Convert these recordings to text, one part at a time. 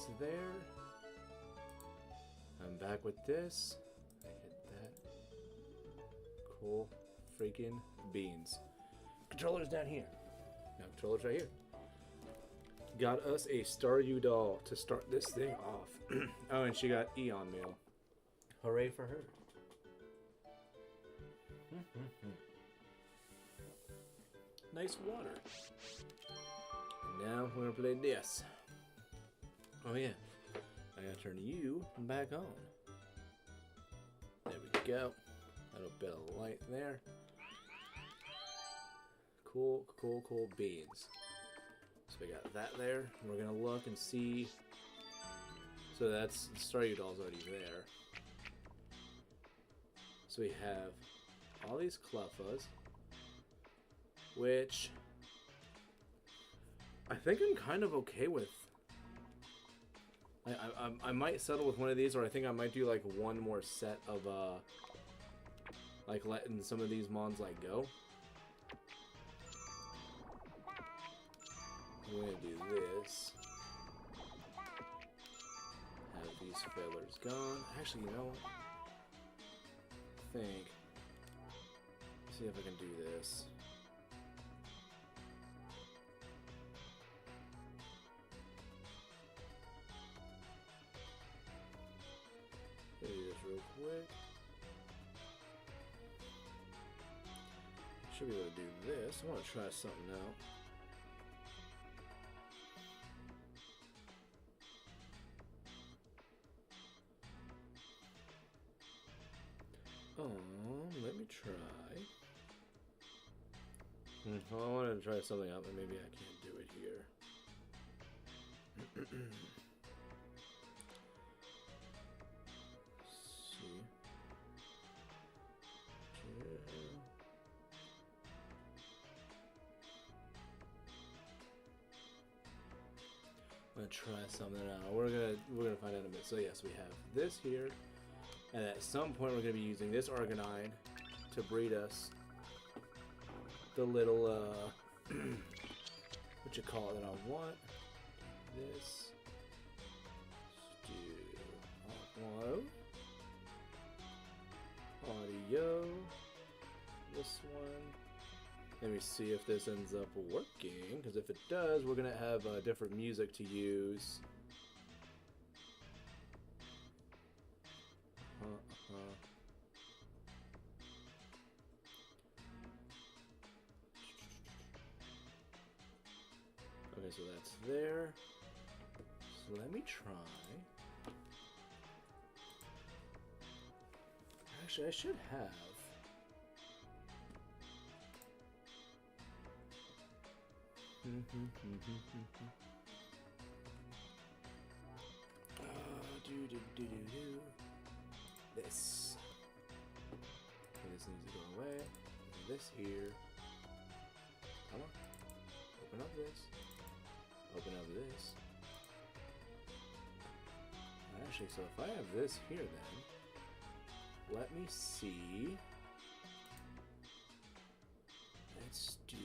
that's there. I'm back with this. I hit that. Cool freaking beans. Controller's down here. No, controller's right here. Got us a Staryu doll to start this thing off. Oh, and she got Eon Meal. Hooray for her. Nice water. And now we're gonna play this. Oh yeah, I gotta turn you back on. There we go. A little bit of light there. Cool beans. So we got that there. We're gonna look and see. So that's Staryu doll's already there. So we have all these Clefas, which I think I'm kind of okay with. I might settle with one of these, or I think I might do like one more set of like letting some of these mons like go. I'm gonna do this. Have these fillers gone. Actually, you know what? I think. See if I can do this. Do this real quick. Should be able to do this. I want to try something out. Let me try. Well, I wanted to try something out, but maybe I can't do it here. See. I'm gonna try something out. We're gonna find out in a minute. So yes, we have this here, and at some point we're gonna be using this Arcanine to breed us the little what you call it that I want. This. Let's do audio. This one. Let me see if this ends up working, because if it does, we're gonna have different music to use. Okay, so that's there. So let me try. Actually, I should have. This. Okay, this needs to go away. This here. Come on. Open up this. Open up this. Actually, so if I have this here then, let me see. Let's do.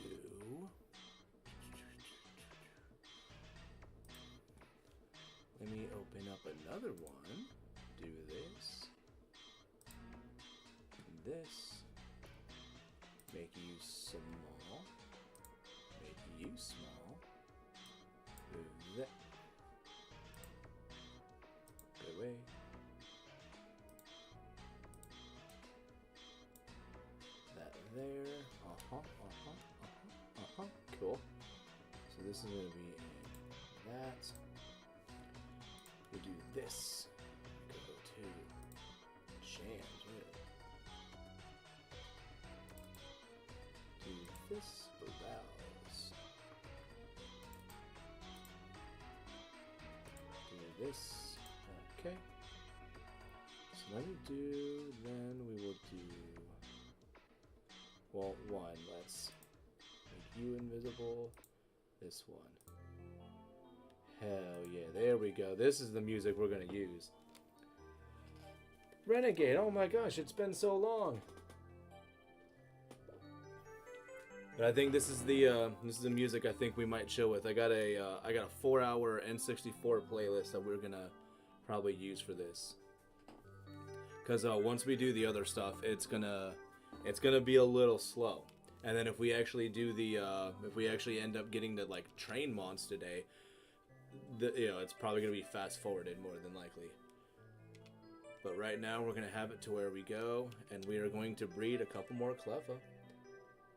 Let me open up another one. Do this. This. Make you small. Make you small. Move that. Go away. That there. Cool. So this is going to be that. We do this. Go to jams. Do this. Browse. Do this. Okay. So let me do. Then we will do. Well, one. Let's make you invisible. This one. Hell yeah, there we go. This is the music we're gonna use. Renegade, oh my gosh, it's been so long. But I think this is the music I think we might chill with. I got a 4-hour N64 playlist that we're gonna probably use for this. Cause once we do the other stuff, it's gonna be a little slow. And then if we actually do if we actually end up getting the like train mons today, it's probably gonna be fast forwarded more than likely. But right now we're gonna have it to where we go, and we are going to breed a couple more Cleffa.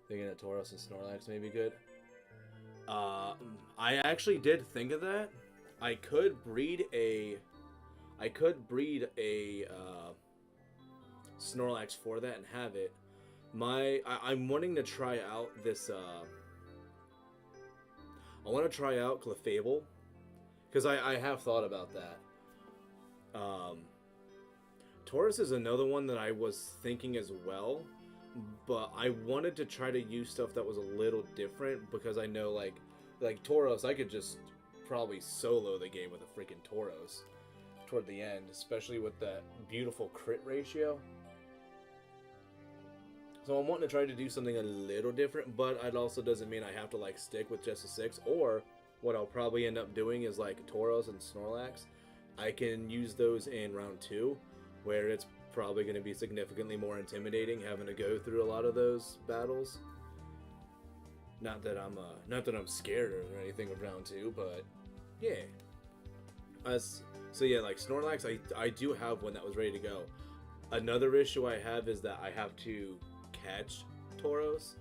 Thinking that Tauros and Snorlax may be good. I actually did think of that. I could breed a Snorlax for that and have it. I'm wanting to try out this. I want to try out Clefable, because I have thought about that. Tauros is another one that I was thinking as well, but I wanted to try to use stuff that was a little different, because I know like Tauros, I could just probably solo the game with a freaking Tauros toward the end, especially with that beautiful crit ratio. So I'm wanting to try to do something a little different, but it also doesn't mean I have to like stick with just a 6. Or what I'll probably end up doing is like Tauros and Snorlax, I can use those in round 2, where it's probably going to be significantly more intimidating having to go through a lot of those battles. Not that I'm scared or anything of round 2, but yeah. So yeah, like Snorlax, I do have one that was ready to go. Another issue I have is that I have to catch Tauros.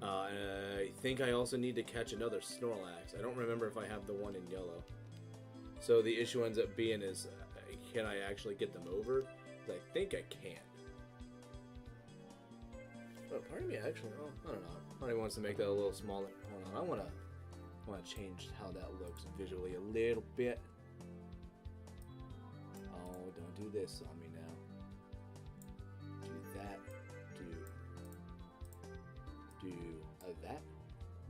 I think I also need to catch another Snorlax. I don't remember if I have the one in yellow. So the issue ends up being is, can I actually get them over? I think I can. But part of me actually, I don't know. Part of me wants to make that a little smaller. Hold on, I want to change how that looks visually a little bit. Oh, don't do this on me now. Do that. Do that.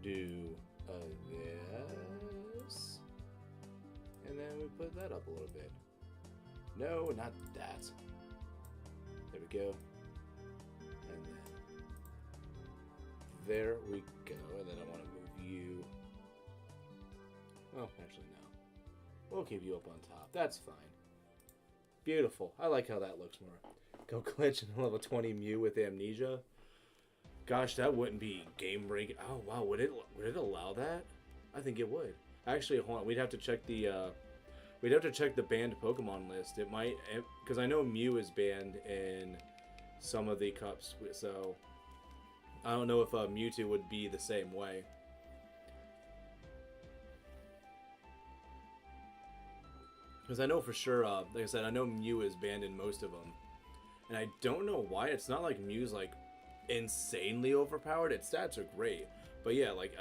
Do this. And then we put that up a little bit. No, not that. There we go. And then there we go. And then I want to move you. Oh, actually no. We'll keep you up on top. That's fine. Beautiful. I like how that looks more. Go glitch and level 20 Mew with Amnesia. Gosh, that wouldn't be game breaking. Oh wow, would it allow that? I think it would. Actually, hold on. We'd have to check the banned Pokemon list. It might, because I know Mew is banned in some of the cups, so I don't know if Mewtwo would be the same way. Because I know for sure, like I said, I know Mew is banned in most of them, and I don't know why. It's not like Mew's like insanely overpowered. Its stats are great, but yeah, like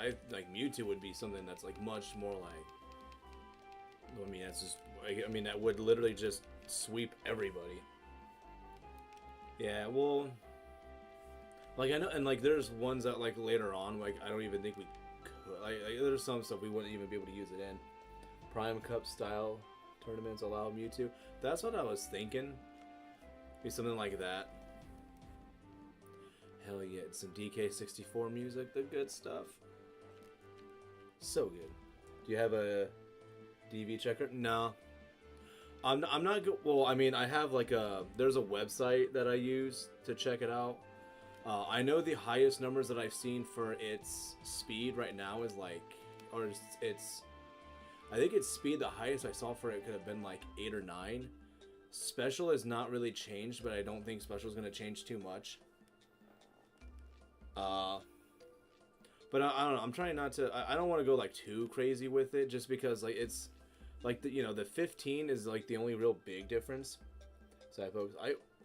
Mewtwo would be something that's like much more like. I mean, that's just. I mean, that would literally just sweep everybody. Yeah, well, like I know, and like there's ones that like later on, like I don't even think we could. Like there's some stuff we wouldn't even be able to use it in. Prime Cup style tournaments allow Mewtwo. That's what I was thinking. Be something like that. Hell yeah, it's some DK64 music, the good stuff. So good. Do you have a DV checker? No. I'm not good. Well, I mean, I have like there's a website that I use to check it out. I know the highest numbers that I've seen for its speed right now is like, or it's I think its speed, the highest I saw for it could have been like 8 or 9. Special has not really changed, but I don't think Special is going to change too much. But I don't know. I'm trying not to. I don't want to go like too crazy with it, just because like it's like the 15 is like the only real big difference. So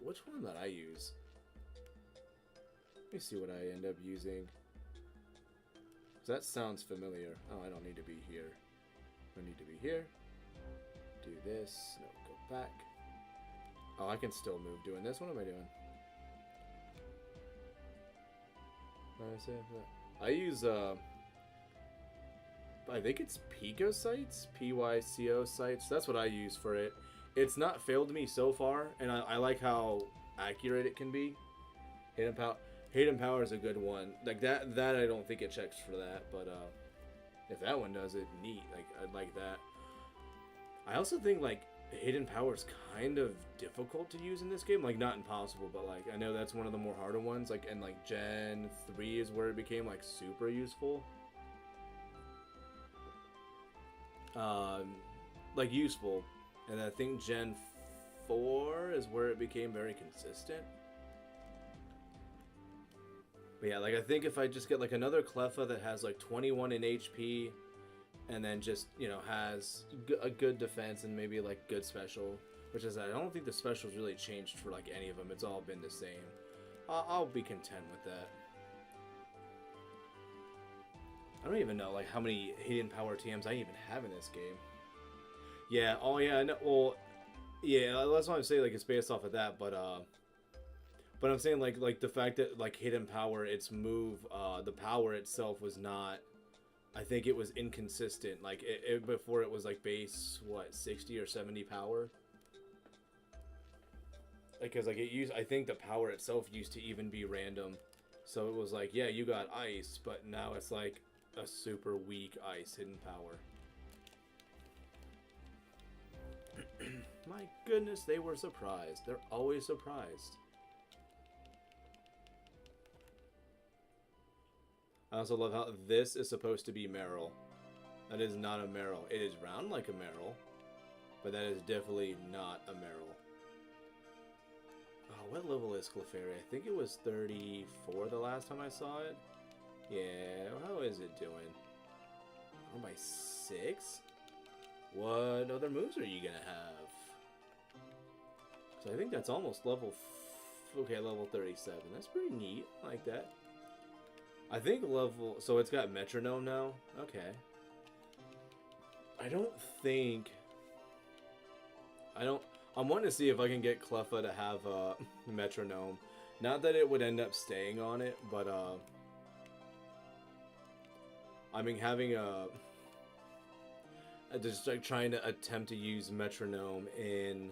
which one that I use? Let me see what I end up using. That sounds familiar. Oh, I don't need to be here. I need to be here. Do this. No, go back. Oh, I can still move doing this. What am I doing? I use I think it's Pika sites, PYCO sites. That's what I use for it. It's not failed me so far, and I like how accurate it can be. Hidden Power is a good one. Like that I don't think it checks for that, but if that one does it, neat. Like I'd like that. I also think like Hidden Power is kind of difficult to use in this game. Like not impossible, but like I know that's one of the more harder ones. Like and like Gen 3 is where it became like super useful. Like useful, and I think Gen 4 is where it became very consistent. But yeah, like I think if I just get like another Cleffa that has like 21 in HP, and then just, you know, has a good defense and maybe like good special, which is I don't think the specials really changed for like any of them. It's all been the same. I'll be content with that. I don't even know like how many Hidden Power TMs I even have in this game. Yeah, oh yeah, no, well, yeah, that's why I'm saying like it's based off of that, but I'm saying like the fact that like Hidden Power, its move, the power itself was not. I think it was inconsistent. Like it before it was like base what 60 or 70 power. Because like it used, I think the power itself used to even be random, so it was like yeah you got ice, but now it's like a super weak ice Hidden Power. My goodness, they were surprised. They're always surprised. I also love how this is supposed to be Meryl. That is not a Meryl. It is round like a Meryl, but that is definitely not a Meryl. Oh, what level is Clefairy? I think it was 34 the last time I saw it. Yeah, how is it doing? Oh, by 6? What other moves are you gonna have? So I think that's almost level... okay, level 37. That's pretty neat. I like that. I think level... so it's got Metronome now? Okay. I don't think... I'm wanting to see if I can get Cleffa to have a Metronome. Not that it would end up staying on it, but I mean having a... just like trying to attempt to use Metronome in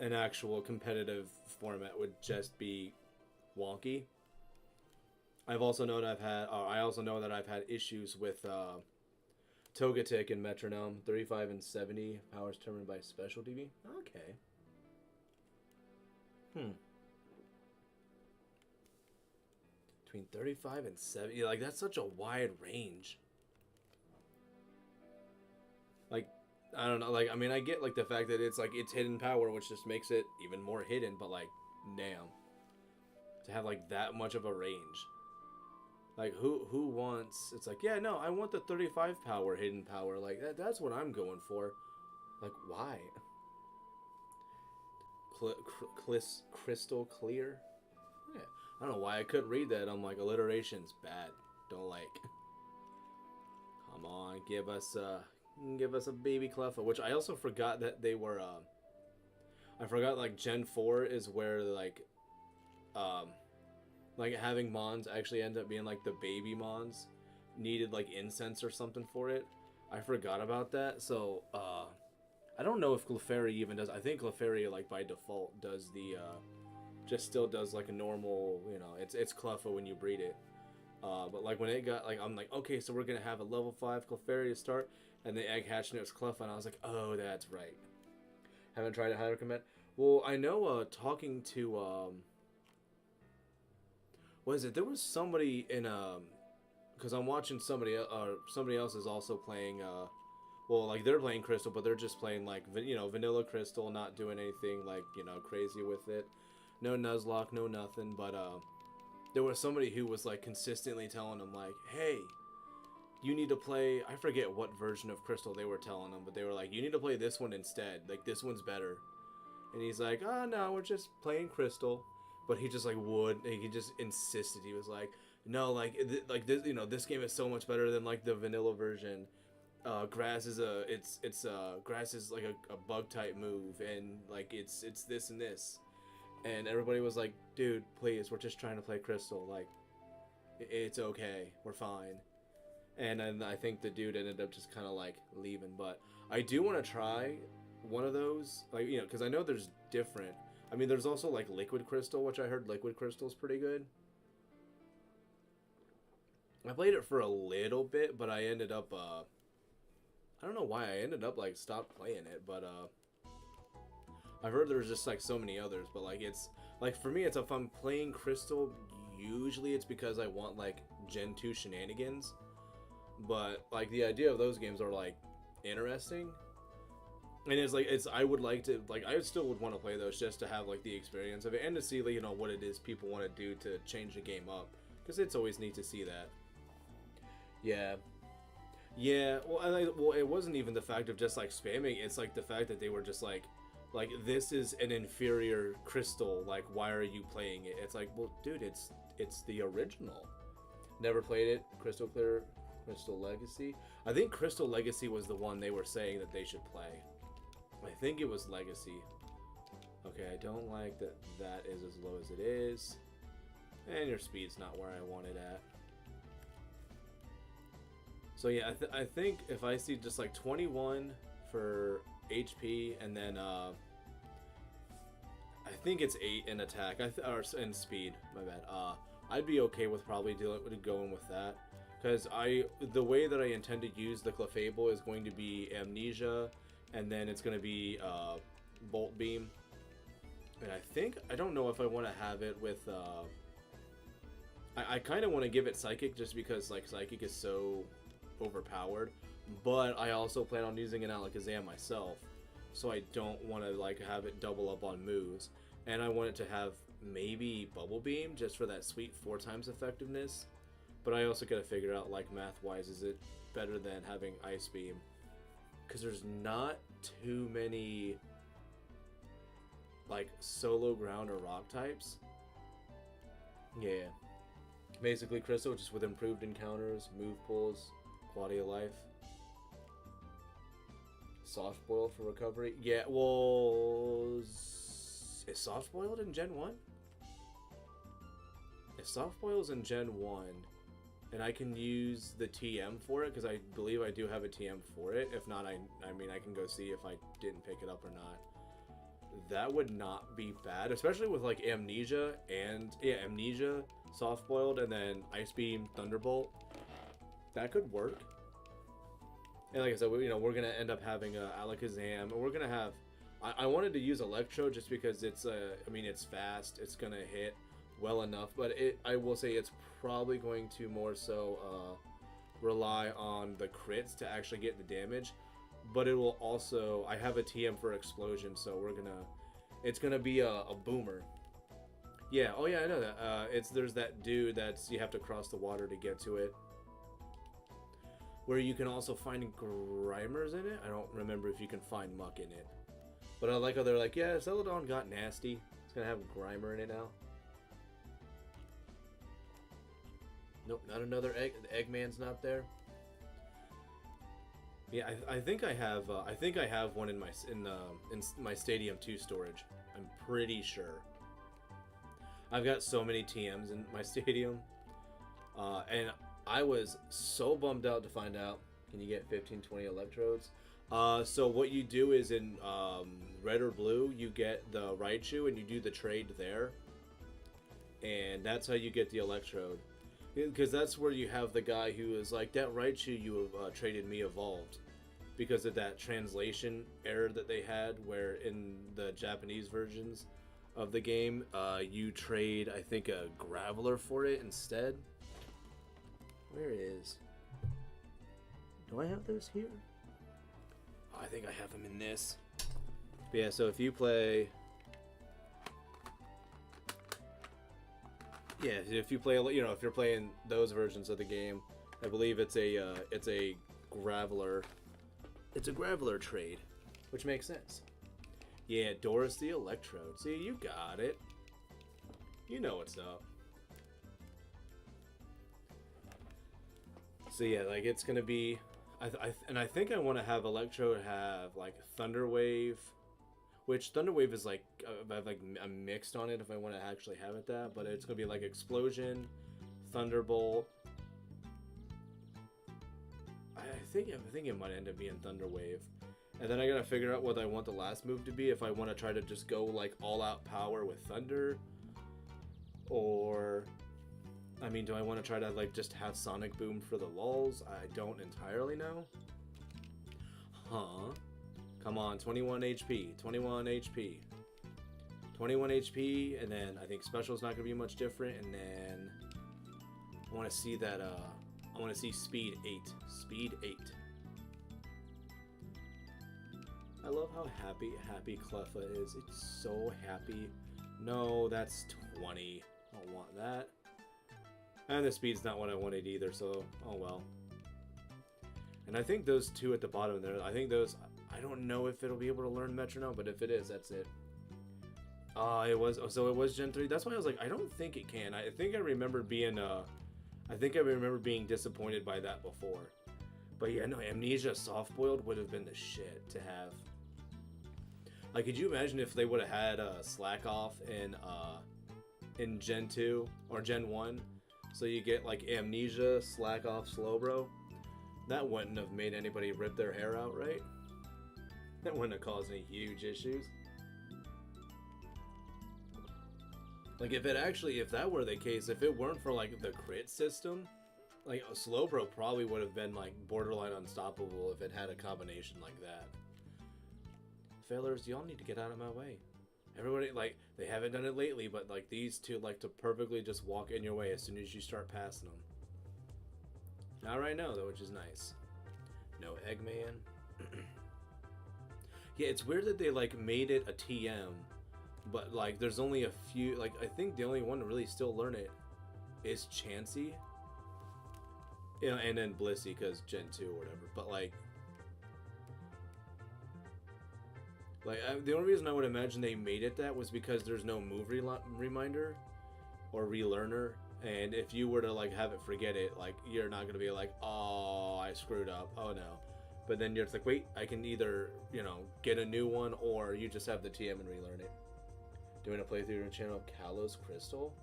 an actual competitive format would just be wonky. I've also known I also know that I've had issues with Togetic and Metronome. 35 and 70 powers determined by special DB. Okay. Between 35 and 70, like that's such a wide range. Like, I don't know, like, I mean, I get, like, the fact that it's, like, it's hidden power, which just makes it even more hidden, but, like, damn. To have, like, that much of a range. Like, who wants, it's like, yeah, no, I want the 35 power hidden power, like, that's what I'm going for. Like, why? Crystal clear? Yeah, I don't know why I couldn't read that. I'm like, alliteration's bad. Don't like. Come on, give us a baby Cleffa, which I also forgot that they were, I forgot, like, Gen 4 is where, like having Mons actually end up being, like, the baby Mons needed, like, incense or something for it. I forgot about that, so, I don't know if Clefairy even does, I think Clefairy, like, by default does the, just still does, like, a normal, you know, it's Cleffa when you breed it. But, like, when it got, like, I'm like, okay, so we're gonna have a level 5 Clefairy to start, and the egg hatched and it was Cleffa, and I was like, oh, that's right. Haven't tried it, highly recommend. Well, I know, talking to, what is it? There was somebody in, because I'm watching somebody else is also playing, well, like, they're playing Crystal, but they're just playing, like, you know, vanilla Crystal, not doing anything, like, you know, crazy with it. No Nuzlocke, no nothing, but, there was somebody who was, like, consistently telling them, like, hey, you need to play, I forget what version of Crystal they were telling him, but they were like, you need to play this one instead, like, this one's better. And he's like, oh, no, we're just playing Crystal. But he just, like, he just insisted. He was like, no, like this, you know, this game is so much better than, like, the vanilla version. Grass is grass is, like, a bug-type move, and, like, it's this and this. And everybody was like, dude, please, we're just trying to play Crystal, like, it's okay, we're fine. And then I think the dude ended up just kind of, like, leaving. But I do want to try one of those, like, you know, because I know there's different. I mean, there's also like Liquid Crystal, which I heard Liquid Crystal's pretty good. I played it for a little bit, but I ended up, I don't know why I ended up like stopped playing it, but I've heard there's just like so many others, but like it's like for me, it's if I'm playing Crystal, usually it's because I want like Gen 2 shenanigans, but like the idea of those games are like interesting, and it's like I would like to like I still would want to play those just to have like the experience of it and to see like, you know, what it is people want to do to change the game up, because it's always neat to see that. Yeah. Yeah, well, it wasn't even the fact of just like spamming. It's like the fact that they were just like this is an inferior Crystal. Like, why are you playing it? It's like, well, dude, it's the original. Never played it. Crystal Clear, Crystal Legacy. I think Crystal Legacy was the one they were saying that they should play. I think it was Legacy. Okay, I don't like that. That is as low as it is, and your speed's not where I want it at. So yeah, I think if I see just like 21 for HP and then I think it's 8 in attack or in speed. My bad. I'd be okay with probably going with that, because the way that I intend to use the Clefable is going to be Amnesia, and then it's going to be Bolt Beam, and I don't know if I want to have it with. I kind of want to give it Psychic just because like Psychic is so overpowered, but I also plan on using an Alakazam myself, so I don't want to like have it double up on moves, and I want it to have maybe Bubble Beam just for that sweet 4 times effectiveness, but I also gotta figure out like math wise, is it better than having Ice Beam, because there's not too many like solo ground or rock types. Yeah, basically Crystal just with improved encounters, move pulls, quality of life. Soft boil for recovery. Yeah, well, is soft boiled in Gen 1? If soft boil's in Gen 1, and I can use the TM for it, because I believe I do have a TM for it. If not, I mean, I can go see if I didn't pick it up or not. That would not be bad, especially with like Amnesia and Amnesia, soft boiled, and then Ice Beam, Thunderbolt. That could work. And like I said, you know, we're gonna end up having a Alakazam, and we're gonna have. I wanted to use Electro just because it's I mean, it's fast. It's gonna hit well enough, but I will say it's probably going to more so rely on the crits to actually get the damage. But it will also. I have a TM for Explosion, so it's gonna be a boomer. Yeah. Oh yeah, I know that. There's that dude that's you have to cross the water to get to it. Where you can also find Grimers in it. I don't remember if you can find Muck in it. But I like how they're like, yeah, Celadon got nasty. It's going to have Grimer in it now. Nope, not another egg. The Eggman's not there. Yeah, I think I have one in my Stadium 2 storage. I'm pretty sure. I've got so many TMs in my Stadium. And I was so bummed out to find out. Can you get 15-20 electrodes? So what you do is in red or blue, you get the Raichu and you do the trade there. And that's how you get the electrode. Because that's where you have the guy who is like, that Raichu you traded me evolved. Because of that translation error that they had, where in the Japanese versions of the game, you trade, I think, a Graveler for it instead. Where is? Do I have this here? Oh, I think I have them in this. But yeah, so if you play... Yeah, if you play, you know, if you're playing those versions of the game, I believe it's a Graveler. It's a Graveler trade, which makes sense. Yeah, Doris the Electrode. See, you got it. You know what's up. So yeah, like it's gonna be, I think I want to have Electro have like Thunder Wave, which Thunder Wave is like I'm mixed on it if I want to actually have it that, but it's gonna be like Explosion, Thunderbolt. I think it might end up being Thunder Wave, And then I gotta figure out what I want the last move to be. If I want to try to just go like all out power with Thunder, or I mean, do I want to try to like just have Sonic Boom for the lulz? I don't entirely know. Huh? Come on, 21 HP, 21 HP, 21 HP, and then I think special's not gonna be much different. And then I want to see that. I want to see Speed 8. Speed 8. I love how happy Cleffa is. It's so happy. No, that's 20. I don't want that. And the speed's not what I wanted either, so oh well. And I think those two at the bottom there, I think those, I don't know if it'll be able to learn Metronome, but if it is, that's it. It was, so it was Gen 3. That's why I was like, I don't think it can. I think I remember being, being disappointed by that before. But yeah, no, Amnesia Soft-Boiled would have been the shit to have. Like, could you imagine if they would have had Slack Off in Gen 2 or Gen 1? So you get like Amnesia, Slack Off, Slowbro. That wouldn't have made anybody rip their hair out, right? That wouldn't have caused any huge issues. Like if that were the case, if it weren't for like the crit system, like Slowbro probably would have been like borderline unstoppable if it had a combination like that. Failers, y'all need to get out of my way. Everybody, like, they haven't done it lately, but like these two like to perfectly just walk in your way as soon as you start passing them. Not right now though, which is nice. No Eggman. Yeah, it's weird that they like made it a TM, but like there's only a few. Like I think the only one to really still learn it is Chansey. You know, and then Blissey because Gen 2 or whatever. But like the only reason I would imagine they made it that was because there's no move reminder or relearner, and if you were to like have it forget it, like you're not gonna be like, oh, I screwed up, oh no. But then you're just like, wait, I can either, you know, get a new one, or you just have the TM and relearn it. Doing a playthrough on channel of Kalos Crystal.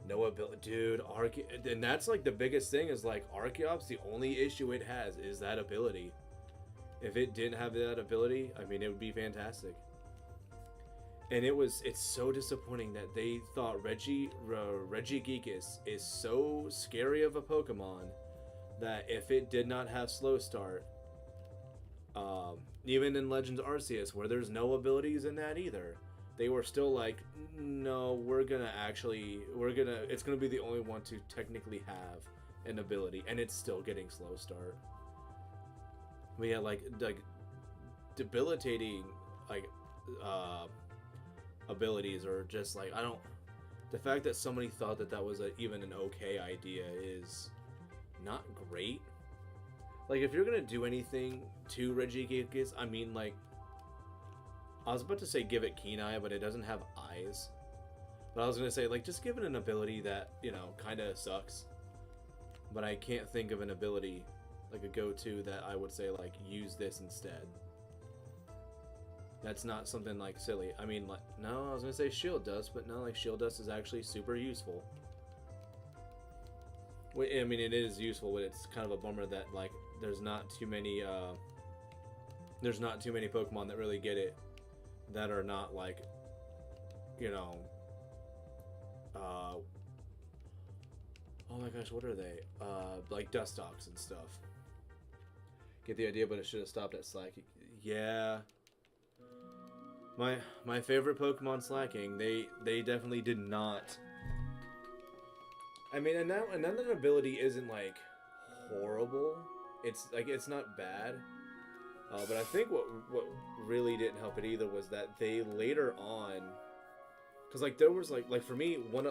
No ability, dude. And that's like the biggest thing is like Archeops. The only issue it has is that ability. If it didn't have that ability, I mean, it would be fantastic. And it's so disappointing that they thought Regigigas is so scary of a Pokemon that if it did not have Slow Start, even in Legends Arceus, where there's no abilities in that either, they were still like, no, it's gonna be the only one to technically have an ability, and it's still getting Slow Start. We had like debilitating like abilities, or just like the fact that somebody thought that was even an okay idea is not great. Like if you're gonna do anything to Regigigas, I mean, like I was about to say give it Keen Eye, but it doesn't have eyes. But I was gonna say like just give it an ability that, you know, kind of sucks. But I can't think of an ability like a go-to that I would say like use this instead. That's not something like silly. I mean, like, no, I was gonna say Shield Dust, but no, like Shield Dust is actually super useful. I mean, it is useful, but it's kind of a bummer that like there's not too many Pokemon that really get it, that are not like, you know, oh my gosh, what are they? Like Dustox and stuff. Get the idea, but it should have stopped at slacking. Yeah. My favorite Pokemon slacking, they definitely did not. I mean, and that ability isn't like horrible. It's like it's not bad. But I think what really didn't help it either was that they later on, because like there was like for me one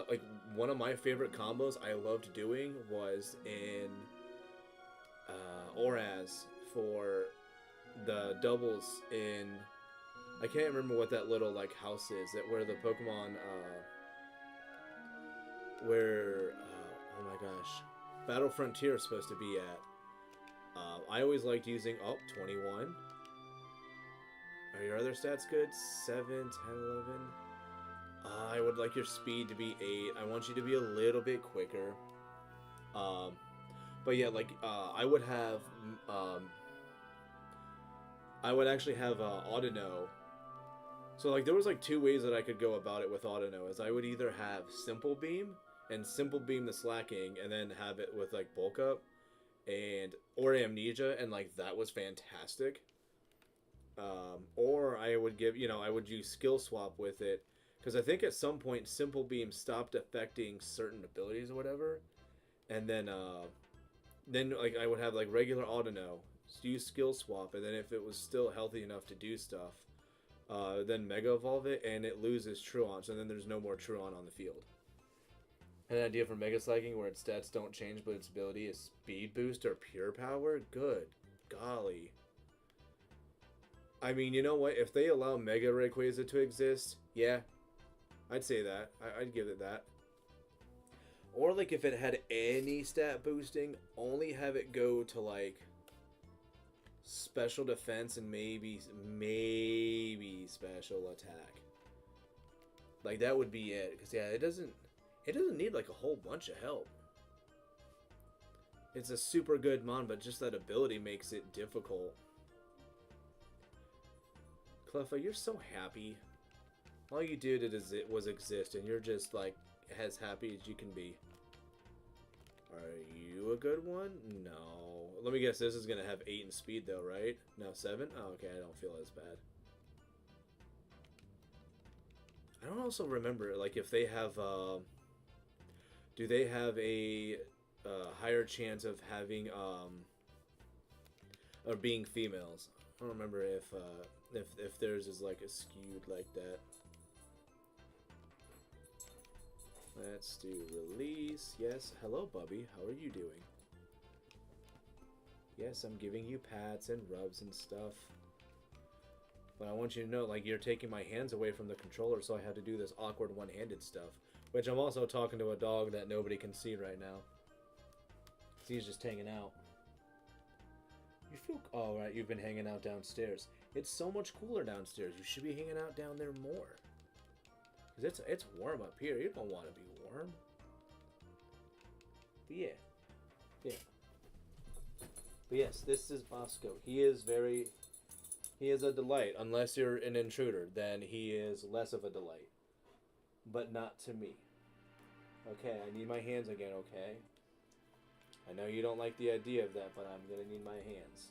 of my favorite combos I loved doing was in Oraz for the doubles in, I can't remember what that little like house is that where the Pokemon oh my gosh, Battle Frontier is supposed to be at. I always liked using 21. Are your other stats good? 7, 10, 11. I would like your speed to be 8. I want you to be a little bit quicker. But yeah, like I would have I would actually have Audino. So like there was like two ways that I could go about it with Audino. Is I would either have Simple Beam and Simple Beam the Slacking, and then have it with like Bulk Up and or Amnesia, and like that was fantastic. Or I would give, I would use Skill Swap with it, because I think at some point Simple Beam stopped affecting certain abilities or whatever, and then like I would have like regular Audino, use Skill Swap, and then if it was still healthy enough to do stuff, then Mega Evolve it, and it loses Truon, so then there's no more Truon on the field. An idea for Mega Slacking where its stats don't change, but its ability is Speed Boost or Pure Power? Good golly. I mean, you know what? If they allow Mega Rayquaza to exist, yeah, I'd say that. I'd give it that. Or, like, if it had any stat boosting, only have it go to, like, special defense and maybe special attack. Like, that would be it. Because, yeah, it doesn't need, like, a whole bunch of help. It's a super good mon, but just that ability makes it difficult. Cleffa, you're so happy. All you did was exist, and you're just, like, as happy as you can be. Are you a good one? No. Let me guess, this is going to have 8 in speed, though, right? No, 7? Oh, okay, I don't feel as bad. I don't also remember, like, if they have, do they have a higher chance of having, or being females? I don't remember if theirs is, like, skewed like that. Let's do release. Yes. Hello, Bubby. How are you doing? Yes, I'm giving you pats and rubs and stuff. But I want you to know, like, you're taking my hands away from the controller, so I had to do this awkward one-handed stuff. Which I'm also talking to a dog that nobody can see right now. He's just hanging out. You feel... Oh, right, you've been hanging out downstairs. It's so much cooler downstairs. You should be hanging out down there more. Because it's warm up here. You don't want to be warm. But yeah. Yeah. But yes, this is Bosco. He is a delight. Unless you're an intruder, then he is less of a delight. But not to me. Okay, I need my hands again, okay? I know you don't like the idea of that, but I'm gonna need my hands.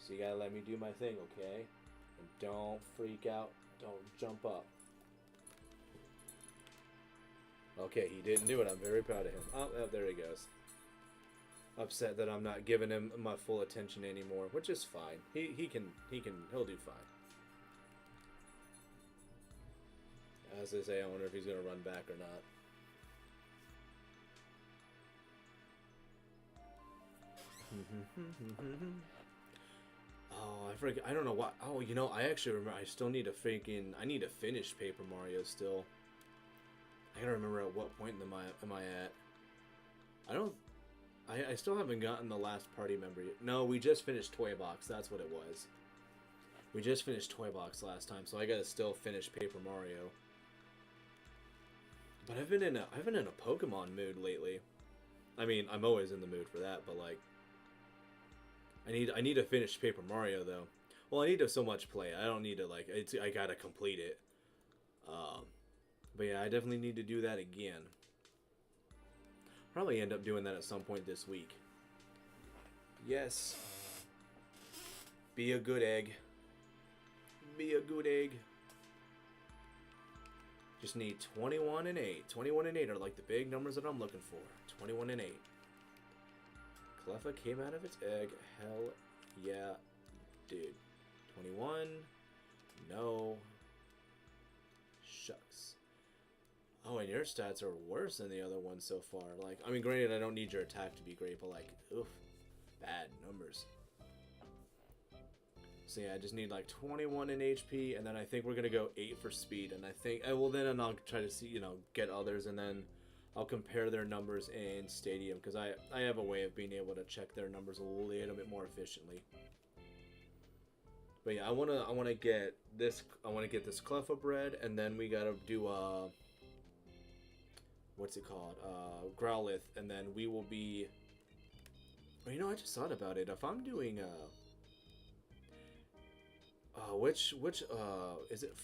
So you gotta let me do my thing, okay? And don't freak out. Don't jump up. Okay, he didn't do it. I'm very proud of him. Oh, there he goes. Upset that I'm not giving him my full attention anymore, which is fine. He'll do fine. As I say, I wonder if he's gonna run back or not. Oh, I forget. I don't know what. Oh, you know, I actually remember. I still need I need to finish Paper Mario still. I gotta remember at what point am I at. I still haven't gotten the last party member yet. No, we just finished Toy Box. That's what it was. We just finished Toy Box last time, so I gotta still finish Paper Mario. But I've been in a Pokemon mood lately. I mean, I'm always in the mood for that, but like, I need to finish Paper Mario though. Well, I need to so much play. I don't need to like. I gotta complete it. But yeah, I definitely need to do that again. Probably end up doing that at some point this week. Yes. Be a good egg. Be a good egg. Just need 21 and 8. 21 and 8 are like the big numbers that I'm looking for. 21 and 8. Cleffa came out of its egg. Hell yeah, dude. 21. No. Shucks. Oh, and your stats are worse than the other ones so far. Like, I mean, granted, I don't need your attack to be great, but like, oof, bad numbers. So yeah, I just need like 21 in HP, and then I think we're gonna go 8 for speed, and I think, well then I'll try to see, get others, and then I'll compare their numbers in Stadium, because I have a way of being able to check their numbers a little bit more efficiently. But yeah, I wanna get this Cleffa bread, and then we gotta do what's it called? Growlithe, and then we will be. Well, I just thought about it. If I'm doing Which is it?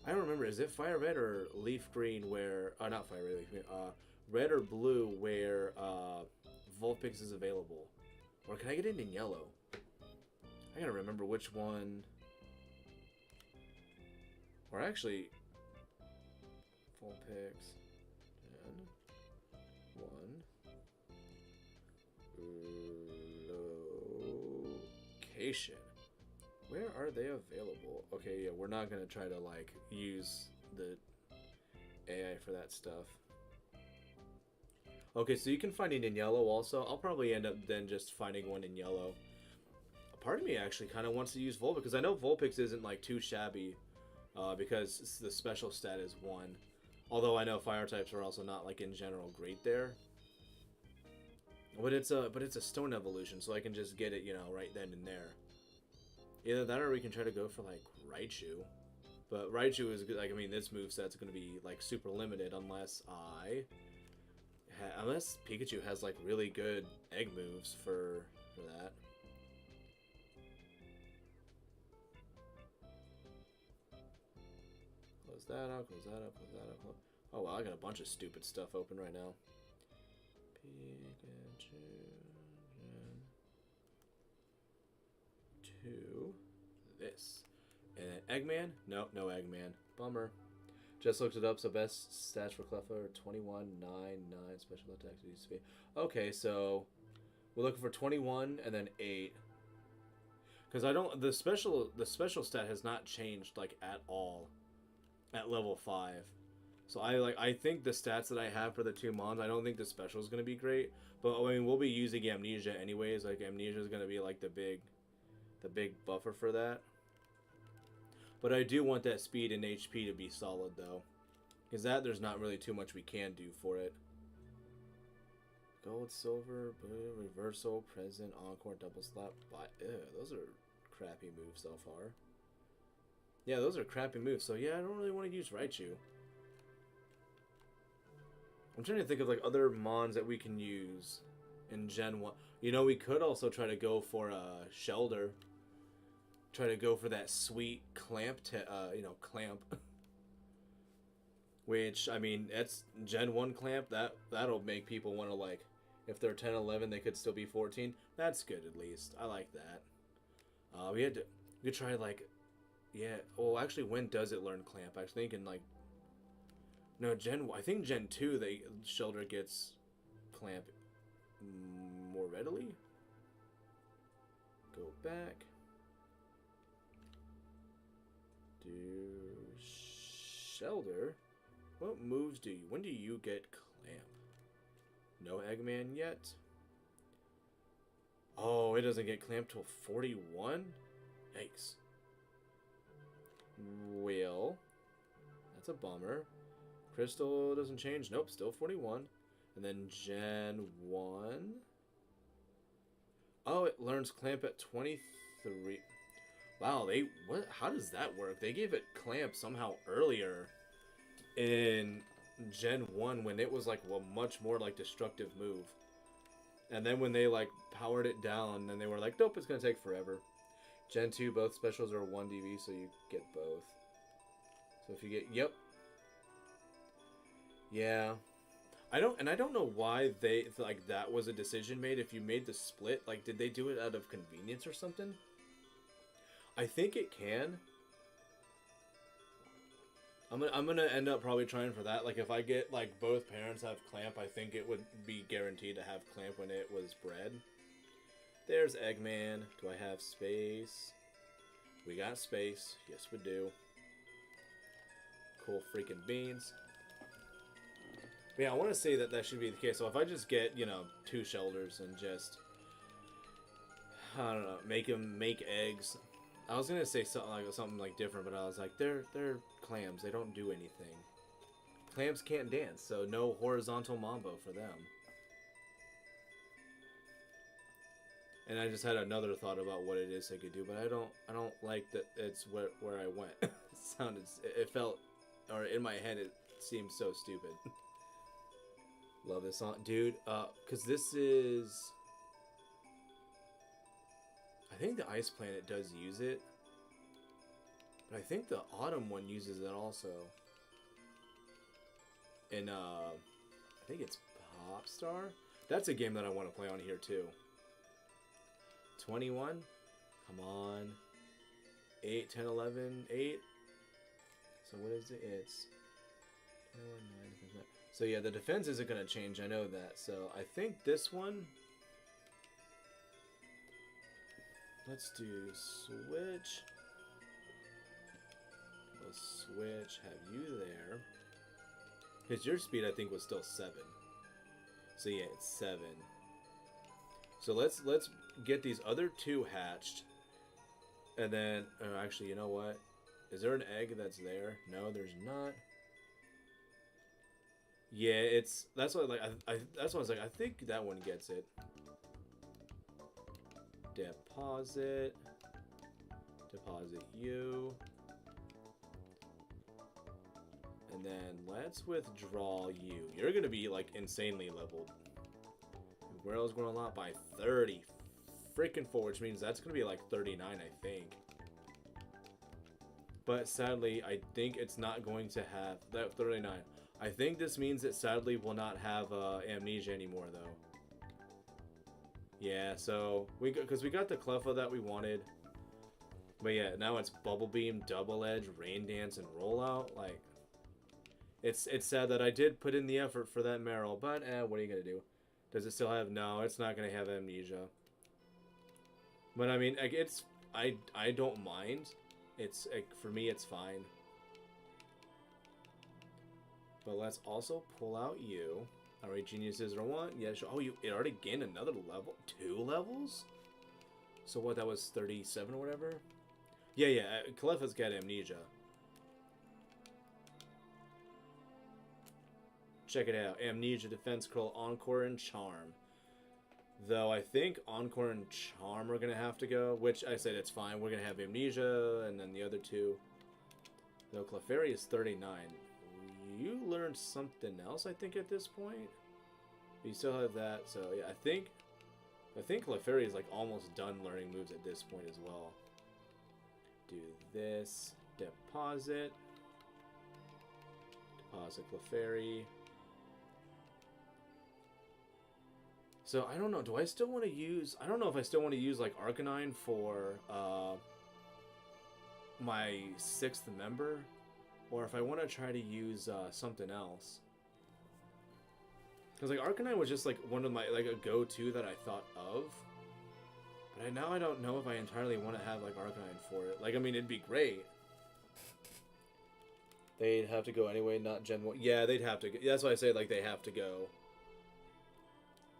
I don't remember. Is it fire red or leaf green? Where not fire red, leaf green. Red or blue where Vulpix is available, or can I get it in yellow? I gotta remember which one. Or actually, Vulpix, and one location. Where are they available? Okay, yeah, we're not gonna try to like use the AI for that stuff. Okay, so you can find it in yellow also. I'll probably end up then just finding one in yellow. A part of me actually kind of wants to use Vulpix because I know Vulpix isn't like too shabby because the special stat is 1. Although I know fire types are also not like in general great there. But it's a stone evolution, so I can just get it, you know, right then and there. Either that or we can try to go for like Raichu. But Raichu is good. Like, I mean, this moveset's going to be like super limited unless unless Pikachu has like really good egg moves for that. Close that up, close that up, close that up. Oh wow, I got a bunch of stupid stuff open right now. Pikachu, Gen 2, this. And then Eggman? Nope, no Eggman. Bummer. Just looked it up, so best stats for Cleffa 21, 9, 9, special attacks used to be. Okay, so we're looking for 21 and then 8. Because I don't the special stat has not changed like at all at level 5. So I think the stats that I have for the 2 mons, I don't think the special is gonna be great. But I mean we'll be using Amnesia anyways, like Amnesia is gonna be like the big buffer for that. But I do want that speed and HP to be solid, though. Because that, there's not really too much we can do for it. Gold, silver, blue, reversal, present, encore, double slap. Those are crappy moves so far. Yeah, those are crappy moves. So, yeah, I don't really want to use Raichu. I'm trying to think of, like, other mons that we can use in Gen 1. You know, we could also try to go for a Shelder. Try to go for that sweet clamp, clamp. Which, I mean, that's Gen 1 clamp. That'll make people want to, like, if they're 10, 11, they could still be 14. That's good, at least. I like that. We could try, like, yeah. Well, actually, when does it learn clamp? I was thinking, like, no, I think Gen 2, Shelter gets clamp more readily. Go back. Shelter, what moves do you? When do you get clamp? No Eggman yet. Oh, it doesn't get clamp till 41. Yikes. Well, that's a bummer. Crystal doesn't change. Nope, still 41. And then Gen 1. Oh, it learns clamp at 23. Wow, how does that work? They gave it clamp somehow earlier in Gen 1 when it was like a much more like destructive move. And then when they like powered it down, then they were like, nope, it's gonna take forever. Gen 2, both specials are 1 DV, so you get both. So if you get, yep. Yeah. I don't know why that was a decision made. If you made the split, like, did they do it out of convenience or something? I think it can. I'm gonna end up probably trying for that. Like if I get like both parents have clamp, I think it would be guaranteed to have clamp when it was bred. There's Eggman. Do I have space? We got space. Yes, we do. Cool freaking beans. But yeah, I want to say that should be the case. So if I just get, you know, 2 Shelders and just, I don't know, make eggs. I was gonna say something like different, but I was like, they're clams. They don't do anything. Clams can't dance, so no horizontal mambo for them. And I just had another thought about what it is they could do, but I don't like that it's where I went. It felt, or in my head it seemed so stupid. Love this song, dude. Cause this is, I I think the Ice Planet does use it. But I think the Autumn one uses it also. And, I think it's Popstar? That's a game that I want to play on here, too. 21? Come on. 8, 10, 11, 8. So what is it? It's 9%. So yeah, the defense isn't going to change. I know that. So I think this one... Let's do switch. We'll switch. Have you there. Because your speed, I think, was still 7. So yeah, it's 7. So let's get these other 2 hatched. And then, actually, you know what? Is there an egg that's there? No, there's not. Yeah, it's... That's what, like, that's what I was like, I think that one gets it. Deposit. Deposit you. And then let's withdraw you. You're going to be, like, insanely leveled. Guerrero's going a lot by 30. Freaking 4, which means that's going to be, like, 39, I think. But sadly, I think it's not going to have... That 39. I think this means it sadly will not have Amnesia anymore, though. Yeah, so... Because we got the Cleffa that we wanted. But yeah, now it's Bubble Beam, Double Edge, Rain Dance, and Rollout. Like... It's sad that I did put in the effort for that Meryl, but what are you going to do? Does it still have... No, it's not going to have Amnesia. But I mean, like, it's... I don't mind. It's, like, for me, it's fine. But let's also pull out you. Alright, Geniuses are 1. Yeah, sure. Oh, it already gained another level? 2 levels? So what, that was 37 or whatever? Yeah, Cleffa's got Amnesia. Check it out. Amnesia, Defense Curl, Encore, and Charm. Though I think Encore and Charm are going to have to go. Which, I said it's fine. We're going to have Amnesia, and then the other 2. Though Clefairy is 39. You learned something else, I think, at this point. You still have that. So, yeah, I think Clefairy is, like, almost done learning moves at this point as well. Do this. Deposit. Deposit Clefairy. So, I don't know. Do I still want to use... I don't know if I still want to use, like, Arcanine for my 6th member. Or if I want to try to use something else. Because, like, Arcanine was just, like, one of my... Like, a go-to that I thought of. But now I don't know if I entirely want to have, like, Arcanine for it. Like, I mean, it'd be great. They'd have to go anyway, not Gen 1. Yeah, they'd have to go. That's why I say, like, they have to go.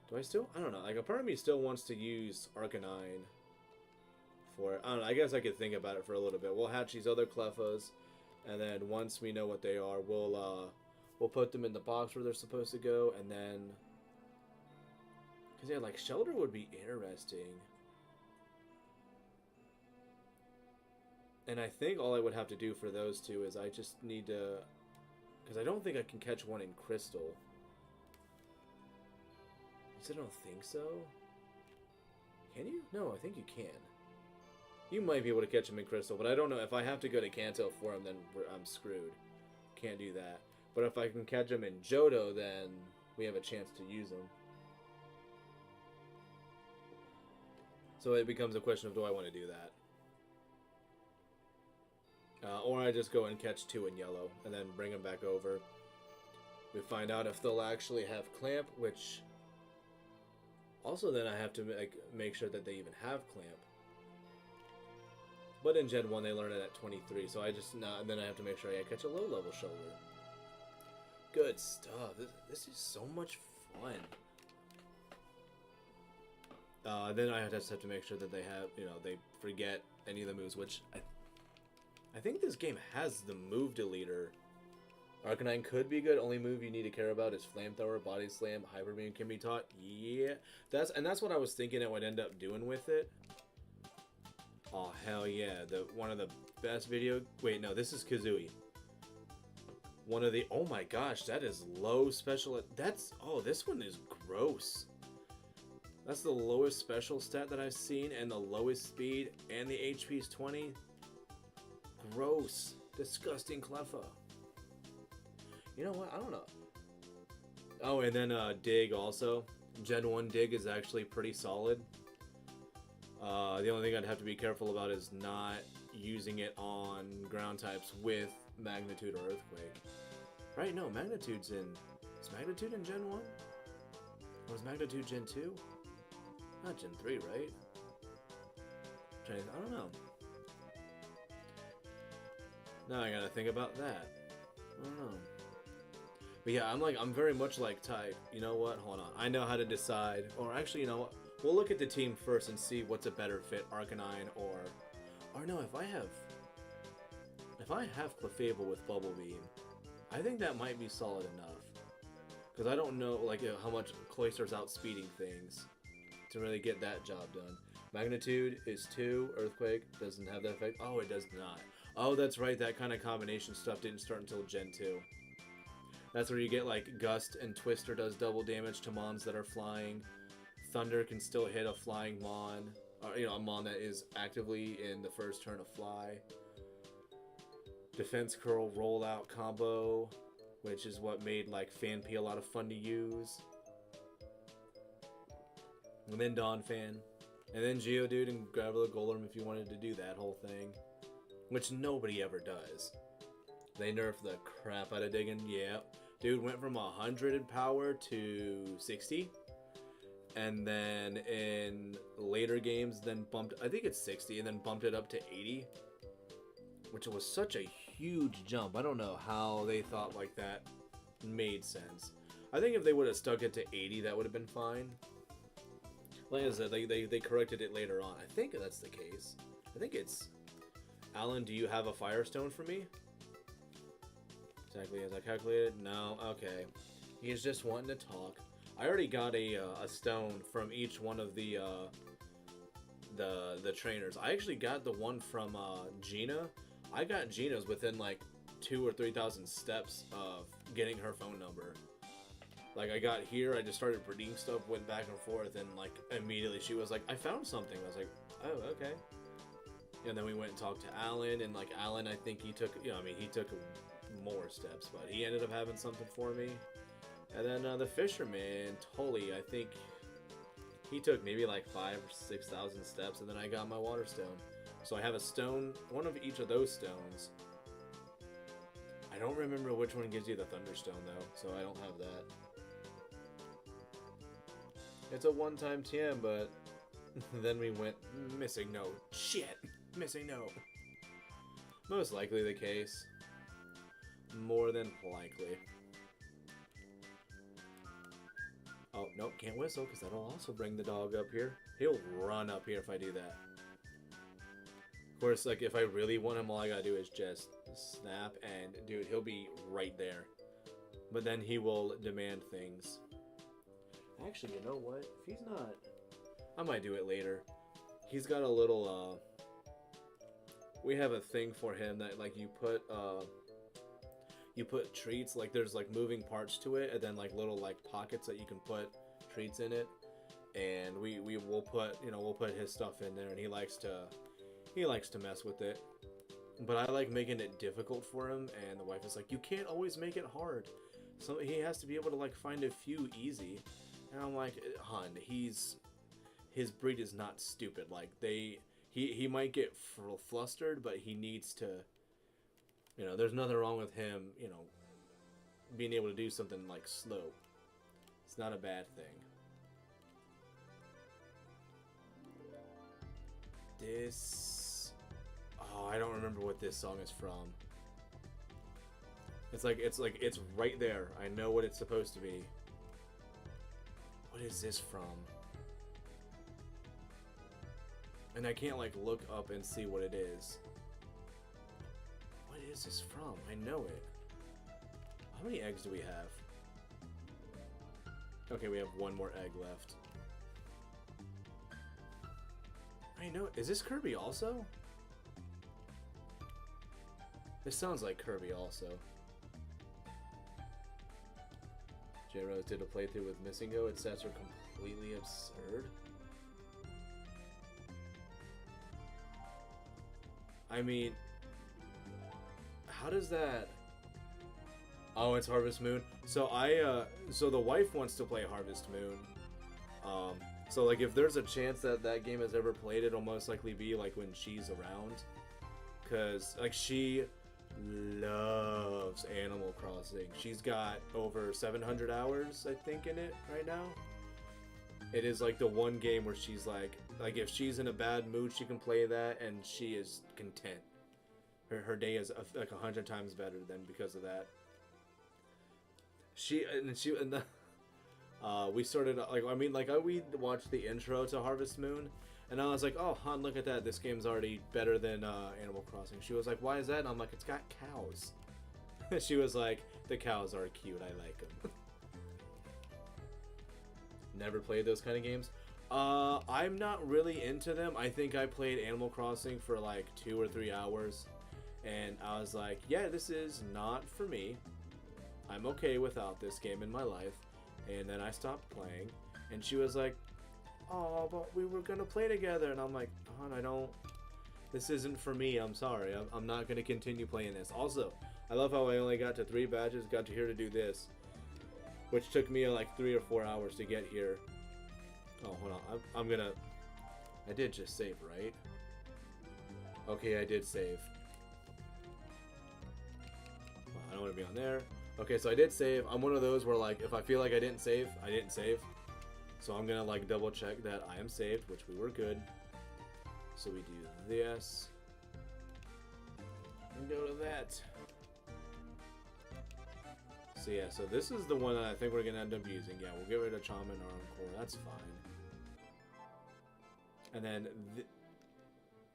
Do I still? I don't know. Like, a part of me still wants to use Arcanine for it. I don't know. I guess I could think about it for a little bit. We'll hatch these other Cleffas, and then once we know what they are, we'll put them in the box where they're supposed to go, and then... Because, yeah, like, Shelter would be interesting. And I think all I would have to do for those 2 is I just need to... Because I don't think I can catch one in Crystal. I don't think so. Can you? No, I think you can. You might be able to catch him in Crystal, but I don't know. If I have to go to Kanto for him, then I'm screwed. Can't do that. But if I can catch him in Johto, then we have a chance to use him. So it becomes a question of, do I want to do that? Or I just go and catch 2 in yellow, and then bring them back over. We find out if they'll actually have Clamp, which... Also, then I have to make sure that they even have Clamp. But in Gen 1, they learn it at 23, so I just... and then I have to make sure I catch a low-level Shoulder. Good stuff. This is so much fun. Then I just have to make sure that they have, they forget any of the moves, which I think this game has the move deleter. Arcanine could be good. Only move you need to care about is Flamethrower, Body Slam, Hyper Beam can be taught. Yeah, that's what I was thinking it would end up doing with it. Oh hell yeah! One of the best video. Wait, no, this is Kazooie. One of the. Oh my gosh, that is low special. This one is gross. That's the lowest special stat that I've seen, and the lowest speed, and the HP is 20. Gross. Disgusting Cleffa. You know what? I don't know. Oh, and then Dig also. Gen 1 Dig is actually pretty solid. The only thing I'd have to be careful about is not using it on ground types with Magnitude or Earthquake. Right? No, Magnitude's in... Is Magnitude in Gen 1? Or is Magnitude Gen 2? Not Gen 3, right? I don't know. Now I gotta think about that. I don't know. But yeah, I'm very much like Ty. You know what? Hold on. I know how to decide. Or actually, you know what? We'll look at the team first and see what's a better fit, Arcanine or no, if I have Clefable with Bubble Beam, I think that might be solid enough. Because I don't know like how much Cloyster's outspeeding things to really get that job done. Magnitude is 2, Earthquake doesn't have that effect. Oh, it does not. Oh, that's right, that kind of combination stuff didn't start until Gen 2. That's where you get like Gust and Twister does double damage to Mons that are flying. Thunder can still hit a flying Mon, or a Mon that is actively in the first turn of fly. Defense Curl rollout combo, which is what made like Fanpy a lot of fun to use. And then Donphan. And then Geodude and Graveler Golem if you wanted to do that whole thing. Which nobody ever does. They nerfed the crap out of Diggin', yeah. Dude went from 100 in power to 60. And then in later games, then bumped, I think it's 60, and then bumped it up to 80. Which was such a huge jump. I don't know how they thought like that made sense. I think if they would have stuck it to 80, that would have been fine. Like I said, they corrected it later on. I think that's the case. I think it's... Alan, do you have a Firestone for me? Exactly as I calculated? No? Okay. He's just wanting to talk. I already got a stone from each one of the trainers. I actually got the one from Gina. I got Gina's within like 2,000 or 3,000 steps of getting her phone number. Like I got here, I just started breeding stuff, went back and forth, and like immediately she was like, I found something. I was like, oh, okay. And then we went and talked to Alan, and like Alan, I think he took, he took more steps, but he ended up having something for me. And then the fisherman, Tully, I think he took maybe like 5,000 or 6,000 steps, and then I got my water stone. So I have a stone, one of each of those stones. I don't remember which one gives you the Thunderstone though, so I don't have that. It's a one-time TM, but then we went missing note. Shit! Missing note. Most likely the case. More than likely. Oh, nope, can't whistle, because that'll also bring the dog up here. He'll run up here if I do that. Of course, like, if I really want him, all I gotta do is just snap, and, dude, he'll be right there. But then he will demand things. Actually, you know what? If he's not... I might do it later. He's got a little, we have a thing for him that, like, you put treats, like, there's, like, moving parts to it, and then, like, little, like, pockets that you can put treats in it. And we will put, we'll put his stuff in there, and he likes to mess with it. But I like making it difficult for him, and the wife is like, you can't always make it hard. So he has to be able to, like, find a few easy. And I'm like, hon, his breed is not stupid. Like, he might get flustered, but he needs to, there's nothing wrong with him, being able to do something, like, slow. It's not a bad thing. This... Oh, I don't remember what this song is from. It's right there. I know what it's supposed to be. What is this from? And I can't, like, look up and see what it is. What is this from? I know it. How many eggs do we have? Okay, we have one more egg left. I know. Is this Kirby also? This sounds like Kirby also. J-Rose did a playthrough with Missing Go. Its stats are completely absurd. I mean, how does that... Oh, it's Harvest Moon. So so the wife wants to play Harvest Moon. So like if there's a chance that that game has ever played, it'll most likely be like when she's around. Cause like she loves Animal Crossing. She's got over 700 hours, I think, in it right now. It is like the one game where she's like if she's in a bad mood, she can play that and she is content. Her day is like 100 times better than because of that. We started we watched the intro to Harvest Moon, and I was like, oh, hon, look at that, this game's already better than Animal Crossing. She was like, why is that? And I'm like, it's got cows. She was like, the cows are cute, I like them. Never played those kind of games. I'm not really into them. I think I played Animal Crossing for like 2 or 3 hours, and I was like, yeah, this is not for me. I'm okay without this game in my life. And then I stopped playing, and she was like, oh, but we were gonna play together. And I'm like, hon, this isn't for me, I'm sorry. I'm not gonna continue playing this. Also, I love how I only got to 3 badges, got to here to do this, which took me like 3 or 4 hours to get here. Oh, hold on, I did just save, right? Okay, I did save. Well, I don't want to be on there. Okay, so I did save. I'm one of those where, like, if I feel like I didn't save, I didn't save. So I'm gonna, like, double check that I am saved, which we were good. So we do this. And go to that. So yeah, so this is the one that I think we're gonna end up using. Yeah, we'll get rid of Charm and Encore. That's fine. And then,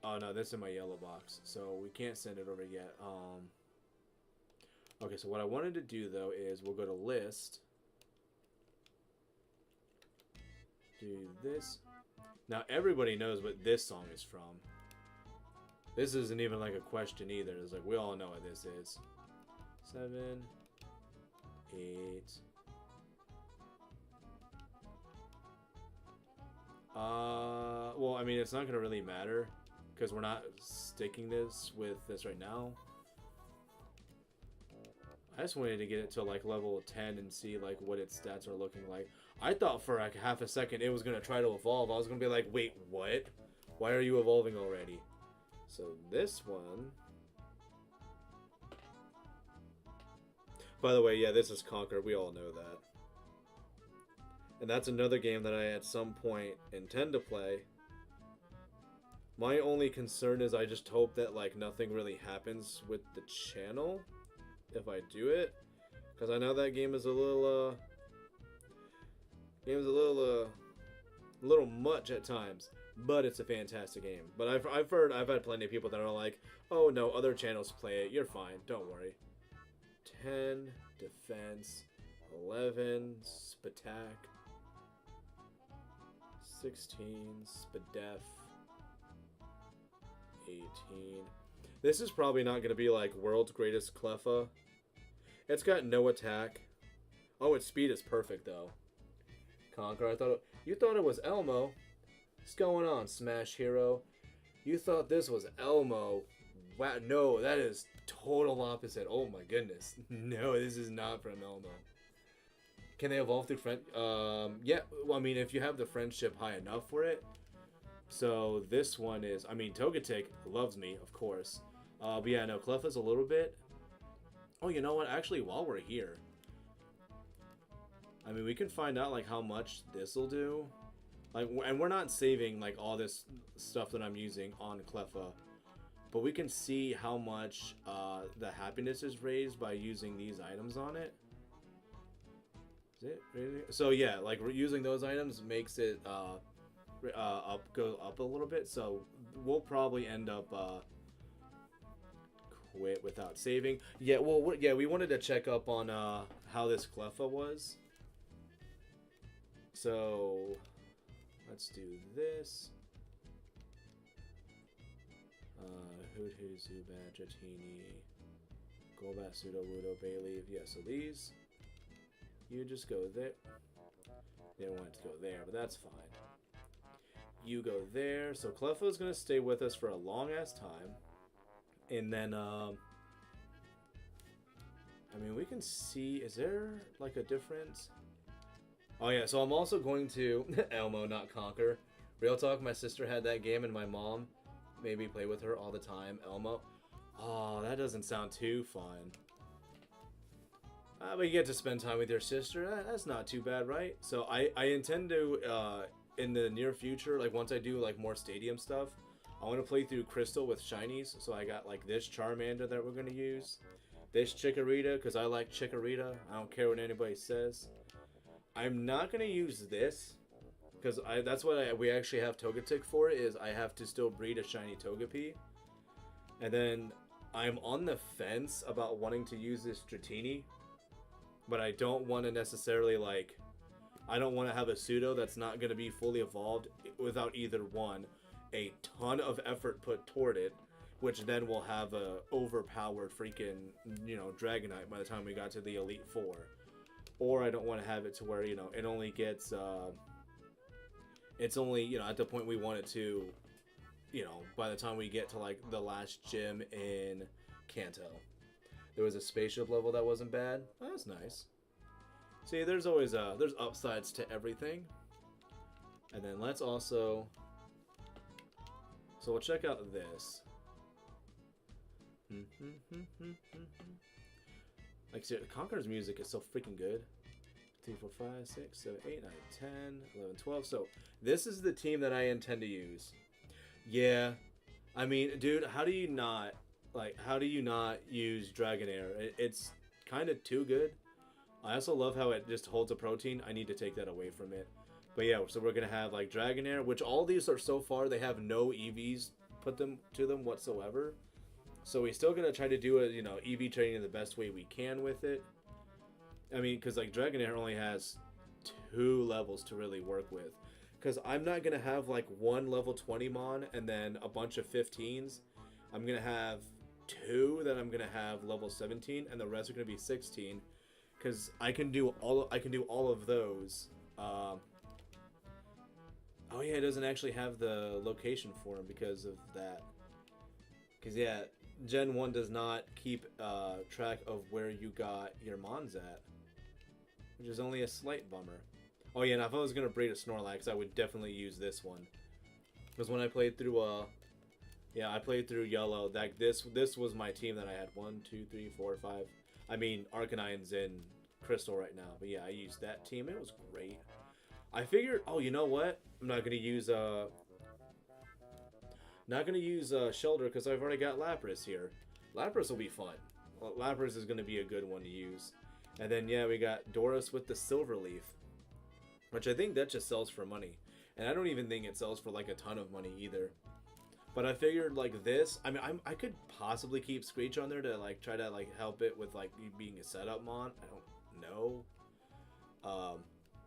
oh no, this is in my yellow box, so we can't send it over yet. Okay, so what I wanted to do though is we'll go to list, do this. Now everybody knows what this song is from. This isn't even like a question either. It's like we all know what this is. 7, 8. Well, I mean, it's not gonna really matter because we're not sticking this with this right now. I just wanted to get it to like level 10 and see like what its stats are looking like. I thought for like half a second it was gonna try to evolve. I was gonna be like, wait, what? Why are you evolving already? So this one. By the way, yeah, this is Conquer. We all know that. And that's another game that I at some point intend to play. My only concern is I just hope that like nothing really happens with the channel if I do it, because I know that game is a little much at times, but it's a fantastic game. But I've had plenty of people that are like, oh no, other channels play it, you're fine, don't worry. 10 defense, 11 spatak, 16 spadef, 18. This is probably not going to be like world's greatest Cleffa. It's got no attack. Oh, its speed is perfect though. Conquer, you thought it was Elmo. What's going on, Smash Hero? You thought this was Elmo. Wow, no, that is total opposite. Oh my goodness. No, this is not from Elmo. Can they evolve through friend? Yeah, well, I mean, if you have the friendship high enough for it. So this one is, I mean, Togetic loves me, of course. But yeah, no, Cleffa's a little bit. Oh, you know what? Actually, while we're here, I mean, we can find out like how much this will do. Like, and we're not saving like all this stuff that I'm using on Cleffa, but we can see how much the happiness is raised by using these items on it. Is it really? So yeah, like using those items makes it go up a little bit. So we'll probably end up quit without saving. Yeah, well, yeah, we wanted to check up on how this Cleffa was. So let's do this. Hoot Hoot Zubat, Dratini, Golbat, Sudowoodo, Bayleaf. Yeah, so these, you just go there. Didn't want it to go there, but that's fine. You go there. So Cleffo's going to stay with us for a long-ass time. And then, I mean, we can see... Is there, like, a difference? Oh, yeah. So I'm also going to... Elmo, not Conquer. Real talk, my sister had that game, and my mom made me play with her all the time. Elmo. Oh, that doesn't sound too fun. But you get to spend time with your sister. That's not too bad, right? So I intend to, in the near future, like once I do like more stadium stuff, I want to play through Crystal with shinies. So I got like this Charmander that we're going to use. This Chikorita, because I like Chikorita. I don't care what anybody says. I'm not going to use this, because that's what we actually have Togetic for, is I have to still breed a shiny Togepi. And then I'm on the fence about wanting to use this Dratini. But I don't want to necessarily, like, I don't want to have a pseudo that's not going to be fully evolved without either one. A ton of effort put toward it, which then will have a overpowered freaking, you know, Dragonite by the time we got to the Elite Four. Or I don't want to have it to where, you know, it only gets, it's only, you know, at the point we want it to, you know, by the time we get to, like, the last gym in Kanto. There was a spaceship level that wasn't bad. Oh, that's nice. See, there's always there's upsides to everything. And then let's also... So we'll check out this. Like, see, Conker's music is so freaking good. 3, 4, 5, 6, 7, 8, 9, 10, 11, 12. So this is the team that I intend to use. Yeah. I mean, dude, how do you not... Like, how do you not use Dragonair? It's kind of too good. I also love how it just holds a protein. I need to take that away from it. But yeah, so we're going to have, like, Dragonair, which all these are so far, they have no EVs put them to them whatsoever. So we're still going to try to do a, you know, EV training the best way we can with it. I mean, because, like, Dragonair only has 2 levels to really work with. Because I'm not going to have, like, one level 20 Mon and then a bunch of 15s. I'm going to have 2 that I'm gonna have level 17, and the rest are gonna be 16, because I can do all of those. Oh yeah, it doesn't actually have the location for him because of that. Because yeah, Gen 1 does not keep track of where you got your Mons at, which is only a slight bummer. Oh yeah, now if I was gonna breed a Snorlax, I would definitely use this one, because when I played through yeah, I played through Yellow. That this was my team that I had. 1, 2, 3, 4, 5. I mean, Arcanine's in Crystal right now, but yeah, I used that team. It was great. I figured, oh, you know what? I'm not gonna use Shelter, because I've already got Lapras here. Lapras will be fun. Well, Lapras is gonna be a good one to use. And then yeah, we got Doris with the Silver Leaf, which I think that just sells for money, and I don't even think it sells for like a ton of money either. But I figured, like, this... I mean, I could possibly keep Screech on there to, like, try to, like, help it with, like, being a setup Mon. I don't know.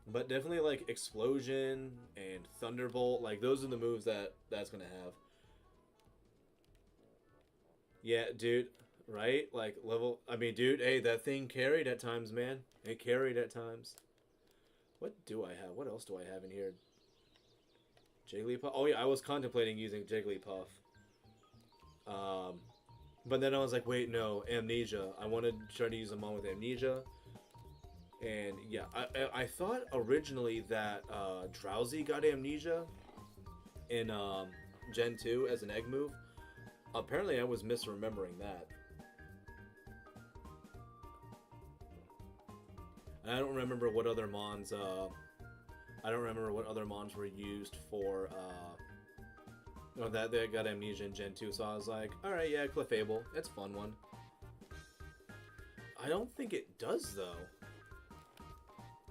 But definitely, like, Explosion and Thunderbolt. Like, those are the moves that's gonna have. Yeah, dude. Right? Like, level... I mean, dude, hey, that thing carried at times, man. It carried at times. What do I have? What else do I have in here? Jigglypuff? Oh yeah, I was contemplating using Jigglypuff. But then I was like, wait, no, Amnesia. I wanted to try to use them on with Amnesia. And yeah, I thought originally that Drowsy got Amnesia in Gen 2 as an egg move. Apparently I was misremembering that. And I don't remember what other Mons... I don't remember what other Mons were used for, that they got Amnesia in Gen 2, so I was like, alright, yeah, Clefable, it's a fun one. I don't think it does, though.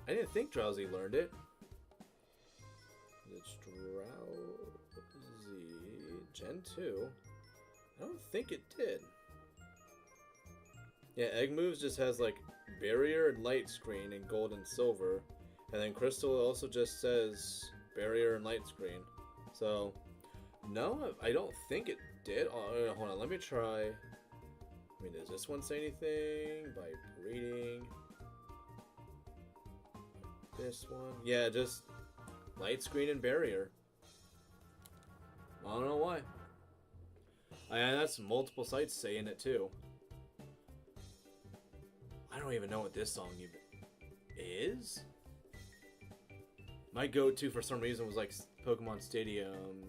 I didn't think Drowsy learned it. It's Drowsy Gen 2. I don't think it did. Yeah, Egg Moves just has, like, Barrier and Light Screen in Gold and Silver. And then Crystal also just says Barrier and Light Screen. So, no, I don't think it did. Oh, hold on, let me try. I mean, does this one say anything? By breeding. This one. Yeah, just light screen and barrier. I don't know why. And that's multiple sites saying it too. I don't even know what this song even is. My go-to for some reason was like Pokemon Stadium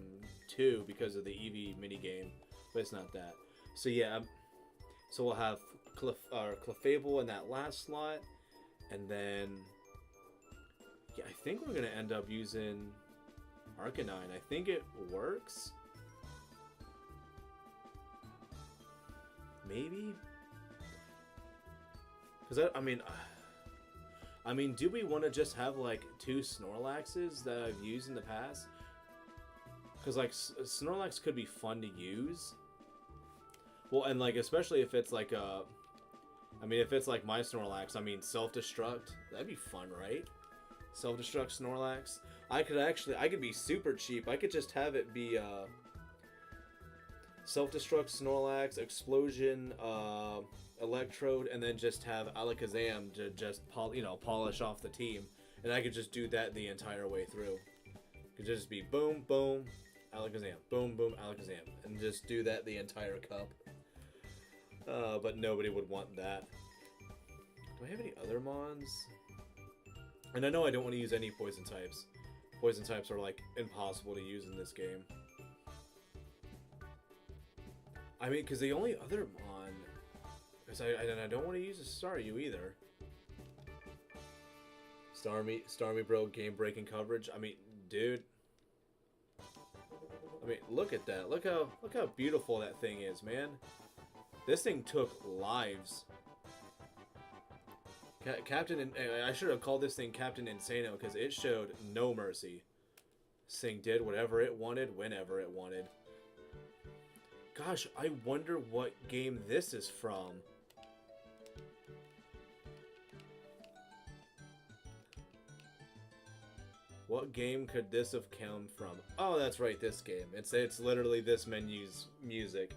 2 because of the Eevee minigame, but it's not that. So yeah, so we'll have Clefable in that last slot, and then yeah, I think we're gonna end up using Arcanine. I think it works. Maybe? Because I mean, do we want to just have like 2 Snorlaxes that I've used in the past? Because like Snorlax could be fun to use. Well, and like especially if it's like if it's like my Snorlax, I mean self-destruct, that'd be fun, right? Self-destruct Snorlax. I could be super cheap. I could just have it be self-destruct Snorlax, explosion, Electrode, and then just have Alakazam to just polish off the team, and I could just do that the entire way through. It could just be boom, boom, Alakazam, boom, boom, Alakazam, and just do that the entire cup. But nobody would want that. Do I have any other Mons? And I know I don't want to use any poison types. Poison types are like impossible to use in this game. I mean, because the only other Mon, because I don't want to use a Staryu either. Starmie bro, game-breaking coverage. I mean, dude. I mean, look at that. Look how beautiful that thing is, man. This thing took lives. I should have called this thing Captain Insano because it showed no mercy. This thing did whatever it wanted, whenever it wanted. Gosh, I wonder what game this is from. What game could this have come from? Oh, that's right, this game. It's literally this menu's music.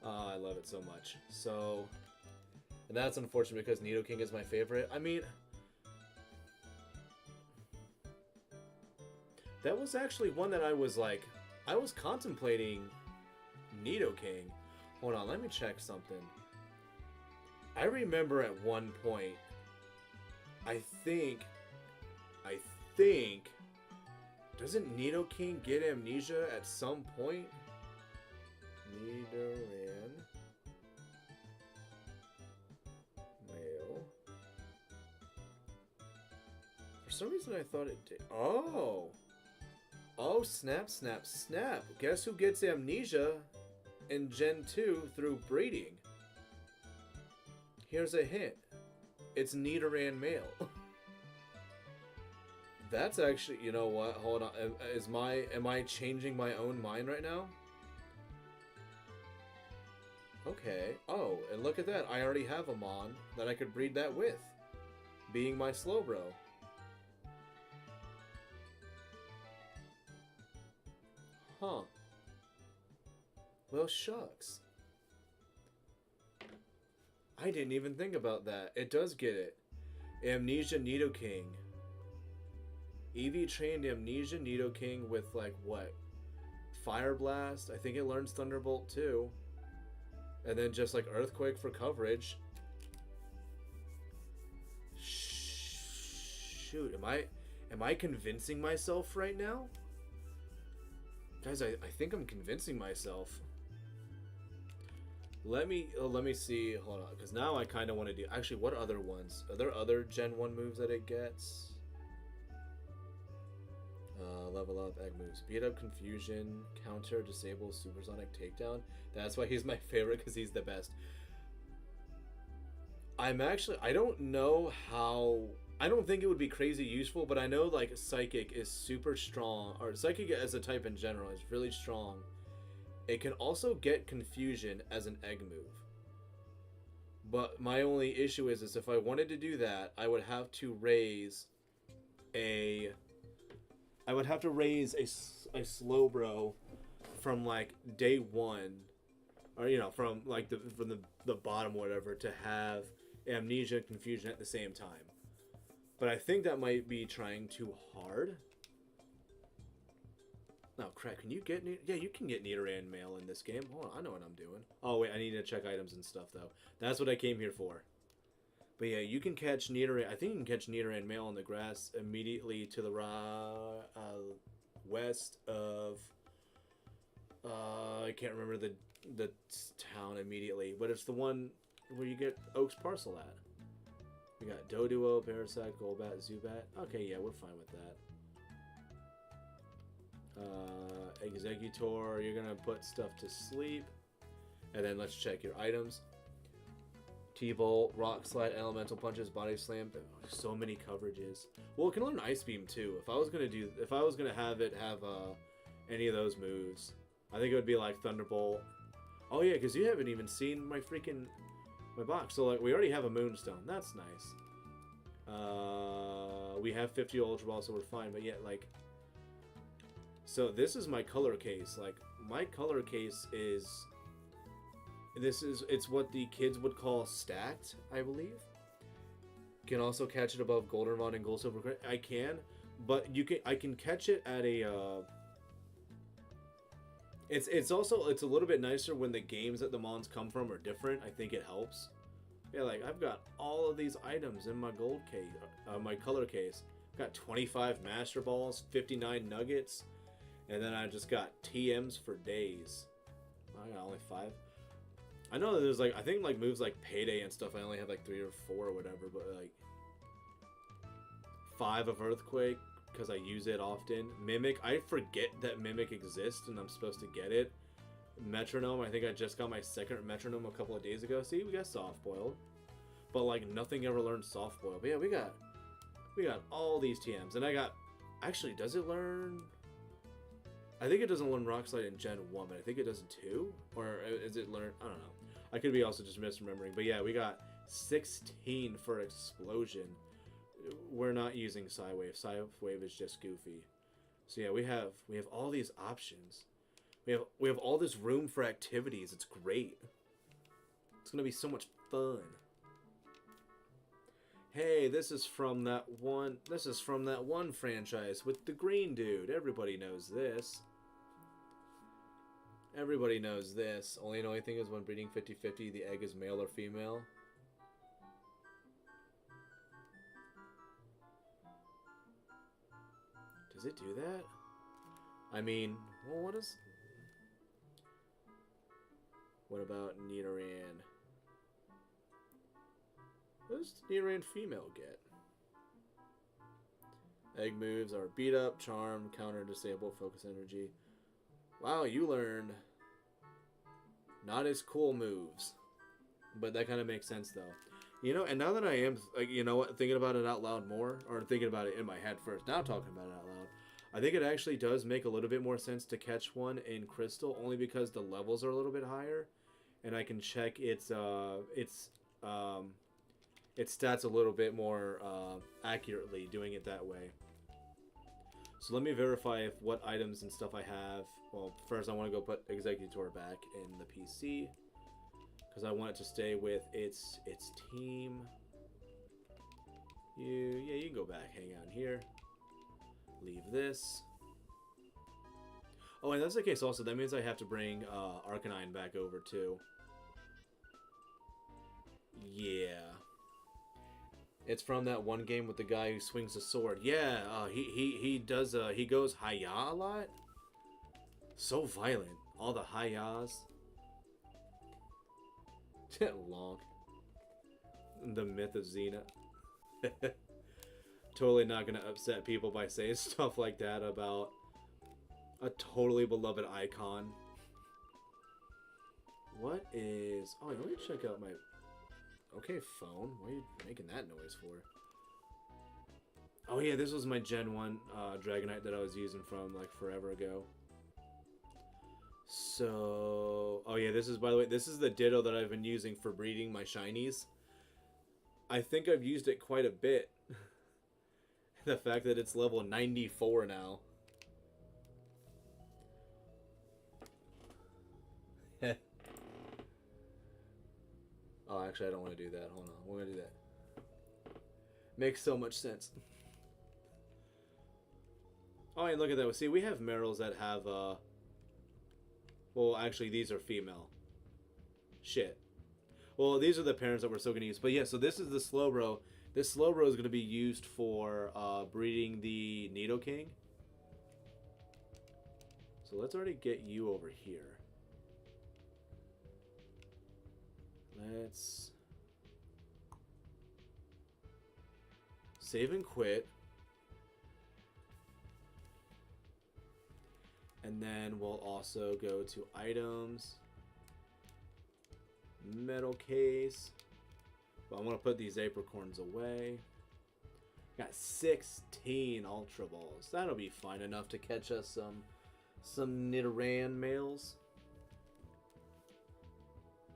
Oh, I love it so much. So, and that's unfortunate because Nidoking is my favorite. I mean, that was actually one that I was contemplating Nidoking. Hold on, let me check something. I remember at one point, I think, doesn't Nidoking get amnesia at some point? Nidoran male. For some reason I thought it did. Oh! Oh, snap, snap, snap. Guess who gets amnesia in Gen 2 through breeding? Here's a hint. It's Nidoran male. That's actually, you know what? Hold on. Am I changing my own mind right now? Okay. Oh, and look at that. I already have a Mon that I could breed that with. Being my Slowbro. Huh. Well, shucks. I didn't even think about that. It does get it. Amnesia Nidoking. Eevee trained Amnesia Nidoking with, like, what? Fire Blast? I think it learns Thunderbolt, too. And then just, like, Earthquake for coverage. Shoot, am I convincing myself right now? Guys, I think I'm convincing myself. Let me see. Hold on, because now I kind of want to do... Actually, what other ones? Are there other Gen 1 moves that it gets? Level up, egg moves. Beat up, confusion, counter, disable, supersonic, takedown. That's why he's my favorite, because he's the best. I don't know how... I don't think it would be crazy useful, but I know, like, Psychic is super strong, or Psychic as a type in general is really strong. It can also get confusion as an egg move. But my only issue is if I wanted to do that, I would have to raise a Slowbro from like day one, or from like the bottom or whatever, to have amnesia and confusion at the same time. But I think that might be trying too hard. Oh, crap. Can you get... Yeah, you can get Nidoran mail in this game. Hold on, I know what I'm doing. Oh, wait, I need to check items and stuff, though. That's what I came here for. But yeah, you can catch Nidoran... I think you can catch Nidoran mail in the grass immediately to the west of... I can't remember the town immediately. But it's the one where you get Oak's Parcel at. We got Doduo, Parasite, Golbat, Zubat. Okay, yeah, we're fine with that. Executor, you're gonna put stuff to sleep. And then let's check your items. T-Bolt, Rock Slide, Elemental Punches, Body Slam. So many coverages. Well, it can learn Ice Beam too. If I was gonna have it have any of those moves, I think it would be like Thunderbolt. Oh yeah, because you haven't even seen my box. So like we already have a Moonstone. That's nice. We have 50 Ultra Ball, so we're fine. But yet like. So this is my color case. Like my color case is. It's what the kids would call stacked, I believe. Can also catch it above Goldenrod and Gold Silver. I can, but I can catch it at a. It's a little bit nicer when the games that the mons come from are different. I think it helps. Yeah, like I've got all of these items in my gold case, my color case. I've got 25 Master Balls, 59 Nuggets. And then I just got TMs for days. I got only 5. I know that there's like, I think like moves like Payday and stuff, I only have like 3 or 4 or whatever, but like 5 of Earthquake, because I use it often. Mimic, I forget that Mimic exists and I'm supposed to get it. Metronome, I think I just got my second Metronome a couple of days ago. See, we got Soft Boiled. But like nothing ever learned Soft Boiled. But yeah, we got all these TMs. And I got, actually, does it learn? I think it doesn't learn Rock Slide in Gen 1, but I think it does in 2? Or is it learn? I don't know. I could be also just misremembering. But yeah, we got 16 for Explosion. We're not using Psywave. Psywave is just goofy. So yeah, we have all these options. We have all this room for activities. It's great. It's gonna be so much fun. Hey, this is from that one franchise with the green dude. Everybody knows this. Everybody knows this. Only thing is when breeding 50-50, the egg is male or female. Does it do that? I mean, well, what about Nidoran? What does Nidoran female get? Egg moves are beat up, charm, counter, disable, focus energy. Wow, you learned not as cool moves. But that kind of makes sense though. You know, and now that I am, like, you know what, thinking about it out loud more, or thinking about it in my head first, now talking about it out loud, I think it actually does make a little bit more sense to catch one in Crystal, only because the levels are a little bit higher, and I can check its stats a little bit more accurately doing it that way. So let me verify what items and stuff I have. Well, first I want to go put Executor back in the PC, because I want it to stay with its team. Yeah, you can go back, hang out here. Leave this. Oh, and that's the case also. That means I have to bring Arcanine back over too. Yeah. It's from that one game with the guy who swings a sword. Yeah, he does, he goes hi-ya a lot. So violent. All the hi-yas. Long. The myth of Xena. Totally not gonna upset people by saying stuff like that about a totally beloved icon. What is... Oh, let me check out my... Okay, phone. What are you making that noise for? Oh yeah, this was my Gen 1 Dragonite that I was using from like forever ago. So... Oh yeah, this is, by the way, this is the Ditto that I've been using for breeding my shinies. I think I've used it quite a bit. The fact that it's level 94 now. Oh, actually, I don't want to do that. Hold on. We're going to do that. Makes so much sense. Oh, and look at that. See, we have Merrills that have, well, actually, these are female. Shit. Well, these are the parents that we're still going to use. But yeah, so this is the Slowbro. This Slowbro is going to be used for breeding the Nidoking. So let's already get you over here. Let's save and quit. And then we'll also go to items, metal case. But I'm going to put these apricorns away. Got 16 Ultra Balls. That'll be fine enough to catch us some Nidoran males.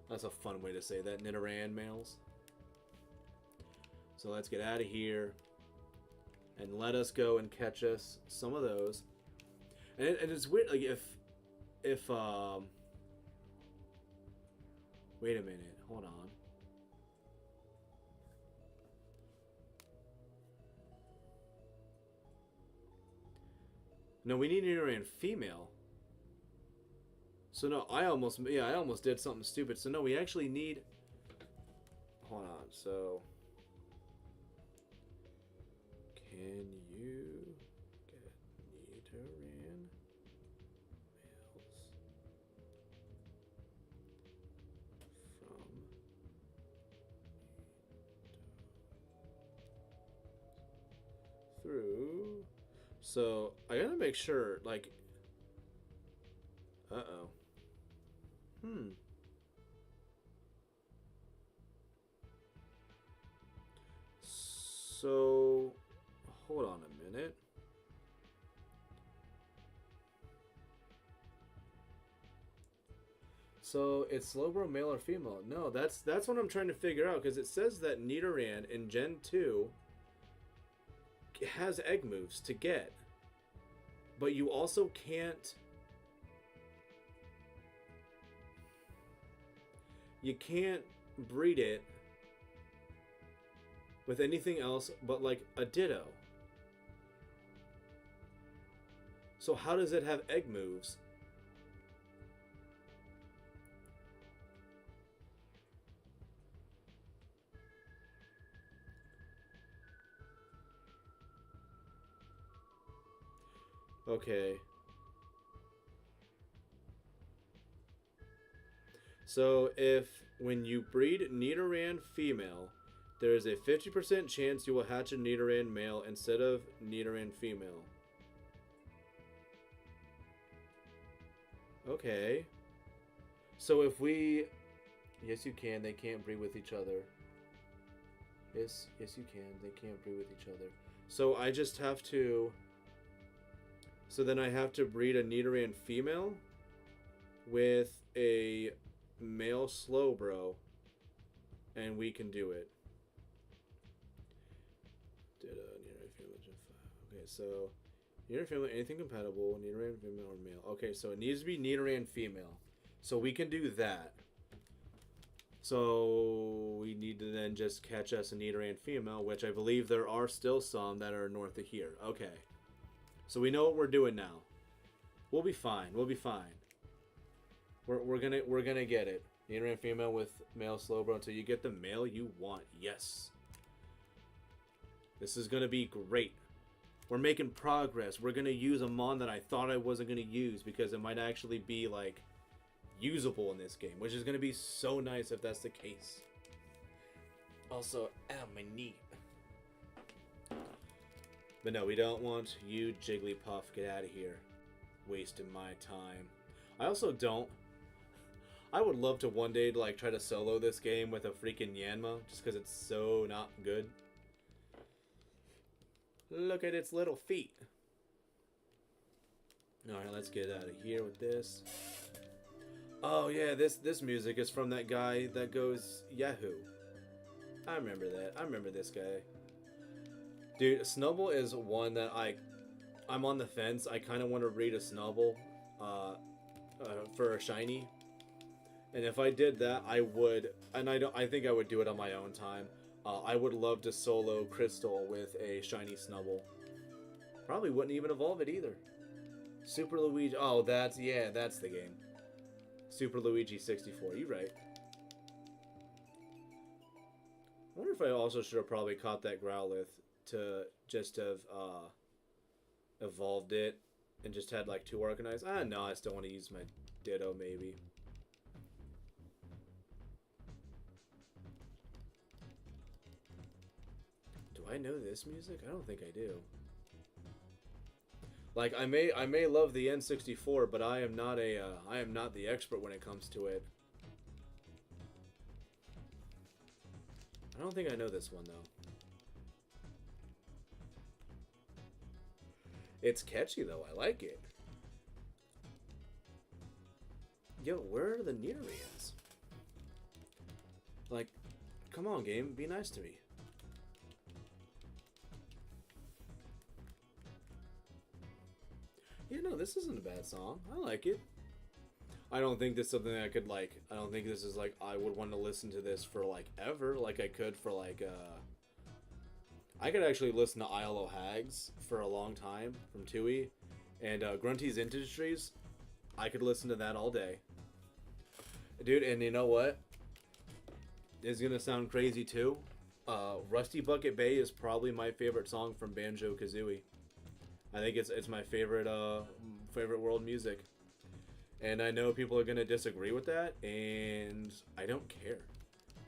That's a fun way to say that, Nidoran males. So let's get out of here and let us go and catch us some of those. And it's weird, like if wait a minute, hold on. No, we need Nidoran female. So no, I almost did something stupid. So no, we actually need. Hold on. So can you get Nidoran males from through? So I gotta make sure, like. Uh-oh. So, hold on a minute. So, it's Slowbro male or female? No, that's what I'm trying to figure out, because it says that Nidoran in Gen 2 has egg moves to get. But you also can't... You can't breed it with anything else but like a Ditto. So how does it have egg moves? Okay. So if when you breed Nidoran female, there is a 50% chance you will hatch a Nidoran male instead of Nidoran female. Okay. So if we... Yes, you can. They can't breed with each other. Yes, you can. They can't breed with each other. So I just have to... So then I have to breed a Nidoran female with a male Slowbro, and we can do it. Okay, so Nidoran female, anything compatible, Nidoran female or male. Okay, so it needs to be Nidoran female. So we can do that. So we need to then just catch us a Nidoran female, which I believe there are still some that are north of here. Okay. So we know what we're doing now. We'll be fine. We'll be fine. We're gonna get it. Nidoran female with male Slowbro until you get the male you want. Yes. This is gonna be great. We're making progress. We're gonna use a mon that I thought I wasn't gonna use because it might actually be like usable in this game, which is gonna be so nice if that's the case. Also, ow, my knee. But no, we don't want you, Jigglypuff. Get out of here. Wasting my time. I also don't. I would love to one day like try to solo this game with a freaking Yanma, just because it's so not good. Look at its little feet. Alright, let's get out of here with this. Oh yeah, this music is from that guy that goes Yahoo. I remember that. I remember this guy. Dude, Snubbull is one that I'm on the fence. I kind of want to read a Snubbull for a shiny. And if I did that, I would, and I think I would do it on my own time. I would love to solo Crystal with a shiny Snubble. Probably wouldn't even evolve it either. Super Luigi. Oh, that's the game. Super Luigi 64. You're right. I wonder if I also should have probably caught that Growlithe to just have evolved it and just had like 2 Arcanines. Ah, no, I still want to use my Ditto maybe. Do I know this music? I don't think I do. Like I may love the N64, but I am not the expert when it comes to it. I don't think I know this one though. It's catchy though. I like it. Yo, where are the Nidorians? Like, come on, game, be nice to me. Yeah, no, this isn't a bad song. I like it. I don't think this is something that I could like. I don't think this is like I would want to listen to this for like ever. Like I could for like I could actually listen to Isle of Hags for a long time from Tui, and Grunty's Industries. I could listen to that all day, dude. And you know what? It's gonna sound crazy too. Rusty Bucket Bay is probably my favorite song from Banjo-Kazooie. I think it's my favorite favorite world music. And I know people are gonna disagree with that, and I don't care.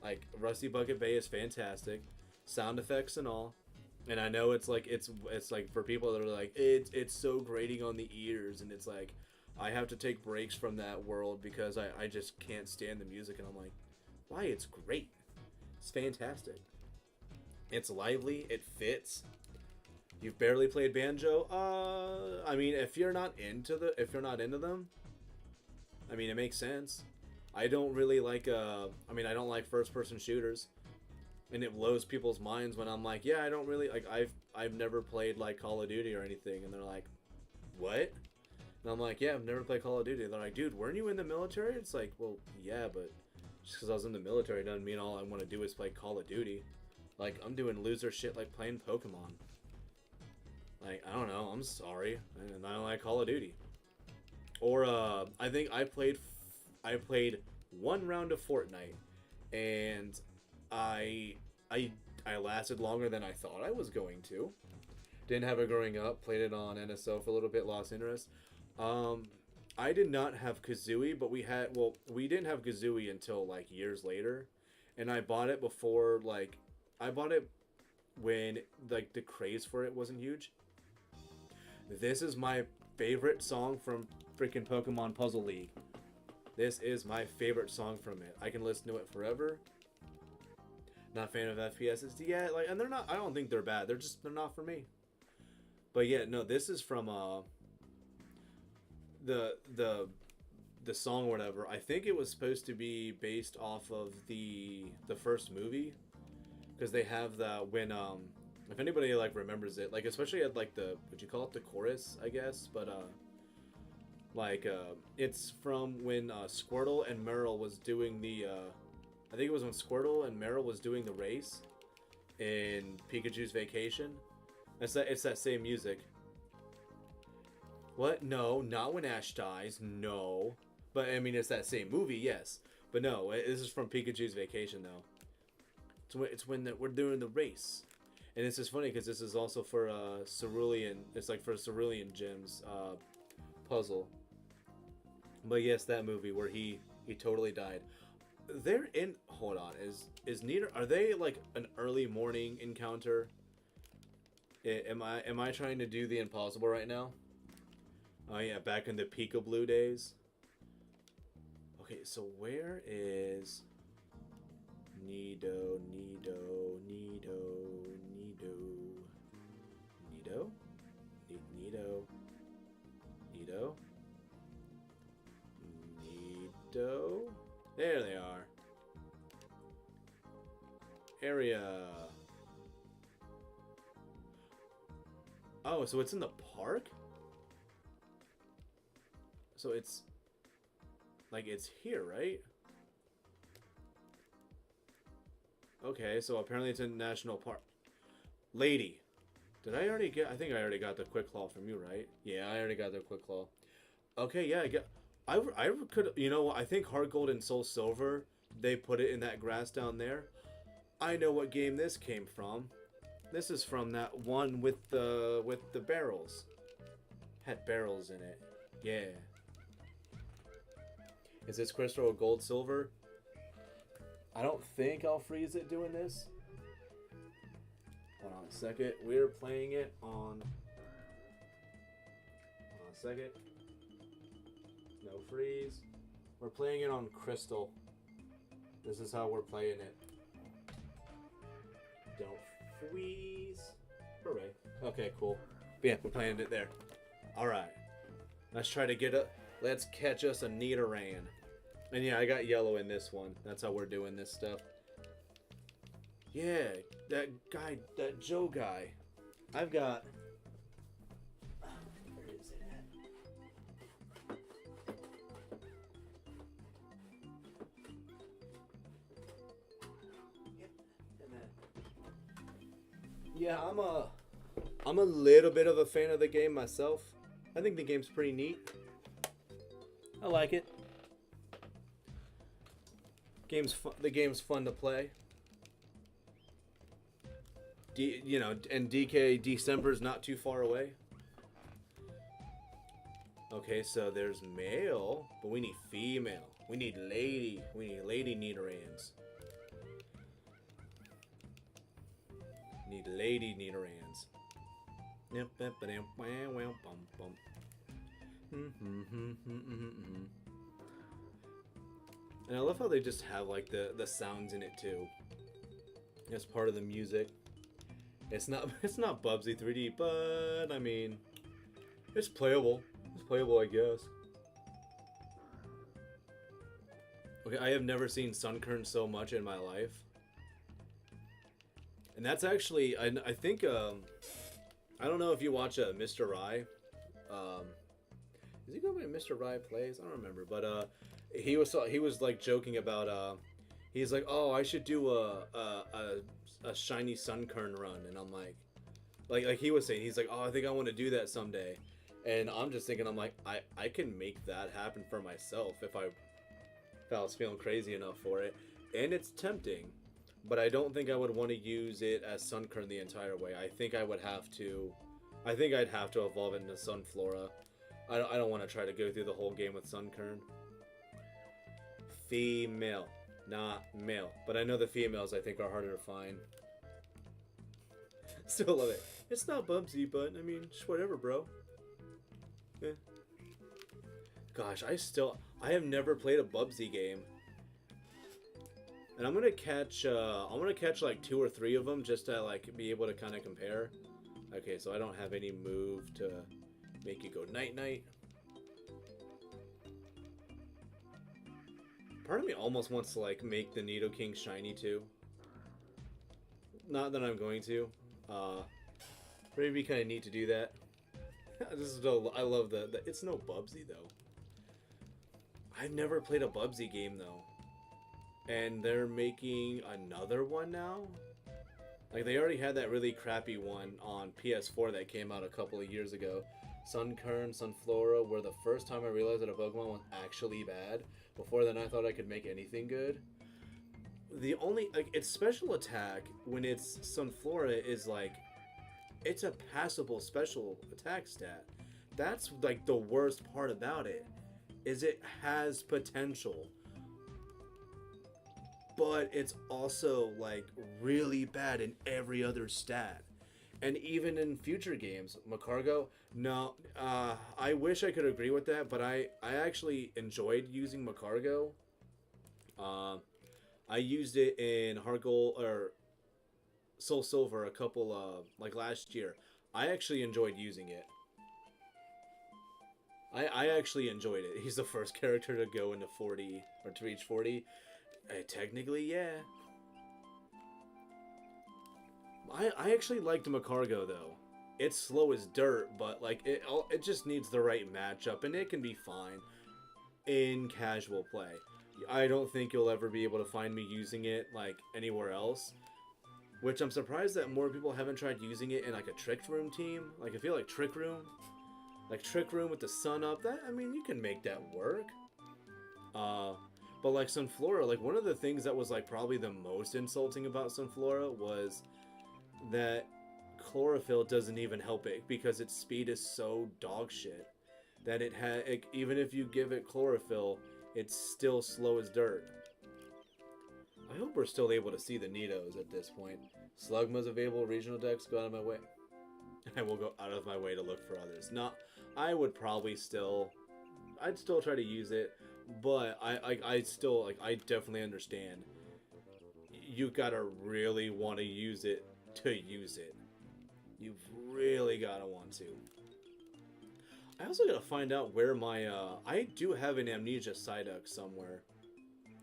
Like Rusty Bucket Bay is fantastic, sound effects and all. And I know it's like for people that are like it's so grating on the ears, and it's like I have to take breaks from that world because I just can't stand the music, and I'm like, why? It's great. It's fantastic. It's lively. It fits. You've barely played Banjo. I mean, if you're not into them, I mean, it makes sense. I don't really like, I mean, I don't like first-person shooters. And it blows people's minds when I'm like, yeah, I don't really, like, I've never played, like, Call of Duty or anything. And they're like, what? And I'm like, yeah, I've never played Call of Duty. They're like, dude, weren't you in the military? It's like, well, yeah, but just because I was in the military doesn't mean all I want to do is play Call of Duty. Like, I'm doing loser shit like playing Pokemon. Like, I don't know, I'm sorry. And I don't like Call of Duty. Or, I think I played 1 round of Fortnite, and I lasted longer than I thought I was going to. Didn't have it growing up, played it on NSO for a little bit, lost interest. I did not have Kazooie, but we didn't have Kazooie until, like, years later. And I bought it before, like, I bought it when, like, the craze for it wasn't huge. This is my favorite song from freaking Pokemon Puzzle League. This is my favorite song from it. I can listen to it forever. Not a fan of FPSs. Yeah, like, and they're not, I don't think they're bad. They're not for me. But yeah, no, this is from the song or whatever. I think it was supposed to be based off of the first movie, because they have the when if anybody like remembers it, like especially at like the, would you call it the chorus, I guess, but like it's from when Squirtle and Meryl was doing the I think it was when Squirtle and Meryl was doing the race in Pikachu's Vacation. It's that same music. What? No, not when Ash dies. No. But I mean, it's that same movie, yes. But no, this is from Pikachu's Vacation though. It's when we're doing the race. And it's just funny because this is also for Cerulean. It's like for Cerulean Gem's puzzle. But yes, that movie where he totally died. They're in. Hold on. Is Nidor? Are they like an early morning encounter? Am I trying to do the impossible right now? Oh yeah, back in the Pika Blue days. Okay, so where is Nido? Nido? There they are. Area. Oh, so it's in the park? So it's like it's here, right? Okay, so apparently it's in national park. Lady. Did I already get... I think I already got the quick claw from you, right? Yeah, I already got the quick claw. Okay, yeah, I get... I could... You know what? I think Heart Gold and Soul Silver, they put it in that grass down there. I know what game this came from. This is from that one with the barrels. Had barrels in it. Yeah. Is this crystal or gold silver? I don't think I'll freeze it doing this. Hold on a second. We're playing it on... Hold on a second. No freeze. We're playing it on crystal. This is how we're playing it. Don't freeze. Hooray. Okay, cool. But yeah, we're playing it there. Alright. Let's try to get a... Let's catch us a Nidoran. And yeah, I got yellow in this one. That's how we're doing this stuff. Yeah, that guy, that Joe guy. I've got... Where is it at? Yeah, I'm a little bit of a fan of the game myself. I think the game's pretty neat. I like it. The game's fun to play. You know, and DK December's not too far away. Okay, so there's male, but we need female. We need lady. We need lady Nidorans. Need lady Nidorans. And I love how they just have like the sounds in it too. As part of the music. It's not Bubsy 3D, but I mean, it's playable. It's playable, I guess. Okay, I have never seen Sunkern so much in my life. And that's actually, I think, I don't know if you watch Mr. Rye. Is he going by Mr. Rye Plays? I don't remember, but he was like joking about he's like, oh, I should do a shiny Sunkern run, and I'm like he was saying, he's like, oh, I think I want to do that someday, and I'm just thinking, I'm like, I can make that happen for myself if I was feeling crazy enough for it, and it's tempting, but I don't think I would want to use it as Sunkern the entire way. I think I'd have to evolve into Sunflora. I don't want to try to go through the whole game with Sunkern. Female, not male. But I know the females, I think, are harder to find. Still love it. It's not Bubsy, but I mean, just whatever, bro. Yeah. Gosh, I have never played a Bubsy game. And I'm gonna catch like 2 or 3 of them just to like be able to kind of compare. Okay, so I don't have any move to make you go night-night. Part of me almost wants to like make the Nidoking shiny too. Not that I'm going to. But it'd be kind of neat to do that. I love the it's no Bubsy though. I've never played a Bubsy game though. And they're making another one now? Like, they already had that really crappy one on PS4 that came out a couple of years ago. Sunkern, Sunflora were the first time I realized that a Pokemon was actually bad. Before then, I thought I could make anything good. The only, like, its special attack, when it's Sunflora, is, like, it's a passable special attack stat. That's, like, the worst part about it, is it has potential. But it's also, like, really bad in every other stat. And even in future games, Macargo, no, I wish I could agree with that, but I actually enjoyed using Macargo. I used it in Heart Gold, or Soul Silver a couple, like last year. I actually enjoyed using it. I actually enjoyed it. He's the first character to go into 40, or to reach 40. Technically, yeah. I actually liked Macargo though. It's slow as dirt, but like it just needs the right matchup, and it can be fine in casual play. I don't think you'll ever be able to find me using it like anywhere else. Which I'm surprised that more people haven't tried using it in like a Trick Room team. Like I feel like Trick Room with the sun up. That I mean, you can make that work. But like Sunflora, like one of the things that was like probably the most insulting about Sunflora was that chlorophyll doesn't even help it because its speed is so dog shit that even if you give it chlorophyll, it's still slow as dirt. I hope we're still able to see the Nidos at this point. Slugma's available, regional decks, go out of my way. I will go out of my way to look for others. Not, I would probably I'd still try to use it, but I still, like, I definitely understand. You gotta really want to use it to use it. You've really gotta want to. I also gotta find out where my, I do have an Amnesia Psyduck somewhere.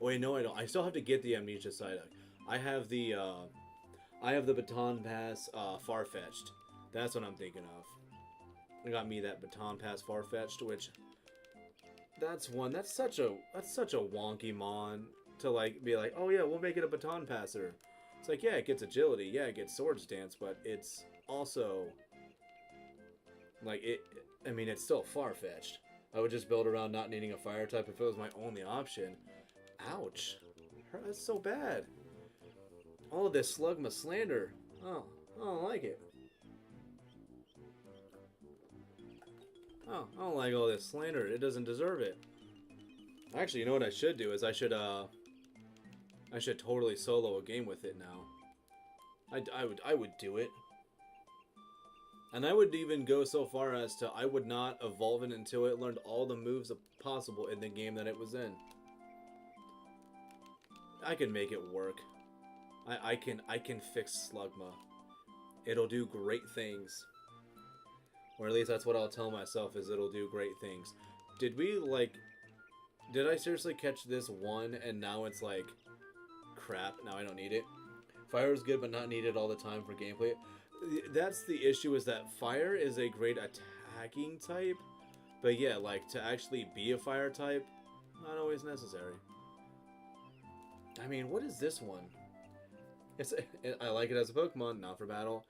Wait, no I don't. I still have to get the Amnesia Psyduck. I have the Baton Pass, Farfetch'd. That's what I'm thinking of. I got me that Baton Pass Farfetch'd, which, that's such a wonky mon to, like, be like, oh yeah, we'll make it a Baton Passer. It's like, yeah, it gets agility, yeah, it gets Sword Stance, but it's also, like, I mean, it's still far-fetched. I would just build around not needing a fire type if it was my only option. Ouch. That's so bad. All this Slugma slander. Oh, I don't like it. Oh, I don't like all this slander. It doesn't deserve it. Actually, you know what I should do is I should totally solo a game with it now. I would do it. And I would even go so far as to I would not evolve it until it learned all the moves possible in the game that it was in. I can make it work. I can fix Slugma. It'll do great things. Or at least that's what I'll tell myself, is it'll do great things. Did I seriously catch this one and now it's like, crap, now I don't need it? Fire is good but not needed all the time for gameplay. That's the issue, is that fire is a great attacking type, but yeah, like, to actually be a fire type, not always necessary. I mean, what is this one? I like it as a Pokemon, not for battle.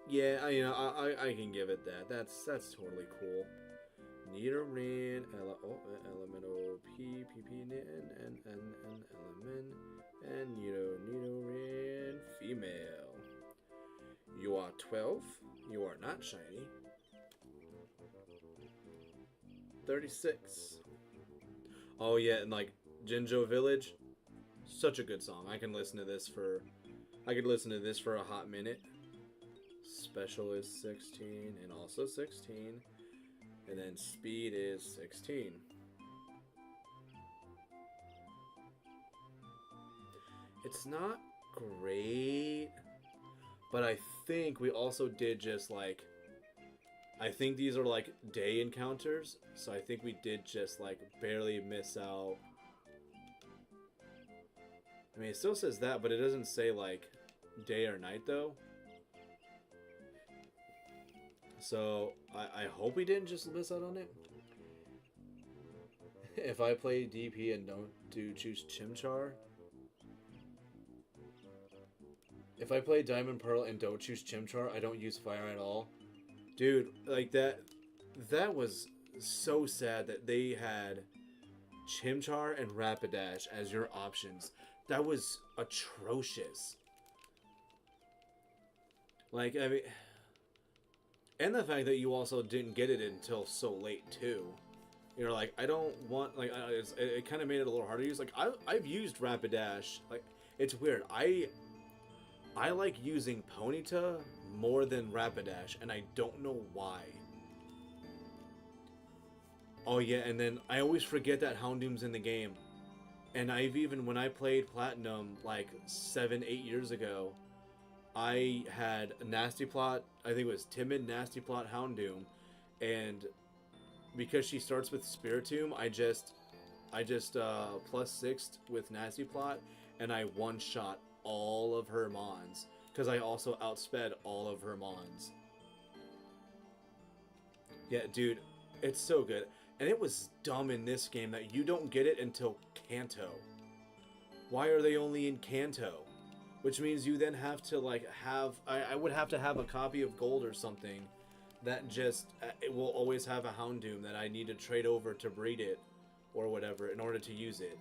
Yeah, I can give it that. That's totally cool. Nidoran, Elemental P, N, Element, and Nidoran, female. You are 12. You are not shiny. 36. Oh yeah, and like Jinjo Village, such a good song. I could listen to this for a hot minute. Special is 16 and also 16, and then speed is 16. It's not great, but I think we also did just like, I think these are like day encounters, so I think we did just like barely miss out. I mean, it still says that, but it doesn't say like day or night though. So I hope we didn't just miss out on it. If I play DP and don't choose Chimchar. If I play Diamond Pearl and don't choose Chimchar, I don't use fire at all. Dude, like that was so sad that they had Chimchar and Rapidash as your options. That was atrocious. Like, I mean, and the fact that you also didn't get it until so late too. You're like, I don't want, like, it kind of made it a little harder to use. Like, I've used Rapidash. Like, it's weird. I like using Ponyta more than Rapidash, and I don't know why. Oh yeah, and then I always forget that Houndoom's in the game. And when I played Platinum like 7-8 years ago, I had Nasty Plot, I think it was Timid, Nasty Plot, Houndoom, and because she starts with Spiritomb, I just +6'd with Nasty Plot, and I one-shot all of her Mons, because I also outsped all of her Mons. Yeah, dude, it's so good. And it was dumb in this game that you don't get it until Kanto. Why are they only in Kanto? Which means you then have to like have... I would have to have a copy of Gold or something that just... it will always have a Houndoom that I need to trade over to breed it or whatever in order to use it.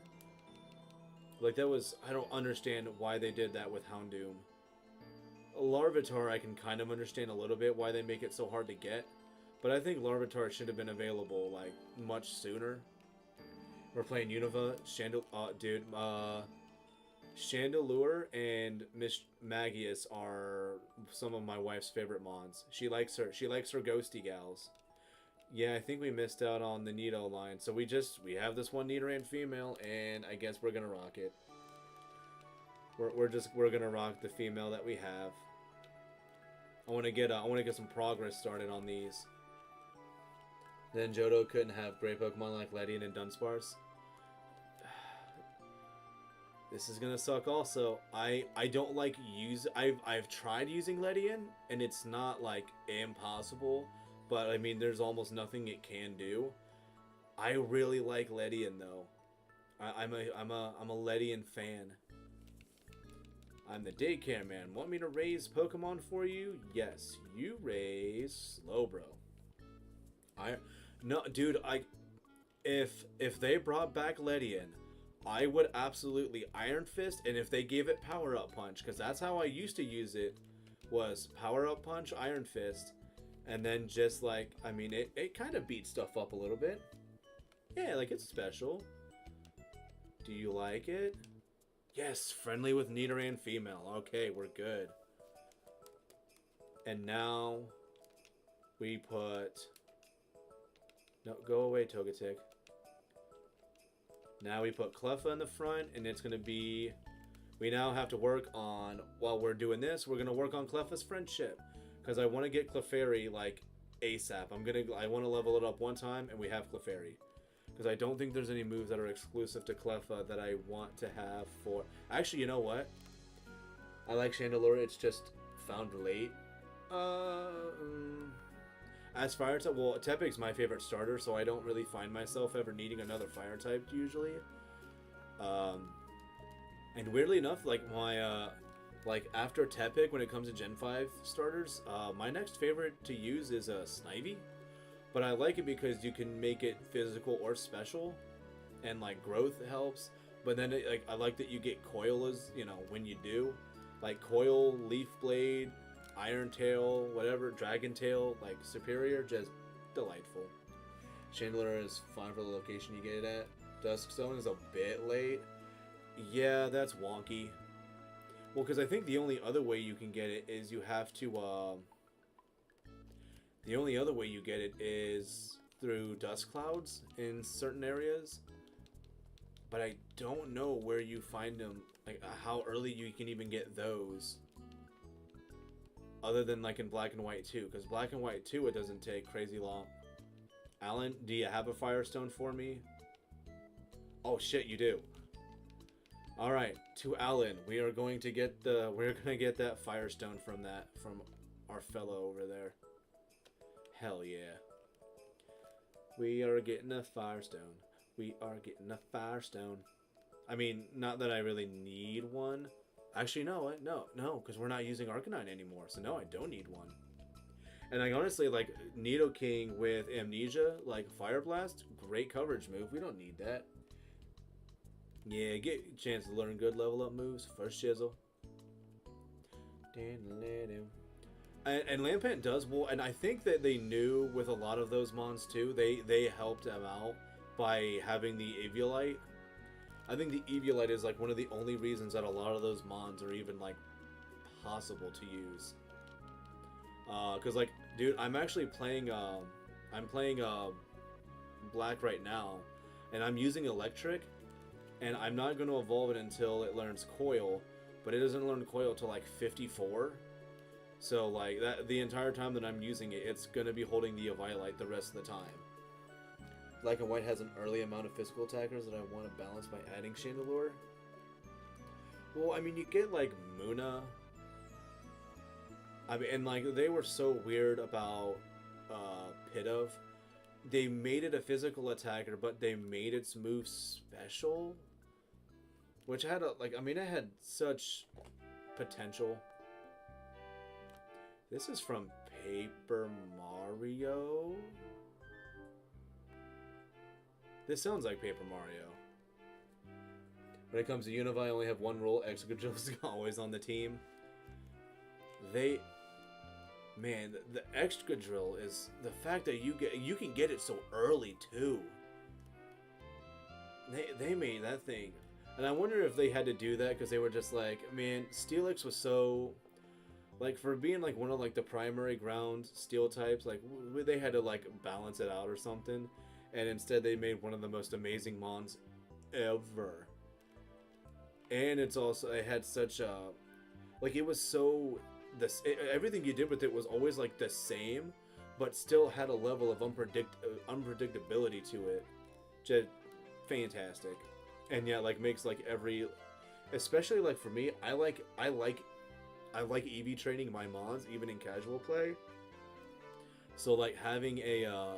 Like that was... I don't understand why they did that with Houndoom. Larvitar I can kind of understand a little bit why they make it so hard to get. But I think Larvitar should have been available, like, much sooner. We're playing Unova, Chandelure and Miss Magius are some of my wife's favorite mons. She likes her ghosty gals. Yeah, I think we missed out on the Nido line. So we have this one Nidoran female, and I guess we're gonna rock it. We're gonna rock the female that we have. I wanna get some progress started on these. Then Johto couldn't have great Pokemon like Ledian and Dunsparce. This is gonna suck also. I don't like I've tried using Ledian and it's not like impossible, but I mean there's almost nothing it can do. I really like Ledian though. I'm a Ledian fan. I'm the daycare man. Want me to raise Pokemon for you? Yes, you raise Slowbro. No, dude, if they brought back Ledian, I would absolutely Iron Fist, and if they gave it Power Up Punch, because that's how I used to use it, was Power Up Punch, Iron Fist, and then just like, I mean, it kind of beats stuff up a little bit. Yeah, like it's special. Do you like it? Yes, friendly with Nidoran female. Okay, we're good. And now we put... No, go away, Togetic. Now we put Cleffa in the front, and it's going to be... We now have to work on... While we're doing this, we're going to work on Cleffa's friendship. Because I want to get Clefairy, like, ASAP. I want to level it up one time, and we have Clefairy. Because I don't think there's any moves that are exclusive to Cleffa that I want to have for... Actually, you know what? I like Chandelure, it's just found late. As fire type, well, Tepig's my favorite starter, so I don't really find myself ever needing another fire type usually. And weirdly enough, like my, like after Tepig, when it comes to Gen 5 starters, my next favorite to use is Snivy. But I like it because you can make it physical or special, and like growth helps. But then like I like that you get Coil as, you know, when you do, like Coil, Leaf Blade, Iron Tail, whatever, Dragon Tail, like Superior, just delightful. Chandelure is fine for the location you get it at. Duskstone is a bit late. Yeah, that's wonky. Well, because I think the only other way you can get it is you have to, the only other way you get it is through Dust Clouds in certain areas. But I don't know where you find them, like how early you can even get those. Other than like in Black and White 2, because Black and White 2 it doesn't take crazy long. Alan, do you have a Firestone for me? Oh shit, you do. All right, to Alan, we are going to get that Firestone from our fellow over there. Hell yeah. We are getting a Firestone. We are getting a Firestone. I mean, not that I really need one. Actually, no, because we're not using Arcanine anymore, so no, I don't need one. And like honestly, like Nidoking with Amnesia, like Fire Blast, great coverage move. We don't need that. Yeah, get a chance to learn good level up moves. First Chisel. And Lampent does well, and I think that they knew with a lot of those mons too. They helped them out by having the Eviolite. I think the Eviolite is like one of the only reasons that a lot of those mons are even like possible to use. Cause like, dude, I'm actually playing Black right now, and I'm using Electric, and I'm not going to evolve it until it learns Coil, but it doesn't learn Coil till like 54. So like that, the entire time that I'm using it, it's going to be holding the Eviolite the rest of the time. Black and White has an early amount of physical attackers that I want to balance by adding Chandelure. Well, I mean, you get like Munna. I mean, and like they were so weird about Pidove, they made it a physical attacker, but they made its move special, which had a like. I mean, it had such potential. This is from Paper Mario. This sounds like Paper Mario. When it comes to Unify, I only have one rule. Excadrill is always on the team. Man, the Excadrill is the fact that you can get it so early too. They made that thing, and I wonder if they had to do that because they were just like, man, Steelix was so, like, for being like one of like the primary ground steel types, like they had to like balance it out or something, and instead they made one of the most amazing mons ever. And it had such a, like, it was so, everything you did with it was always like the same, but still had a level of unpredictability to it. Just fantastic. And yeah, like makes like every, especially like for me, I like EV training my mons even in casual play. So like having a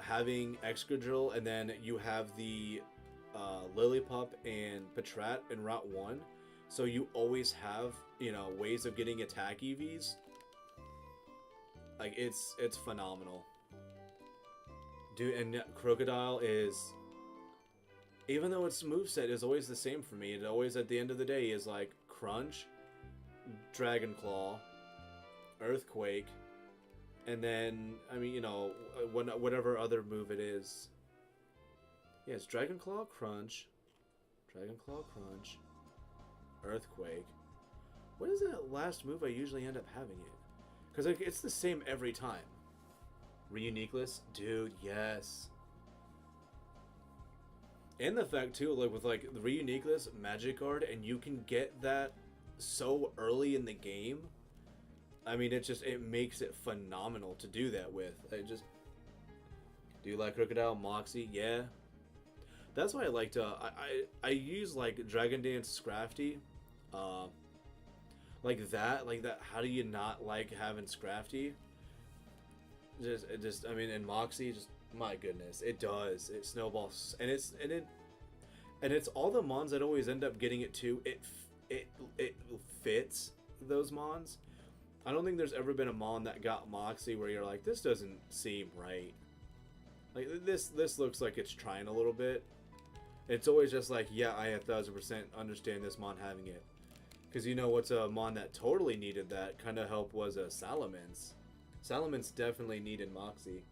having Excadrill, and then you have the Lillipup and Patrat in Route 1, so you always have, ways of getting attack EVs. Like, it's phenomenal. Dude, and Crocodile is, even though its moveset is always the same for me, it always, at the end of the day, is like Crunch, Dragon Claw, Earthquake, and then, I mean, whatever other move it is. Yeah, it's Dragon Claw, Crunch, Earthquake. What is that last move I usually end up having it? Because like, it's the same every time. Reuniqueless? Dude, yes. And the fact, too, like with like the Reuniqueless, Magikarp, and you can get that so early in the game. I mean, it makes it phenomenal to do that with. Do you like Crocodile? Moxie? Yeah. That's why I like to, I use like Dragon Dance Scrafty, like that, how do you not like having Scrafty? I mean, and Moxie, just, my goodness, it does, it snowballs, and it's all the mons that always end up getting it too. It fits those mons. I don't think there's ever been a mon that got Moxie where you're like, this doesn't seem right. Like, this looks like it's trying a little bit. It's always just like, yeah, I 1000% understand this mon having it. Because what's a mon that totally needed that kind of help was a Salamence. Salamence definitely needed Moxie.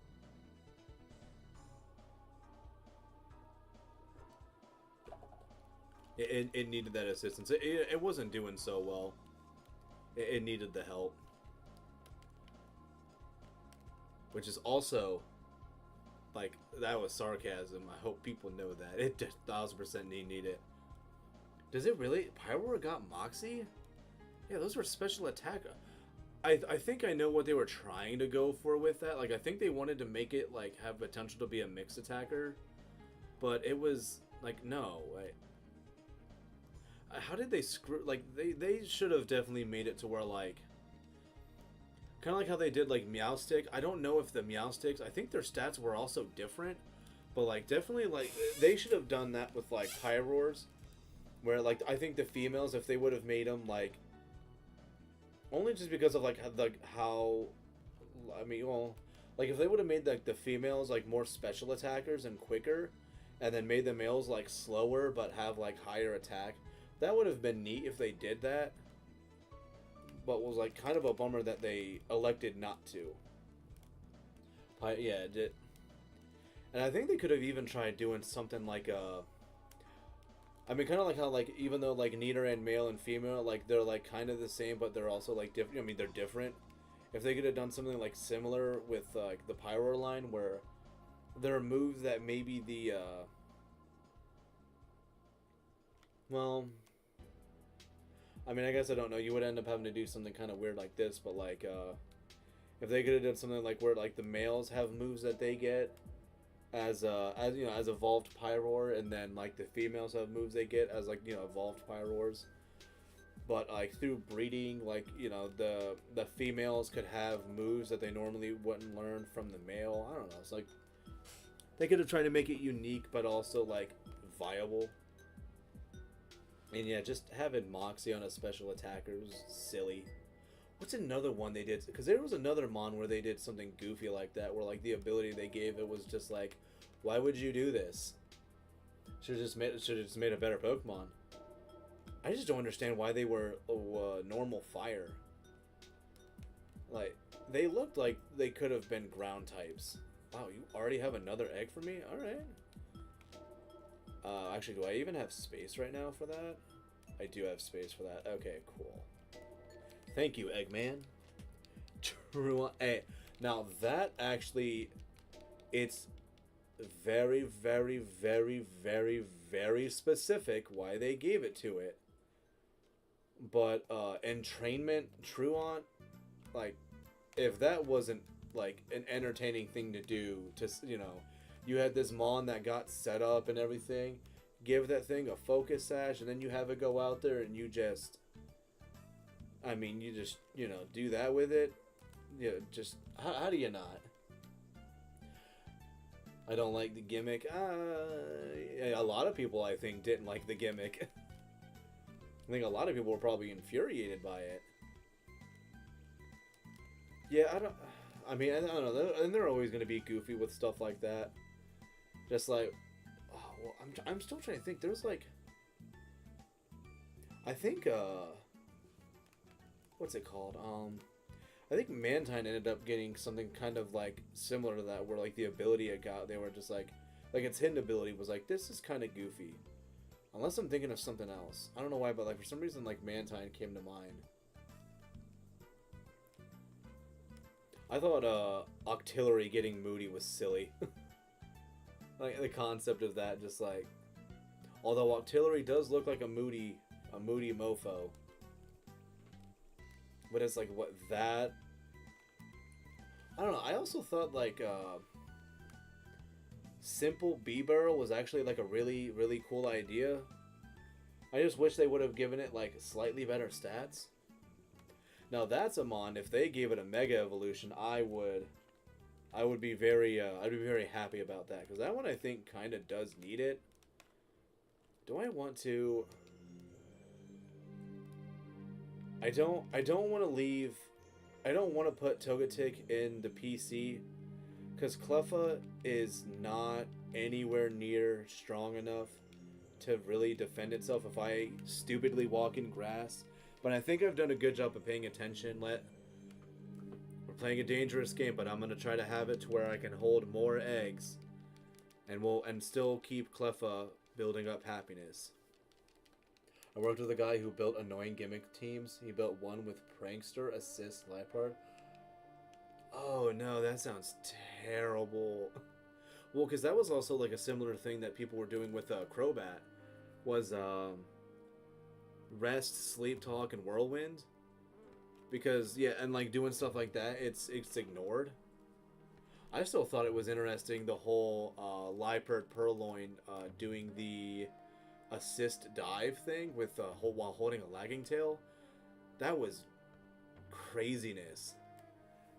It needed that assistance. It wasn't doing so well. It needed the help. Which is also, like, that was sarcasm. I hope people know that. It 1000% need it. Does it really? Pyroar got Moxie? Yeah, those were special attack. I think I know what they were trying to go for with that. Like, I think they wanted to make it, like, have potential to be a mixed attacker. But it was, like, no. How did they screw... Like, they should have definitely made it to where, like... Kind of like how they did, like, Meowstick. I don't know if the Meowsticks... I think their stats were also different. But, like, definitely, like... They should have done that with, like, Pyroars. Where, like, I think the females, if they would have made them, like... Only just because of, like, how... I mean, well... Like, if they would have made, like, the females, like, more special attackers and quicker... And then made the males, like, slower, but have, like, higher attack... That would have been neat if they did that. But was, like, kind of a bummer that they elected not to. Yeah, it did. And I think they could have even tried doing something like I mean, kind of like how, like, even though, like, Nidor and male and female, like, they're, like, kind of the same, but they're also, like, different. I mean, they're different. If they could have done something, like, similar with, like, the Pyroar line, where there are moves that maybe the, well... I mean, I guess I don't know. You would end up having to do something kind of weird like this, but, like, if they could have done something like where, like, the males have moves that they get as evolved Pyroar, and then, like, the females have moves they get as, like, evolved Pyroars. but like through breeding, like you know, the females could have moves that they normally wouldn't learn from the male. I don't know. It's like they could have tried to make it unique, but also like viable. And yeah, just having Moxie on a special attacker was silly. What's another one they did? Because there was another Mon where they did something goofy like that, where like the ability they gave it was just like, why would you do this? Should have just made a better Pokemon. I just don't understand why they were normal fire. Like they looked like they could have been ground types. Wow, you already have another egg for me? All right. Actually, do I even have space right now for that? I do have space for that. Okay, cool. Thank you, Eggman. True. Hey, now that actually, it's very, very, very, very, very specific why they gave it to it. But entrainment, Truant, like, if that wasn't like an entertaining thing to do, to you know, you had this Mon that got set up and everything, give that thing a focus sash, and then you have it go out there and you just, I mean, you just, you know, do that with it. You know, just, how do you not? I don't like the gimmick. A lot of people, I think, didn't like the gimmick. I think a lot of people were probably infuriated by it. Yeah, I don't know. And they're always going to be goofy with stuff like that. Just like, oh, well, I'm still trying to think. There's like, I think, what's it called? I think Mantine ended up getting something kind of like similar to that, where like the ability it got, they were just like its hidden ability was like, this is kind of goofy. Unless I'm thinking of something else. I don't know why, but like for some reason like Mantine came to mind. I thought Octillery getting moody was silly. Like the concept of that, just like, although Octillery does look like a moody mofo. But it's like, what, that? I don't know. I also thought like Simple B-Barrel was actually like a really, really cool idea. I just wish they would have given it like slightly better stats. Now that's a Mon. If they gave it a Mega Evolution, I would be very, I'd be very happy about that, because that one I think kind of does need it. Do I want to? I don't want to leave. I don't want to put Togetic in the PC, because Cleffa is not anywhere near strong enough to really defend itself if I stupidly walk in grass. But I think I've done a good job of paying attention. We're playing a dangerous game, but I'm gonna try to have it to where I can hold more eggs, and still keep Cleffa building up happiness. I worked with a guy who built annoying gimmick teams. He built one with Prankster, Assist, Lipard. Oh no, that sounds terrible. Well, because that was also like a similar thing that people were doing with Crobat, was Rest, Sleep Talk, and Whirlwind. Because, yeah, and like doing stuff like that, it's ignored. I still thought it was interesting, the whole Liepard Purloin doing the assist dive thing with while holding a lagging tail. That was craziness.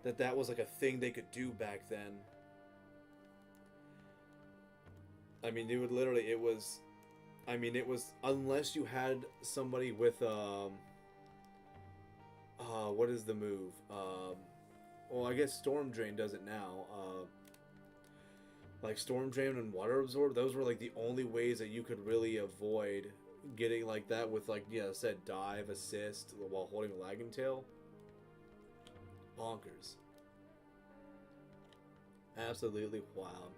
That was like a thing they could do back then. I mean, it would literally, it was, unless you had somebody with what is the move? Well, I guess Storm Drain does it now. Like Storm Drain and Water Absorb, those were like the only ways that you could really avoid getting like that with, like, yeah, said dive, assist while holding a lagging tail. Bonkers. Absolutely wild.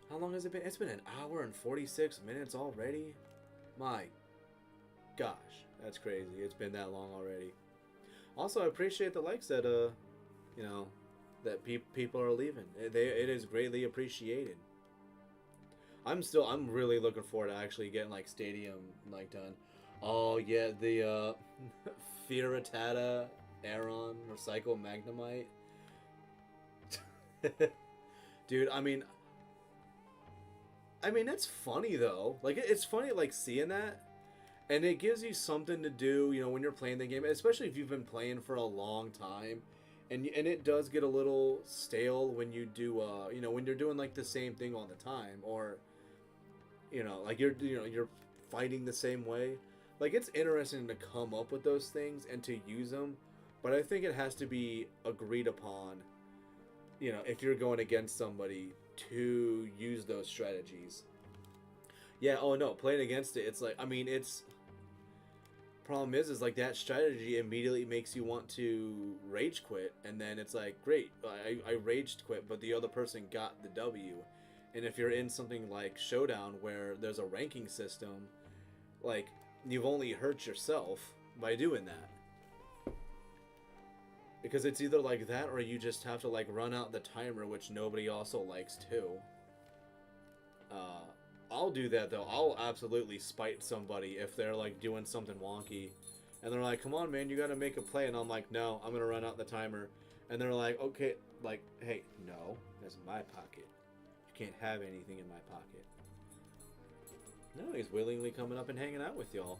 How long has it been? It's been an hour and 46 minutes already? My gosh, that's crazy. It's been that long already. Also, I appreciate the likes that, you know, that people are leaving. It is greatly appreciated. I'm really looking forward to actually getting, like, Stadium, like, done. Oh, yeah, the, Firattata, Aeron, Recycle, Magnemite. Dude, I mean, it's funny, though. Like, it's funny, like, seeing that. And it gives you something to do, you know, when you're playing the game, especially if you've been playing for a long time. And it does get a little stale when you do, you know, when you're doing like the same thing all the time, or, you know, like you're fighting the same way. Like, it's interesting to come up with those things and to use them, but I think it has to be agreed upon, you know, if you're going against somebody, to use those strategies. Yeah, oh no, playing against it, it's like, I mean, it's problem is like that strategy immediately makes you want to rage quit, and then it's like, great, I raged quit, but the other person got the W. And if you're in something like Showdown where there's a ranking system, like, you've only hurt yourself by doing that. Because it's either like that, or you just have to like run out the timer, which nobody also likes too. I'll do that though. I'll absolutely spite somebody if they're like doing something wonky, and they're like, "Come on, man, you gotta make a play," and I'm like, "No, I'm gonna run out the timer," and they're like, "Okay, like, hey, no, that's my pocket. You can't have anything in my pocket." No, he's willingly coming up and hanging out with y'all.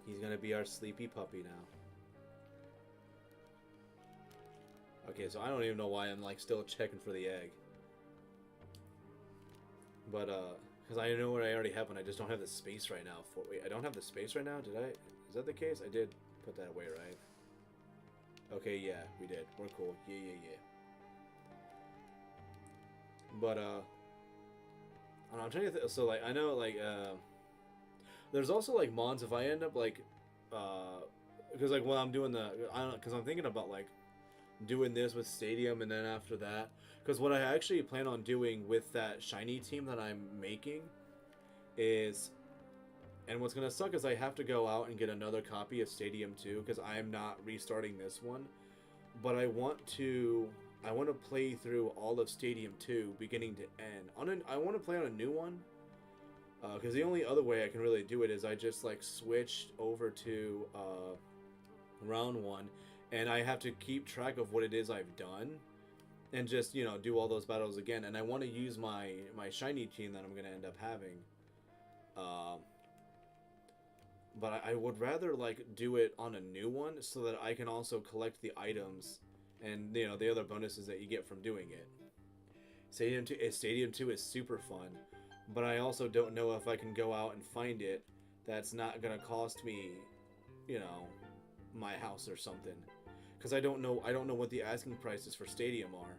He's gonna be our sleepy puppy now. Okay, so I don't even know why I'm like still checking for the egg. But, because I know what I already have one, I just don't have the space right now for... Wait, I don't have the space right now? Did I... Is that the case? I did put that away, right? Okay, yeah, we did. We're cool. Yeah. But, I don't know, I'm trying to think... So, like, I know, like, there's also, like, mods if I end up, like, because, like, when I'm doing the... I don't know, because I'm thinking about, like, doing this with Stadium, and then after that... Because what I actually plan on doing with that shiny team that I'm making is... And what's going to suck is I have to go out and get another copy of Stadium 2, because I am not restarting this one. But I want to play through all of Stadium 2, beginning to end. I want to play on a new one. Because the only other way I can really do it is I just, like, switched over to round 1. And I have to keep track of what it is I've done. And just, you know, do all those battles again. And I want to use my shiny team that I'm going to end up having. But I would rather, like, do it on a new one so that I can also collect the items and, you know, the other bonuses that you get from doing it. Stadium 2 is super fun. But I also don't know if I can go out and find it that's not going to cost me, you know, my house or something. Because I don't know what the asking prices for Stadium are.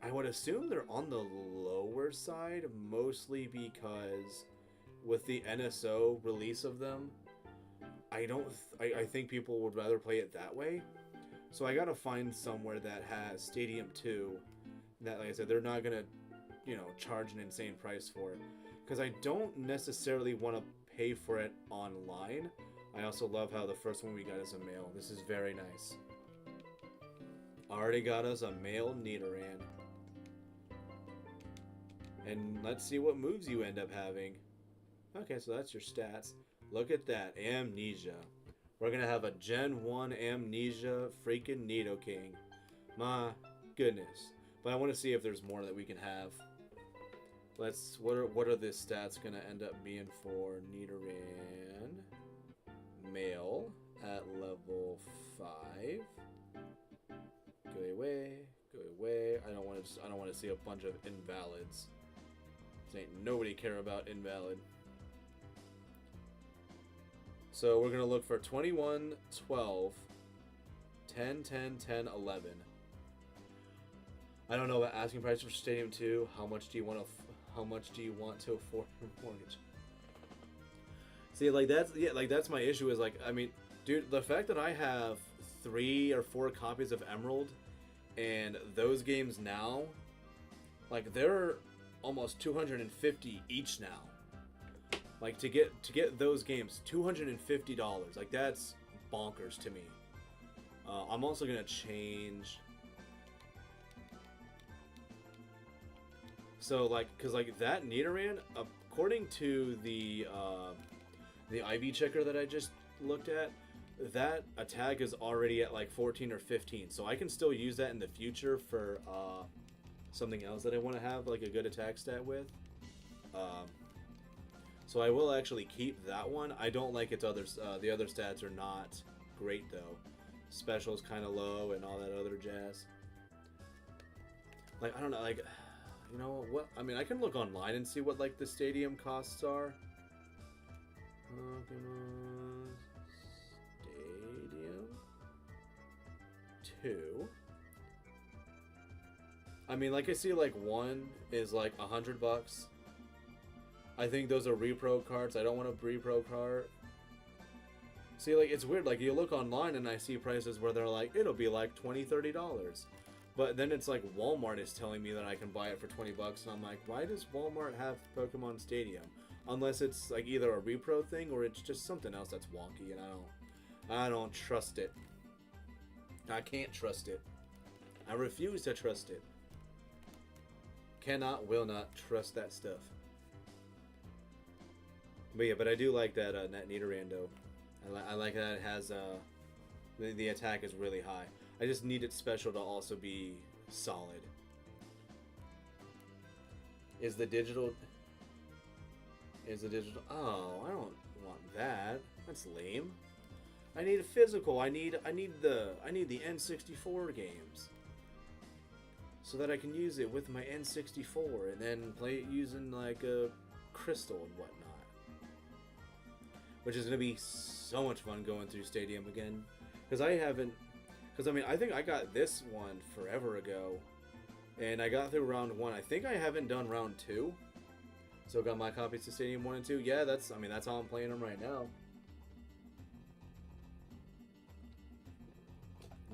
I would assume they're on the lower side, mostly because with the NSO release of them, I think people would rather play it that way. So I gotta find somewhere that has Stadium 2 that, like I said, they're not gonna, you know, charge an insane price for it. Because I don't necessarily want to pay for it online. I also love how the first one we got is a male. This is very nice. Already got us a male Nidoran. And let's see what moves you end up having. Okay, so that's your stats. Look at that. Amnesia. We're going to have a Gen 1 Amnesia freaking Nidoking. My goodness. But I want to see if there's more that we can have. What are the stats going to end up being for Nidoran? Male at level 5. Go away. I don't want to see a bunch of invalids. Ain't nobody care about invalid. So we're gonna look for 21, 12, 10, 10, 10, 11. I don't know about asking price for Stadium 2. How much do you want to afford your mortgage? See, like that's my issue. Is like, I mean, dude, the fact that I have 3 or 4 copies of Emerald, and those games now, like, they're almost $250 each now. Like, to get those games, $250. Like, that's bonkers to me. I'm also gonna change. So, like, cause like that Nidoran, according to the IV checker that I just looked at, that attack is already at like 14 or 15. So I can still use that in the future for something else that I want to have like a good attack stat with. So I will actually keep that one. I don't like its others. The other stats are not great though. Special's kind of low and all that other jazz. Like I don't know, like you know what? I mean, I can look online and see what like the stadium costs are. Pokemon Stadium 2. I mean, like I see like one is like $100. I think those are repro cards. I don't want a repro card. See, like, it's weird. Like, you look online and I see prices where they're like, it'll be like $20, $30. But then it's like Walmart is telling me that I can buy it for $20, and I'm like, why does Walmart have Pokemon Stadium? Unless it's like either a repro thing or it's just something else that's wonky, and I don't trust it. I can't trust it. I refuse to trust it. Cannot, will not trust that stuff. But yeah, but I do like that that Nidorando. I like that it has the attack is really high. I just need its special to also be solid. Is the digital? Oh, I don't want that. That's lame. I need a physical. I need the N64 games, so that I can use it with my N64 and then play it using like a crystal and whatnot. Which is going to be so much fun going through Stadium again. Because I haven't... Because, I mean, I think I got this one forever ago. And I got through round 1. I think I haven't done round 2. So got my copies to Stadium 1 and 2. Yeah, that's how I'm playing them right now.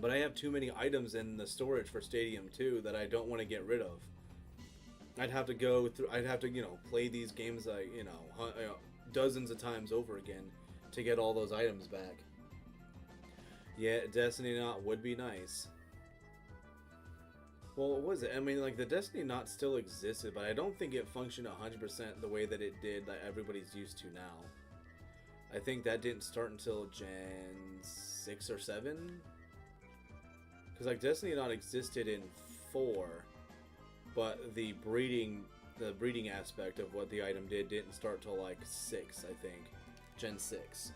But I have too many items in the storage for Stadium 2 that I don't want to get rid of. I'd have to go through... I'd have to, play these games, dozens of times over again to get all those items back. Yeah, Destiny Knot would be nice. Well, what was it? I mean, like, the Destiny Knot still existed, but I don't think it functioned 100% the way that it did that everybody's used to now. I think that didn't start until Gen 6 or 7. Because, like, Destiny Knot existed in 4, but the breeding aspect of what the item didn't start till like 6, I think. Gen 6.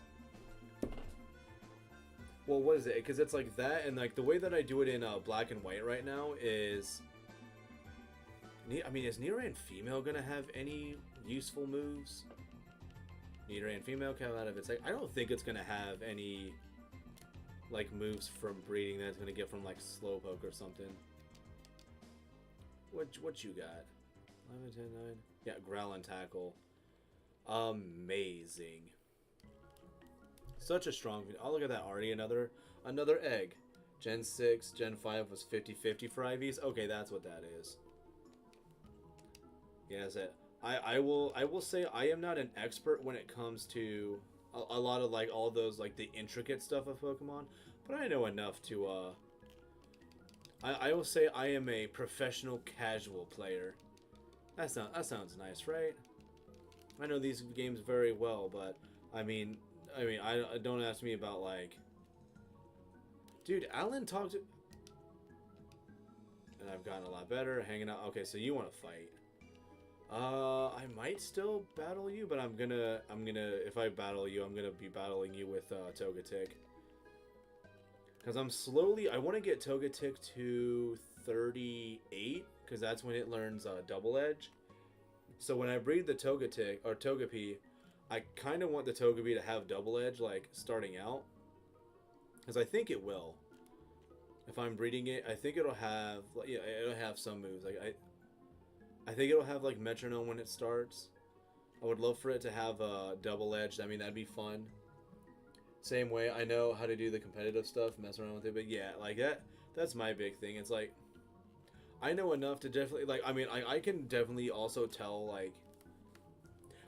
Well, what is it? Because it's like that, and like the way that I do it in black and white right now is... I mean, is Nidoran female gonna have any useful moves? Nidoran female come out of its... I don't think it's gonna have any like moves from breeding that it's gonna get from like Slowpoke or something. What you got? 11, 10, 9. Yeah, Growl and Tackle. Amazing. Such a strong... Oh, look at that. Already another egg. Gen 6, Gen 5 was 50-50 for IVs. Okay, that's what that is. Yeah, that's it. I will say I am not an expert when it comes to a lot of like all those like the intricate stuff of Pokemon, but I know enough to I will say I am a professional casual player. That sounds nice, right? I know these games very well, but I mean, don't ask me about like, dude. Alan talked, and I've gotten a lot better hanging out. Okay, so you want to fight? I might still battle you, but I'm gonna. If I battle you, I'm gonna be battling you with Togetic. Because I want to get Togetic to 38, because that's when it learns Double Edge. So when I breed the Togetic, or Togepi, I kind of want the Togepi to have Double Edge, like, starting out. Because I think it will. If I'm breeding it, I think it'll have, yeah, it'll have some moves. Like, I think it'll have, like, Metronome when it starts. I would love for it to have Double Edge. I mean, that'd be fun. Same way, I know how to do the competitive stuff, mess around with it, but yeah, like that's my big thing. It's like, I know enough to definitely, like, I mean, I can definitely also tell, like,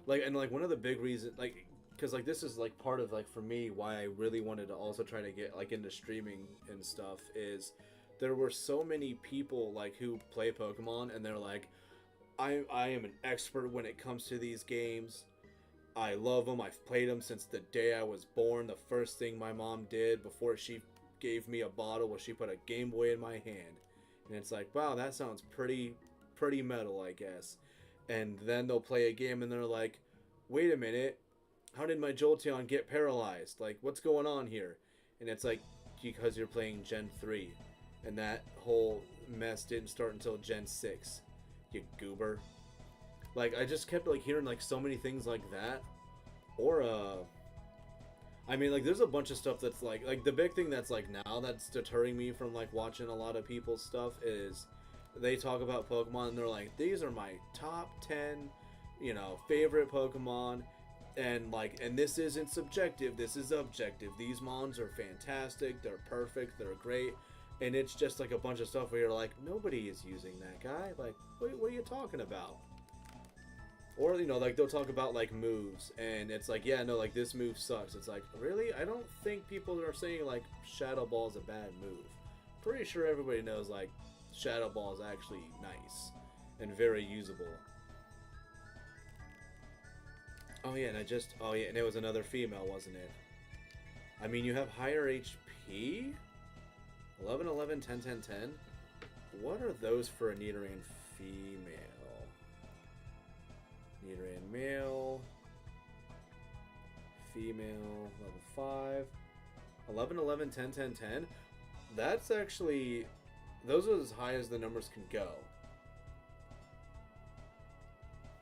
and, like, one of the big reasons, like, because, like, this is, like, part of, like, for me, why I really wanted to also try to get, like, into streaming and stuff, is there were so many people, like, who play Pokemon, and they're like, I am an expert when it comes to these games. I love them. I've played them since the day I was born. The first thing my mom did before she gave me a bottle was she put a Game Boy in my hand. And it's like, wow, that sounds pretty metal, I guess. And then they'll play a game and they're like, wait a minute, how did my Jolteon get paralyzed? Like, what's going on here? And it's like, because you're playing Gen 3. And that whole mess didn't start until Gen 6. You goober. Like, I just kept, like, hearing, like, so many things like that. Or, I mean, like, there's a bunch of stuff that's, like, the big thing that's, like, now that's deterring me from, like, watching a lot of people's stuff is they talk about Pokemon and they're like, these are my top 10, you know, favorite Pokemon. And, like, and this isn't subjective, this is objective. These mons are fantastic, they're perfect, they're great. And it's just, like, a bunch of stuff where you're like, nobody is using that guy. Like, what are you talking about? Or, you know, like, they'll talk about, like, moves, and it's like, yeah, no, like, this move sucks. It's like, really? I don't think people are saying, like, Shadow Ball is a bad move. Pretty sure everybody knows, like, Shadow Ball is actually nice and very usable. Oh, yeah, and and it was another female, wasn't it? I mean, you have higher HP? 11, 11, 10, 10, 10? What are those for a Nidoran female? Nidoran male, female, level 5, 11, 11, 10, 10, 10. That's actually, those are as high as the numbers can go.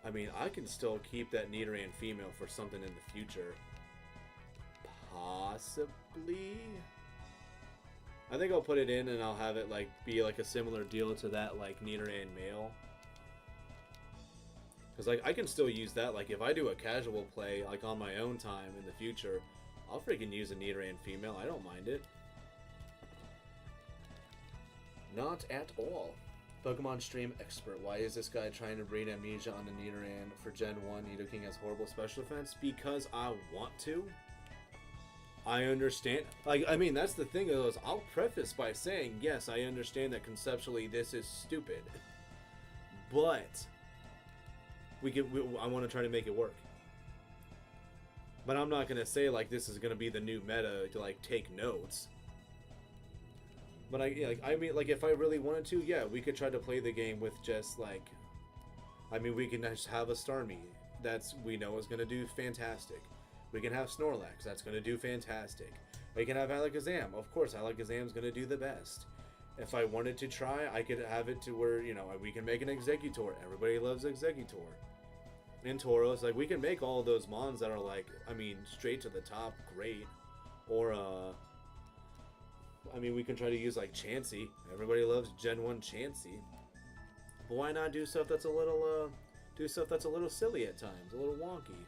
I mean, I can still keep that Nidoran female for something in the future. Possibly. I think I'll put it in and I'll have it like be like a similar deal to that like Nidoran male. Because, like, I can still use that. Like, if I do a casual play, like, on my own time in the future, I'll freaking use a Nidoran female. I don't mind it. Not at all. Pokemon stream expert. Why is this guy trying to breed Amnesia on a Nidoran for Gen 1? Nidoking has horrible special defense? Because I want to. I understand. Like, I mean, that's the thing is, I'll preface by saying, yes, I understand that conceptually this is stupid. But I want to try to make it work. But I'm not going to say, like, this is going to be the new meta to, like, take notes. But, I mean, like, if I really wanted to, yeah, we could try to play the game with just, like... I mean, we can just have a Starmie. We know is going to do fantastic. We can have Snorlax. That's going to do fantastic. We can have Alakazam. Of course, Alakazam's going to do the best. If I wanted to try, I could have it to where, you know, we can make an Exeggutor. Everybody loves Exeggutor. And Tauros, like, we can make all of those mons that are, like, I mean, straight to the top, great. Or, I mean, we can try to use, like, Chansey. Everybody loves Gen 1 Chansey. But why not do stuff that's a little, silly at times, a little wonky?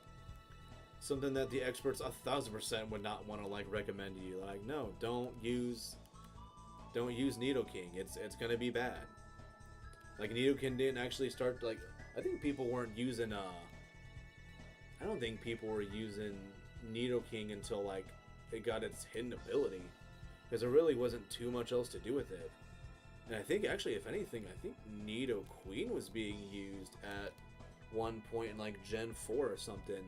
Something that the experts 1000% would not want to, like, recommend to you. Like, no, don't use Nidoking. It's gonna be bad. Like, Nidoking didn't actually start, like... I think people weren't using, I don't think people were using Nidoking until, like, it got its hidden ability. Because there really wasn't too much else to do with it. And I think, actually, if anything, I think Nidoqueen was being used at one point in, like, Gen 4 or something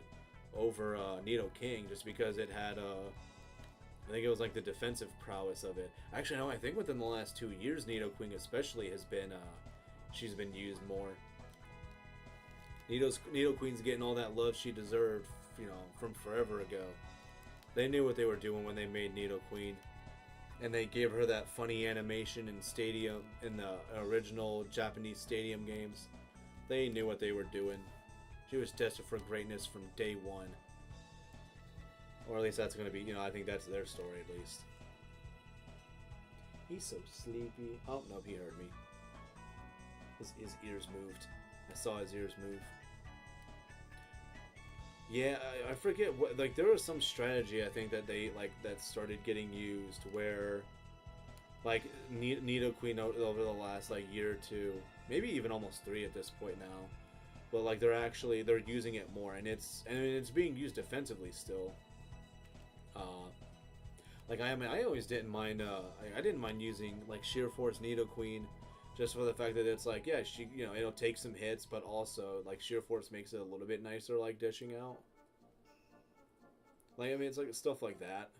over, Nidoking, just because it had, I think it was, like, the defensive prowess of it. Actually, no, I think within the last 2 years, Nidoqueen especially has been, she's been used more. Nidoqueen's getting all that love she deserved, you know, from forever ago. They knew what they were doing when they made Nidoqueen. And they gave her that funny animation in the original Japanese Stadium games. They knew what they were doing. She was destined for greatness from day one. Or at least that's going to be, you know, I think that's their story at least. He's so sleepy. Oh, no, he heard me. His ears moved. I saw his ears move. Yeah, I forget what, like, there was some strategy I think that they, like, that started getting used where, like, Nidoqueen over the last, like, year or two, maybe even almost 3 at this point now, but, like, they're using it more, and it's being used defensively still. Like, I mean, I always didn't mind, I didn't mind using, like, Sheer Force Nidoqueen, just for the fact that it's like, yeah, she, you know, it'll take some hits, but also, like, Sheer Force makes it a little bit nicer, like, dishing out. Like, I mean, it's like stuff like that.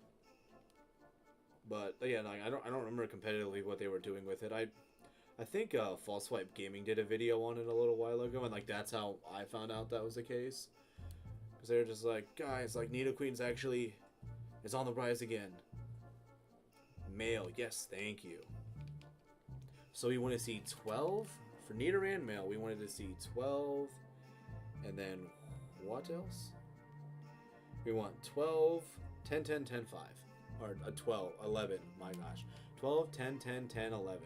But yeah, like, I don't remember competitively what they were doing with it. I think False Swipe Gaming did a video on it a little while ago, and like that's how I found out that was the case. Because they're just like, guys, like Nidoqueen's actually is on the rise again. Male, yes, thank you. So we want to see 12 for Nidoran male. We wanted to see 12, and then what else? We want 12, 10, 10, 10, 5, or 12, 11. My gosh, 12, 10, 10, 10, 11.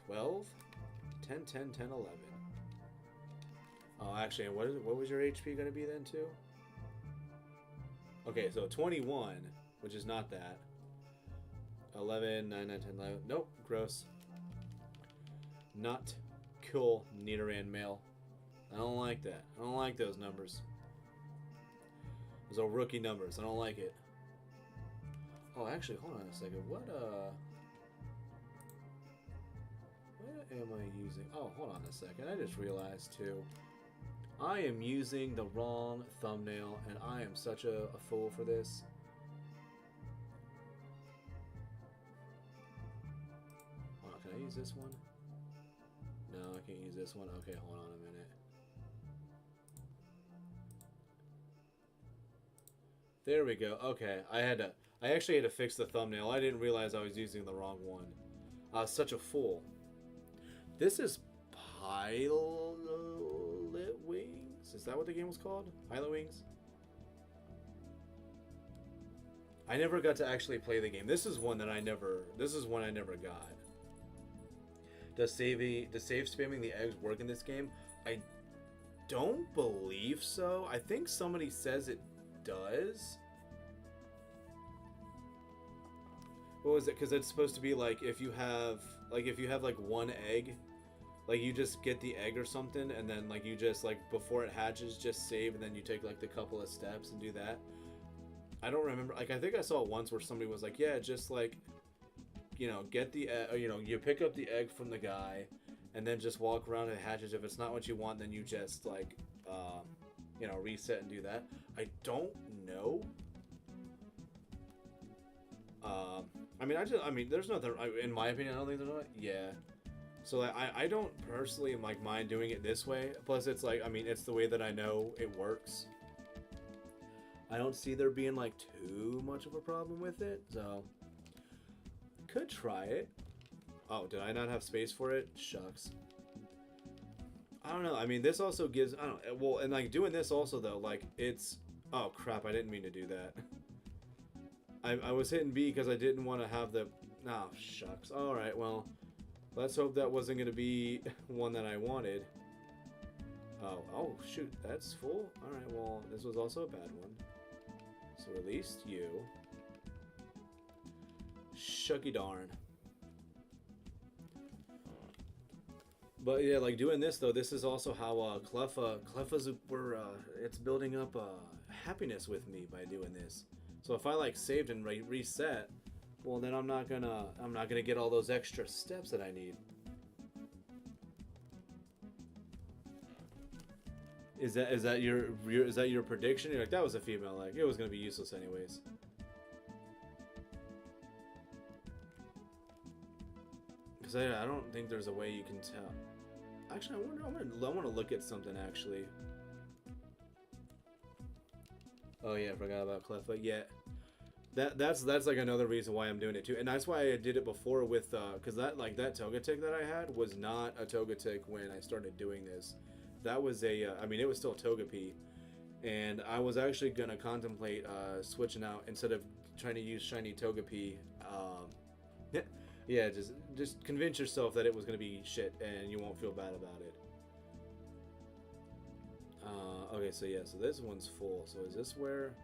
12, 10, 10, 10, 11. Oh, actually, what was your HP going to be then too? Okay, so 21, which is not that. 11, 9, 9, 10, 11. Nope, gross. Not cool, Nidoran male. I don't like that. I don't like those numbers. Those are rookie numbers. I don't like it. Oh, actually, hold on a second. What am I using? Oh, hold on a second. I just realized, too. I am using the wrong thumbnail, and I am such a fool for this. Hold on, can I use this one? No, I can't use this one. Okay, hold on a minute. There we go. Okay, I actually had to fix the thumbnail. I didn't realize I was using the wrong one. I was such a fool. This is Pilot Wings? Is that what the game was called? Pilot Wings? I never got to actually play the game. This is one I never got. Does save spamming the eggs work in this game? I don't believe so. I think somebody says it does. What was it? Because it's supposed to be like if you have like one egg, like you just get the egg or something, and then like you just like before it hatches, just save, and then you take like the couple of steps and do that. I don't remember. Like I think I saw it once where somebody was like, yeah, just like, you know, get the you pick up the egg from the guy, and then just walk around and it hatches. If it's not what you want, then you just like, reset and do that. I don't know. There's nothing. In my opinion, I don't think there's not. Yeah. So like, I don't personally like mind doing it this way. Plus, it's like, it's the way that I know it works. I don't see there being like too much of a problem with it. So, could try it. Oh, did I not have space for it? Shucks. I don't know. This also gives. I don't. Well, and like doing this also though, like it's. Oh crap! I didn't mean to do that. I was hitting B because I didn't want to have the... Oh, shucks. Alright, well, let's hope that wasn't going to be one that I wanted. Oh, shoot, that's full? Alright, well, this was also a bad one. So released you. Shucky darn. But yeah, like doing this though, this is also how Cleffa's it's building up happiness with me by doing this. So if I like saved and reset, well then I'm not gonna get all those extra steps that I need. Is that your prediction? You're like, that was a female, like it was gonna be useless anyways. Because I don't think there's a way you can tell. Actually, I want to look at something actually. Oh yeah, I forgot about Cleffa. Yeah, that's like another reason why I'm doing it too, and that's why I did it before with because that Togetic that I had was not a Togetic when I started doing this. That was a it was still Togepi, and I was actually gonna contemplate switching out instead of trying to use shiny Togepi. Yeah, just convince yourself that it was gonna be shit, and you won't feel bad about it. Okay, so yeah, so this one's full. So is this where...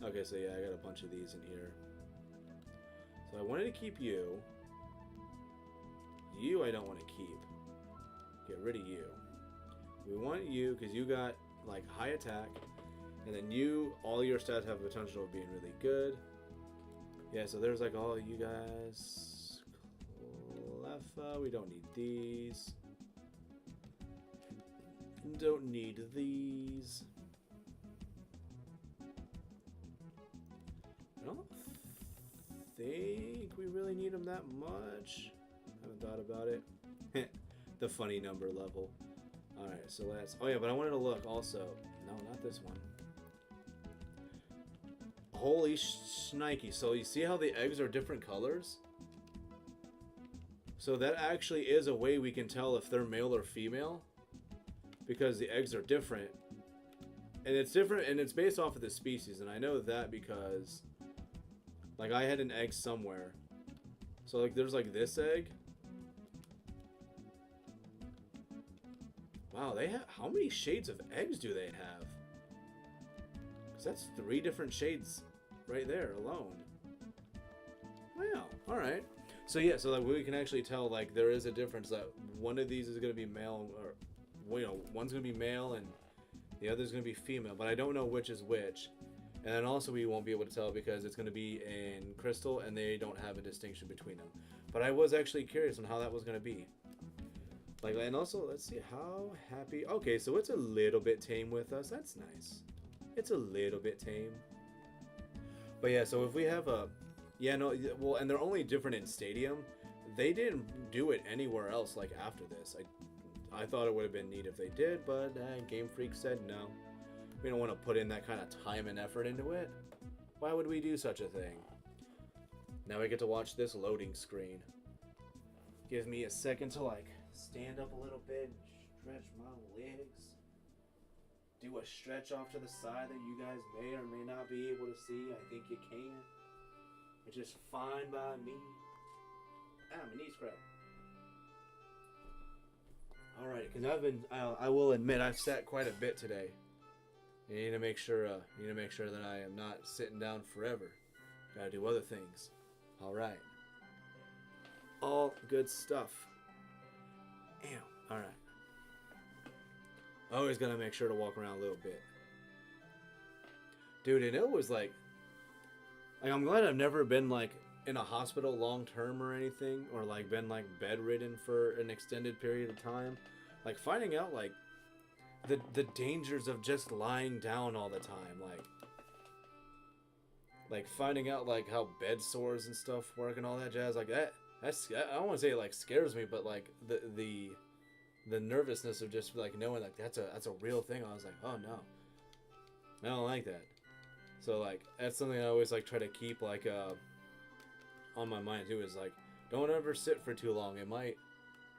Okay, so yeah, I got a bunch of these in here. So I wanted to keep you. You I don't want to keep. Get rid of you. We want you because you got like high attack, and then all your stats have the potential of being really good. Yeah, so there's like all you guys. Cleffa, we don't need these. Don't need these. I don't think we really need them that much. Haven't thought about it. The funny number level. Alright, so let's... Oh yeah, but I wanted to look also. No, not this one. Holy shnikey. So you see how the eggs are different colors? So that actually is a way we can tell if they're male or female. Because the eggs are different. And it's different, and it's based off of the species. And I know that because... Like, I had an egg somewhere. So, like, there's, like, this egg. Wow, they have... How many shades of eggs do they have? Because that's 3 different shades right there alone. Wow, alright. So, yeah, so, like, we can actually tell, like, there is a difference that one of these is going to be male, or, you know, one's going to be male and the other's going to be female. But I don't know which is which. And then also we won't be able to tell because it's going to be in crystal and they don't have a distinction between them. But I was actually curious on how that was going to be. Like, and also, let's see, how happy... Okay, so it's a little bit tame with us. That's nice. It's a little bit tame. But yeah, so if we have a... Yeah, no, well, and they're only different in Stadium. They didn't do it anywhere else, like, after this. I thought it would have been neat if they did, but Game Freak said no. We don't want to put in that kind of time and effort into it. Why would we do such a thing? Now we get to watch this loading screen. Give me a second to, like, stand up a little bit and stretch my legs. Do a stretch off to the side that you guys may or may not be able to see. I think you can. Which is fine by me. Ah, my knees cracked. Alright, because I will admit, I've sat quite a bit today. You need to make sure that I am not sitting down forever. Gotta do other things. Alright. All good stuff. Damn. Alright. Always gotta make sure to walk around a little bit. Dude, and it was like I'm glad I've never been like in a hospital long term or anything, or like been like bedridden for an extended period of time. Like finding out like the dangers of just lying down all the time, like finding out like how bed sores and stuff work and all that jazz, like that's I don't want to say it like scares me, but like the nervousness of just like knowing like that's a real thing. I was like, oh no, I don't like that. So like that's something I always like try to keep like on my mind too, is like don't ever sit for too long, it might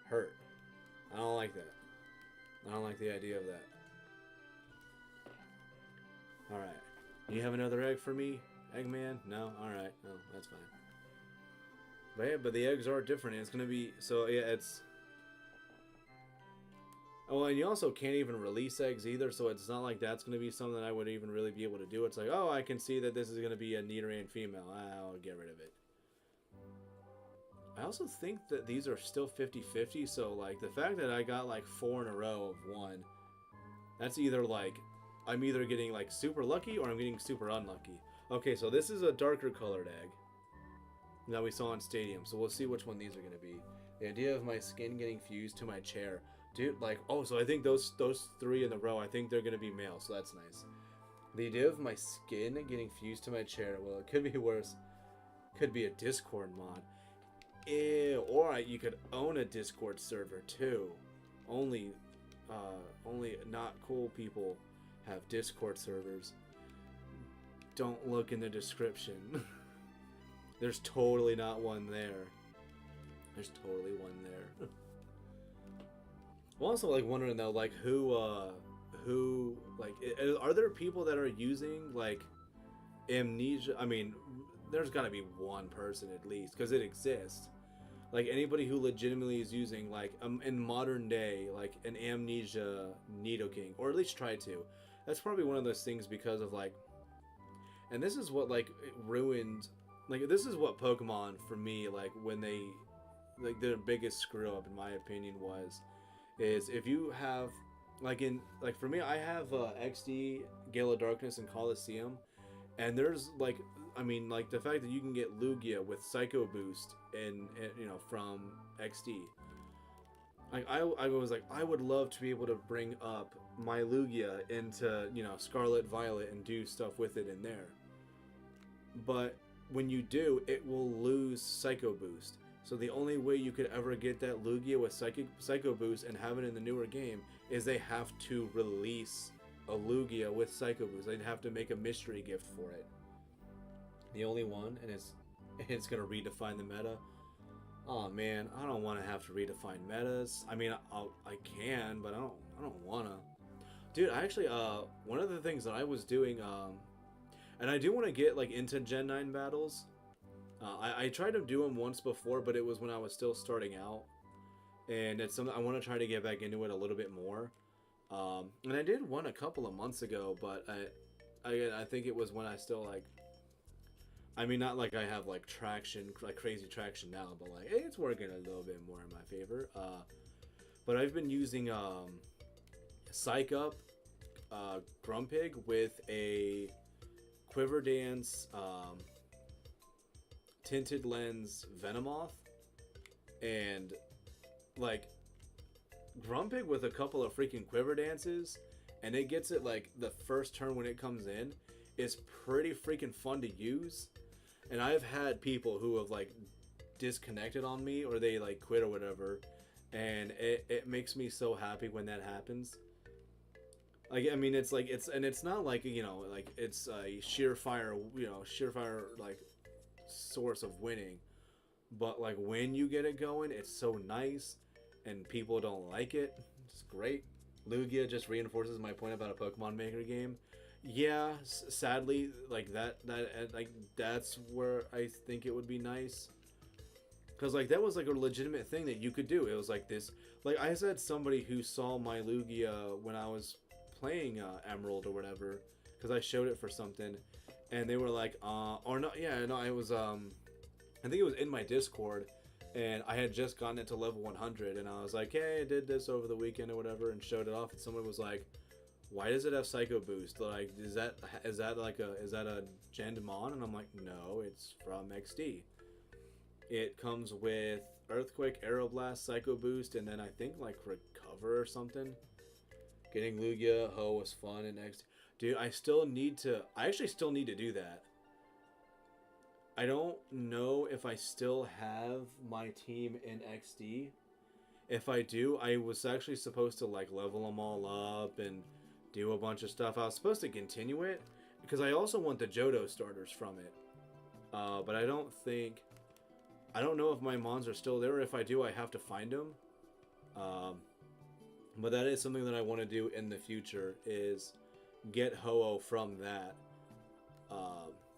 hurt. I don't like that. I don't like the idea of that. Alright. You have another egg for me, Eggman? No? Alright. No, that's fine. But yeah, but the eggs are different. It's going to be... So, yeah, it's... Oh, and you also can't even release eggs either, so it's not like that's going to be something that I would even really be able to do. It's like, oh, I can see that this is going to be a Nidoran female. I'll get rid of it. I also think that these are still 50-50, so like the fact that I got like 4 in a row of one, that's either like I'm either getting like super lucky or I'm getting super unlucky. Okay, so this is a darker colored egg that we saw in Stadium, so we'll see which one these are going to be. The idea of my skin getting fused to my chair. Dude, like, oh, so I think those 3 in a row, I think they're going to be male, so that's nice. The idea of my skin getting fused to my chair, well, it could be worse. Could be a Discord mod. Ew, or you could own a Discord server too. Only not cool people have Discord servers. Don't look in the description. There's totally not one there. There's totally one there. I'm also like wondering though, like who like are there people that are using like amnesia? I mean, there's got to be one person at least, because it exists. Like anybody who legitimately is using like in modern day like an amnesia Nidoking, or at least try to. That's probably one of those things because of like, and this is what like it ruined. Like this is what Pokemon for me, like when they like their biggest screw up in my opinion is if you have like for me I have XD, Gale of Darkness, and Coliseum, and there's like I mean, like, the fact that you can get Lugia with Psycho Boost and you know, from XD. Like, I was like, I would love to be able to bring up my Lugia into, you know, Scarlet Violet and do stuff with it in there. But when you do, it will lose Psycho Boost. So the only way you could ever get that Lugia with Psycho Boost and have it in the newer game is they have to release a Lugia with Psycho Boost. They'd have to make a mystery gift for it. The only one, and it's gonna redefine the meta. Oh man, I don't want to have to redefine metas. I mean, I can, but I don't wanna. Dude, I actually one of the things that I was doing and I do want to get like into Gen 9 battles. I tried to do them once before, but it was when I was still starting out, and it's something I want to try to get back into it a little bit more. And I did one a couple of months ago, but I think it was when I still like. I mean, not like I have like traction, like crazy traction now, but like it's working a little bit more in my favor. But I've been using Psych Up, Grumpig with a Quiver Dance, Tinted Lens Venomoth, and like Grumpig with a couple of freaking Quiver Dances, and it gets it like the first turn when it comes in is pretty freaking fun to use. And I've had people who have like disconnected on me or they like quit or whatever, and it makes me so happy when that happens. Like, I mean, it's like it's not like, you know, like it's a surefire like source of winning, but like when you get it going, it's so nice, and people don't like it. It's great. Lugia just reinforces my point about a Pokemon Maker game. Yeah, sadly, like that's where I think it would be nice, because like that was like a legitimate thing that you could do. It was like this, like I said, somebody who saw my Lugia when I was playing Emerald or whatever, because I showed it for something, and they were like, or no, yeah, no, I was I think it was in my Discord, and I had just gotten it to level 100, and I was like, hey, I did this over the weekend or whatever, and showed it off, and someone was like, why does it have Psycho Boost? Like, is that a Gen Mon? And I'm like, no, it's from XD. It comes with Earthquake, Aeroblast, Psycho Boost, and then I think like Recover or something. Getting Lugia Ho was fun in XD. Dude, I actually still need to do that. I don't know if I still have my team in XD. If I do, I was actually supposed to like level them all up and do a bunch of stuff. I was supposed to continue it because I also want the Johto starters from it. But I don't know if my Mons are still there. If I do, I have to find them. But that is something that I want to do in the future, is get Ho-Oh from that.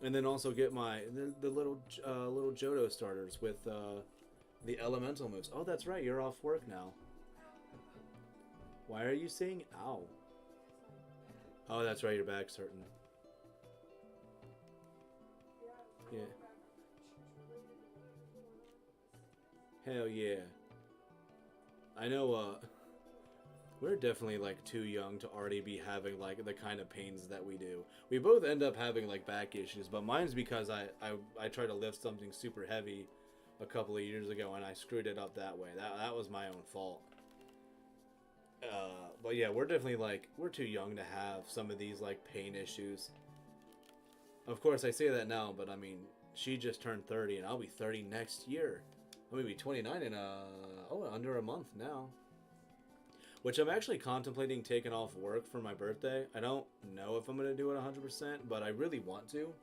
And then also get the little Johto starters with the elemental moves. Oh, that's right, you're off work now. Why are you saying ow? Oh, that's right, your back's hurting. Yeah. Hell yeah. I know, we're definitely, like, too young to already be having, like, the kind of pains that we do. We both end up having, like, back issues, but mine's because I tried to lift something super heavy a couple of years ago, and I screwed it up that way. That was my own fault. But yeah, we're definitely like, we're too young to have some of these like pain issues. Of course, I say that now, but I mean, she just turned 30, and I'll be 30 next year. I'm gonna be 29 in under a month now. Which I'm actually contemplating taking off work for my birthday. I don't know if I'm gonna do it 100%, but I really want to.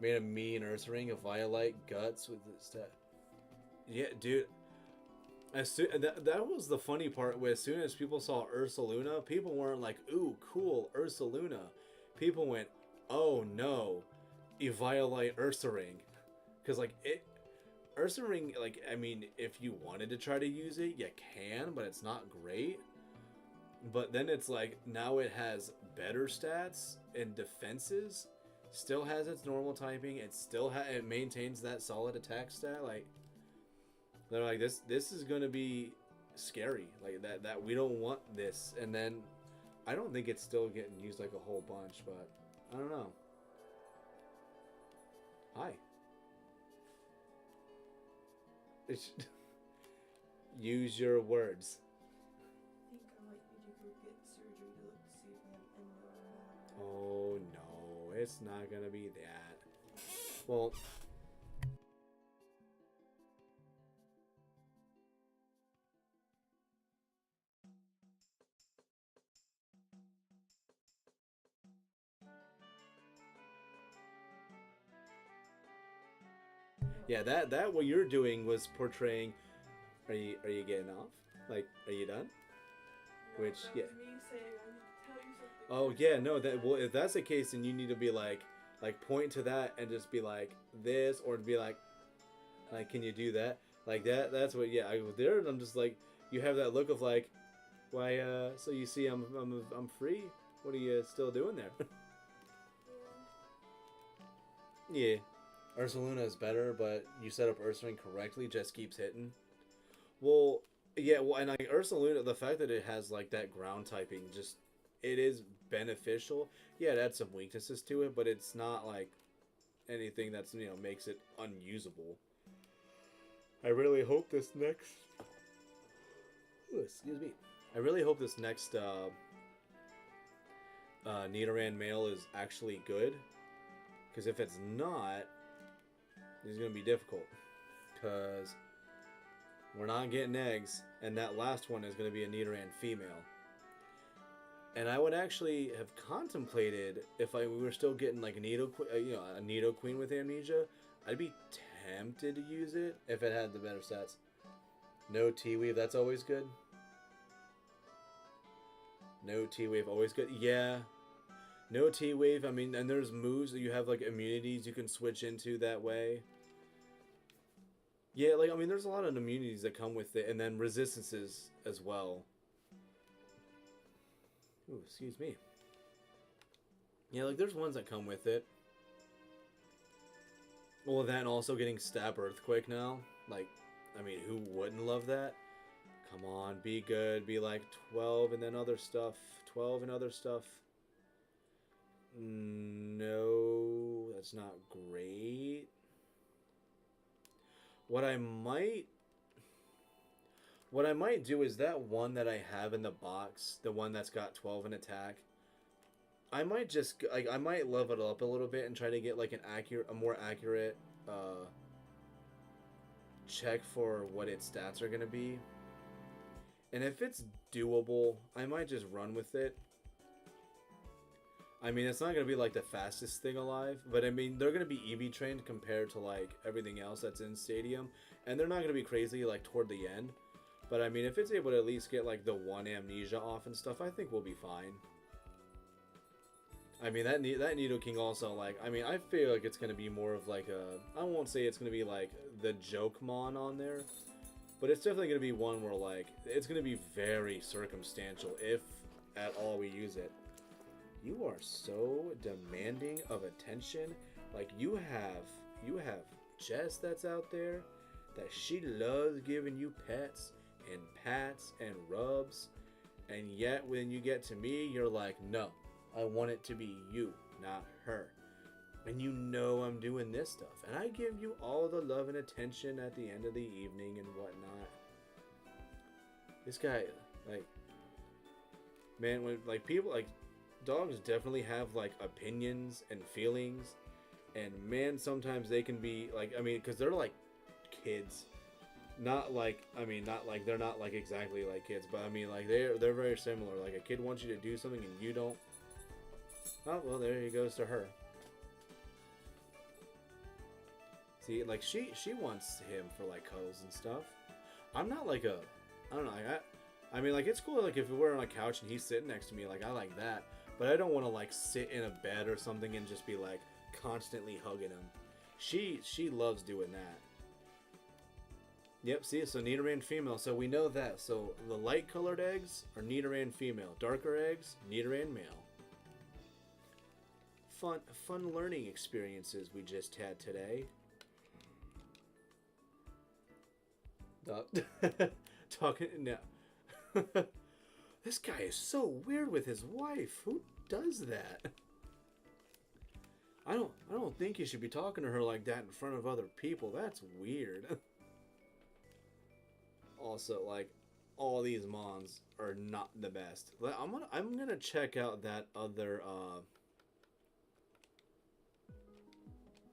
Made a me and Ursaring, a Violite, Guts with this. Yeah, dude. That was the funny part. As soon as people saw Ursaluna, people weren't like, "Ooh, cool, Ursaluna." People went, "Oh no, Eviolite Ursaring," because like Ursaring, like, I mean, if you wanted to try to use it, you can, but it's not great. But then it's like now it has better stats and defenses. Still has its normal typing. It maintains that solid attack stat. Like, they're like, this is gonna be scary. Like that we don't want this. And then I don't think it's still getting used like a whole bunch, but I don't know. Hi. Use your words. I think I might need to go get surgery to look to see if I have endo. Oh no, it's not gonna be that. Well, Yeah, that what you're doing was portraying. Are you getting off? Like, are you done? No, Which, that yeah. was me saying I need to tell you something. Oh first. yeah, no. That well, if that's the case, then you need to be like point to that and just be like this, or to be like, can you do that? Like that. That's what. Yeah, I was there, and I'm just like, you have that look of like, why? So you see, I'm free. What are you still doing there? Yeah. Ursaluna is better, but you set up Ursaring correctly, just keeps hitting. Well, yeah, well, and like Ursaluna, the fact that it has like that ground typing, just it is beneficial. Yeah, it adds some weaknesses to it, but it's not like anything that's makes it unusable. I really hope this next. Ooh, excuse me. I really hope this next Nidoran male is actually good, because if it's not, it's gonna be difficult. Because we're not getting eggs, and that last one is going to be a Nidoran female. And I would actually have contemplated if we were still getting like a Nido Queen with Amnesia, I'd be tempted to use it if it had the better stats. No T-Weave, that's always good. No T-Wave, always good. Yeah. No T-Wave, I mean, and there's moves that you have like immunities you can switch into that way. Yeah, like, I mean, there's a lot of immunities that come with it, and then resistances as well. Ooh, excuse me. Yeah, like, there's ones that come with it. Well, then also getting Stab Earthquake now. Like, I mean, who wouldn't love that? Come on, be good. Be like 12 and then other stuff. 12 and other stuff. No, that's not great. What I might do is that one that I have in the box, the one that's got 12 in attack. I might just I might level it up a little bit and try to get like a more accurate check for what its stats are gonna be. And if it's doable, I might just run with it. I mean, it's not gonna be like the fastest thing alive, but I mean, they're gonna be EV trained compared to like everything else that's in Stadium, and they're not gonna be crazy like toward the end. But I mean, if it's able to at least get like the one amnesia off and stuff, I think we'll be fine. I mean, that Nidoking also, like, I mean, I feel like it's gonna be more of like I won't say it's gonna be like the Jokemon on there, but it's definitely gonna be one where like it's gonna be very circumstantial if at all we use it. You are so demanding of attention. Like you have Jess that's out there that she loves giving you pets and pats and rubs, and yet when you get to me, you're like, no, I want it to be you, not her. And you know I'm doing this stuff, and I give you all the love and attention at the end of the evening and whatnot. This guy, like, man, when like people like. Dogs definitely have like opinions and feelings, and man, sometimes they can be like, I mean, because they're like kids, not like, I mean, not like they're not like exactly like kids, but I mean, like they're very similar. Like a kid wants you to do something and you don't. Oh well, there he goes to her. See, like she wants him for like cuddles and stuff. I'm not like I don't know. Like, I mean, like it's cool. Like if we're on a couch and he's sitting next to me, like I like that. But I don't want to like sit in a bed or something and just be like constantly hugging him. She loves doing that. Yep, see, so Nidoran female. So we know that. So the light colored eggs are Nidoran female. Darker eggs, Nidoran male. Fun learning experiences we just had today. Talking now. This guy is so weird with his wife. Who does that? I don't think you should be talking to her like that in front of other people. That's weird. Also, like, all these mons are not the best. I'm gonna check out that other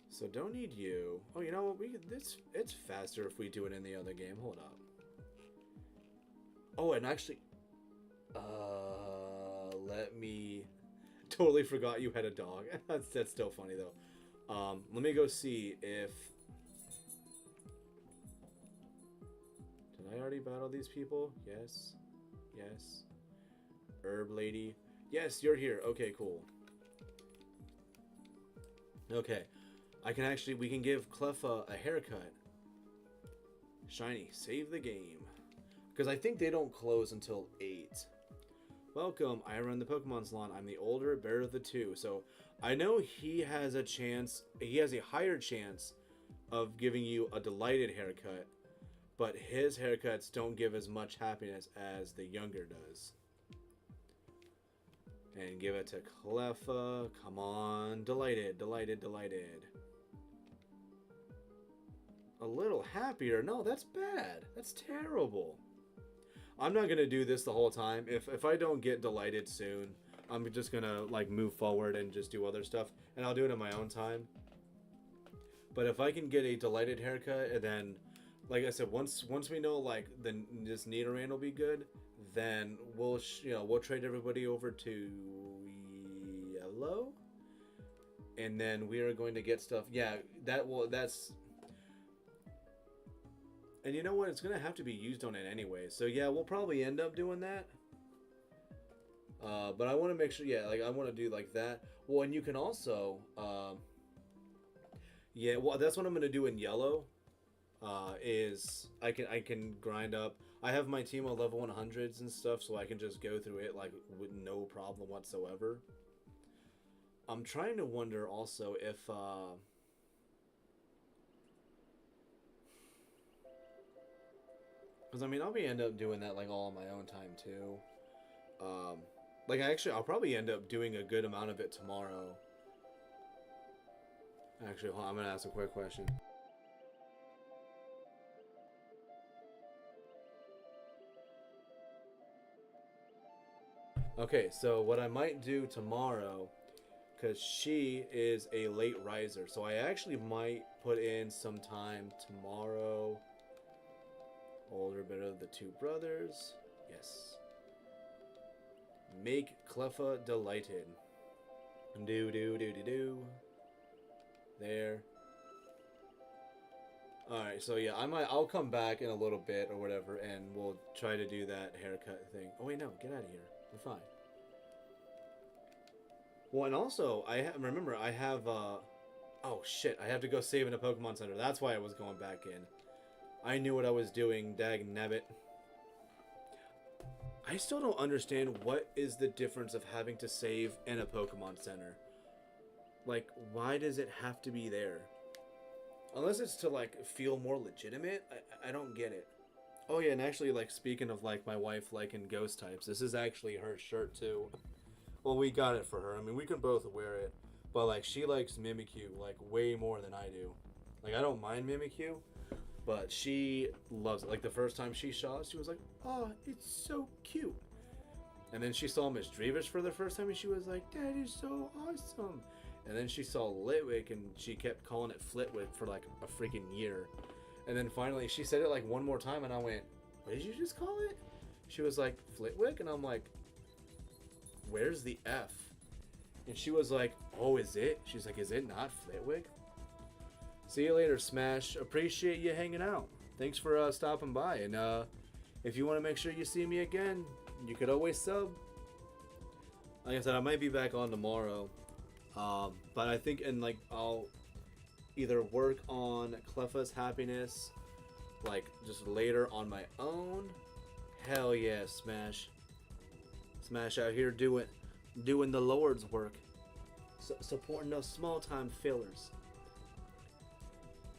so don't need you. Oh, you know what? It's faster if we do it in the other game. Hold up. Oh, and actually let me. Totally forgot you had a dog. That's still funny though. Let me go see if Did I already battle these people? Yes. Yes. Herb lady. Yes, you're here. Okay, cool. Okay. We can give Cleffa a haircut. Shiny, save the game. Because I think they don't close until 8. Welcome, I run the Pokemon Salon. I'm the older, better of the two. So I know he has a higher chance of giving you a delighted haircut, but his haircuts don't give as much happiness as the younger does. And give it to Cleffa. Come on, delighted, delighted, delighted. A little happier? No, that's bad. That's terrible. I'm not gonna do this the whole time. If I don't get delighted soon, I'm just gonna like move forward and just do other stuff, and I'll do it in my own time. But if I can get a delighted haircut, and then, like I said, once we know like this Nidoran will be good, then we'll trade everybody over to yellow, and then we are going to get stuff. Yeah, that's. And you know what? It's going to have to be used on it anyway. So yeah, we'll probably end up doing that. But I want to make sure, yeah, like I want to do like that. Well, and you can also, yeah, well, that's what I'm going to do in yellow. Is I can grind up. I have my team on level 100s and stuff, so I can just go through it like with no problem whatsoever. I'm trying to wonder also if, because I mean, I'll end up doing that like all on my own time too. Like I'll probably end up doing a good amount of it tomorrow. Actually, hold on, I'm gonna ask a quick question. Okay, so what I might do tomorrow, because she is a late riser, so I actually might put in some time tomorrow. Older, better of the two brothers. Yes. Make Cleffa delighted. Do do do do do. There. Alright, so yeah, I'll come back in a little bit or whatever, and we'll try to do that haircut thing. Oh wait, no, get out of here. We're fine. Well, and also, remember, I have, oh shit, I have to go save in a Pokemon Center. That's why I was going back in. I knew what I was doing, dag nabbit. I still don't understand what is the difference of having to save in a Pokemon Center. Like, why does it have to be there? Unless it's to, like, feel more legitimate, I don't get it. Oh yeah, and actually, like, speaking of, like, my wife liking ghost types, this is actually her shirt, too. Well, we got it for her. I mean, we can both wear it. But, like, she likes Mimikyu, like, way more than I do. Like, I don't mind Mimikyu. But she loves it. Like, the first time she saw it, she was like, oh, it's so cute. And then she saw Miss Drevish for the first time, and she was like, that is so awesome. And then she saw Litwick, and she kept calling it Flitwick for, like, a freaking year. And then finally, she said it, like, one more time, and I went, what did you just call it? She was like, Flitwick? And I'm like, where's the F? And she was like, oh, is it? She's like, is it not Flitwick? See you later, Smash. Appreciate you hanging out. Thanks for stopping by. And if you want to make sure you see me again, you could always sub. Like I said, I might be back on tomorrow. But I think, and like, I'll either work on Cleffa's happiness, like, just later on my own. Hell yeah, Smash. Smash out here doing the Lord's work. Supporting those small-time fillers.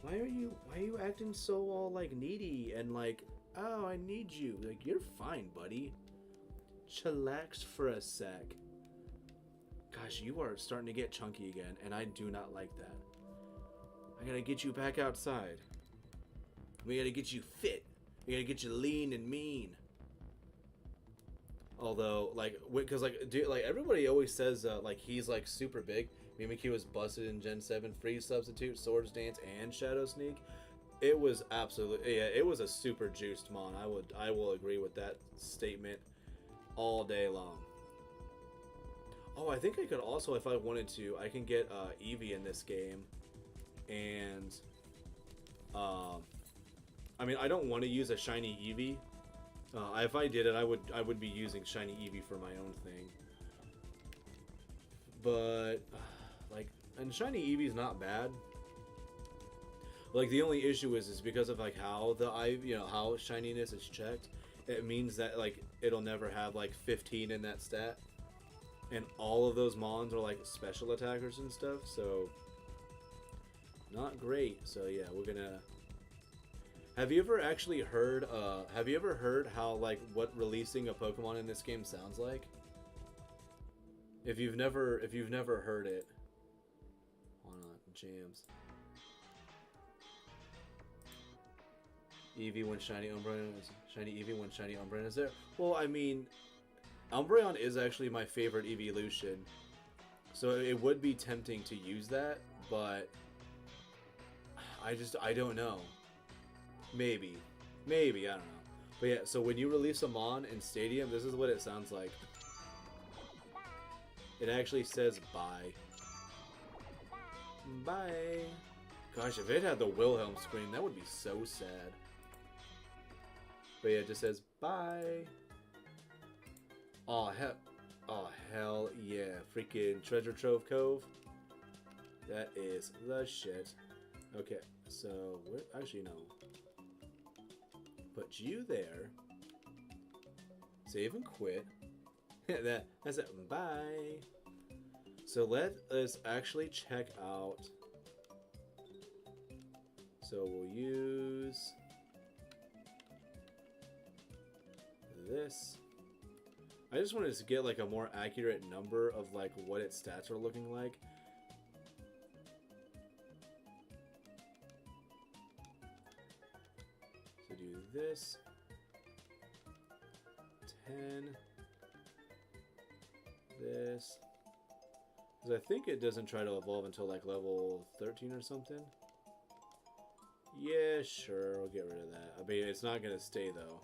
Why are you acting so all like needy and like, oh, I need you? Like, you're fine, buddy. Chillax for a sec. Gosh, you are starting to get chunky again, and I do not like that. I gotta get you back outside. We gotta get you fit. We gotta get you lean and mean. Although, like, because like, dude, like everybody always says, like he's like super big. Mimikyu was busted in Gen 7, Freeze Substitute, Swords Dance, and Shadow Sneak. It was absolutely, yeah, it was a super juiced mon. I will agree with that statement all day long. Oh, I think I could also, if I wanted to, I can get Eevee in this game, and I mean, I don't want to use a shiny Eevee. If I did it, I would be using shiny Eevee for my own thing. But like, and shiny Eevee's not bad. Like, the only issue is because of like how how shininess is checked. It means that like it'll never have like 15 in that stat, and all of those mons are like special attackers and stuff. So not great. So yeah, we're gonna. Have you ever actually heard? Have you ever heard how like what releasing a Pokemon in this game sounds like? If you've never heard it, why not jams? Eevee when shiny Umbreon is shiny Eevee when shiny Umbreon is there. Well, I mean, Umbreon is actually my favorite evolution, so it would be tempting to use that, but I don't know. Maybe I don't know. But yeah, so when you release a Mon in Stadium, this is what it sounds like. It actually says bye. Bye. Gosh, if it had the Wilhelm scream, that would be so sad. But yeah, it just says bye. Oh hell yeah. Freaking Treasure Trove Cove. That is the shit. Okay, so actually no. Put you there. Save and quit. That's it. Bye. So let us actually check out. So we'll use this. I just wanted to get like a more accurate number of like what its stats are looking like. So do this. 10. This. Because I think it doesn't try to evolve until like level 13 or something. Yeah, sure, we'll get rid of that. I mean, it's not going to stay though.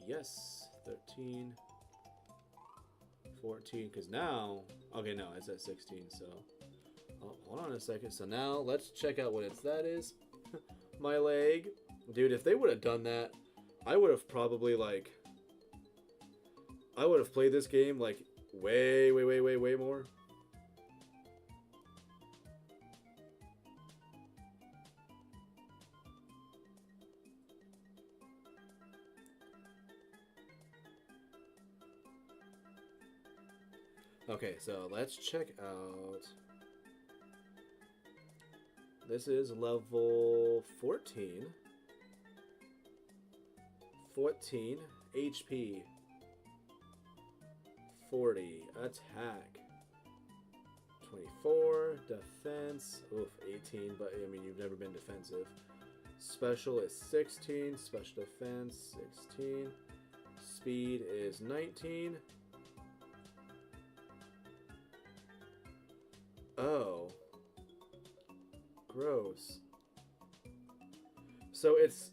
Yes, 13. 14, because now... Okay, no, it's at 16, so... Oh, hold on a second. So now, let's check out what that is. My leg. Dude, if they would have done that, I would have probably, like... I would have played this game, like, way more. Okay, so let's check out. This is level 14. 14 HP. 40 attack. 24 defense. Oof, 18, but I mean, you've never been defensive. Special is 16. Special defense 16. Speed is 19. Oh. Gross. So it's...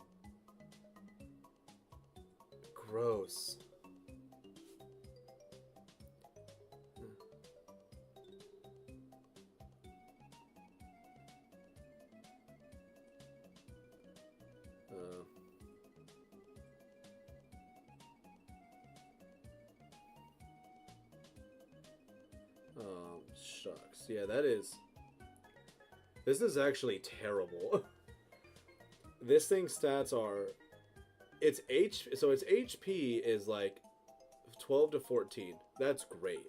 Gross. Oh, shucks. Yeah, that is... This is actually terrible. This thing's stats are... So its HP is like 12 to 14. That's great.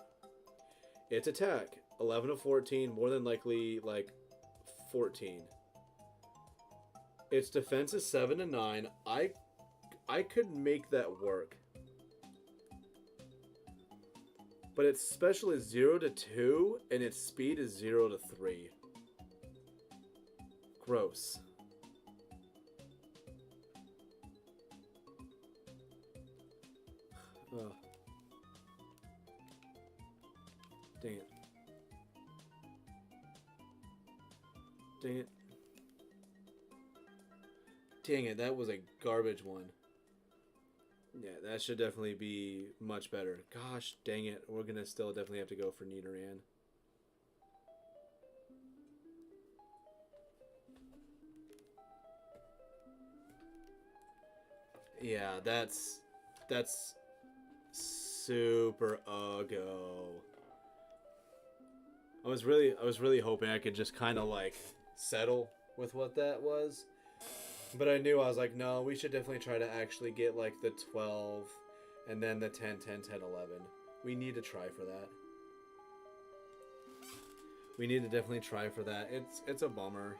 Its attack, 11 to 14, more than likely like 14. Its defense is 7 to 9. I could make that work. But its special is 0 to 2, and its speed is 0 to 3. Gross. Oh. Dang it. Dang it. Dang it, that was a garbage one. Yeah, that should definitely be much better. Gosh, dang it. We're going to still definitely have to go for Nidoran. Yeah, that's super uggo. I was really hoping I could just kind of like settle with what that was. But I knew I was like, no, we should definitely try to actually get like the 12 and then the 10, 10, 10, 11. We need to try for that. We need to definitely try for that. It's a bummer.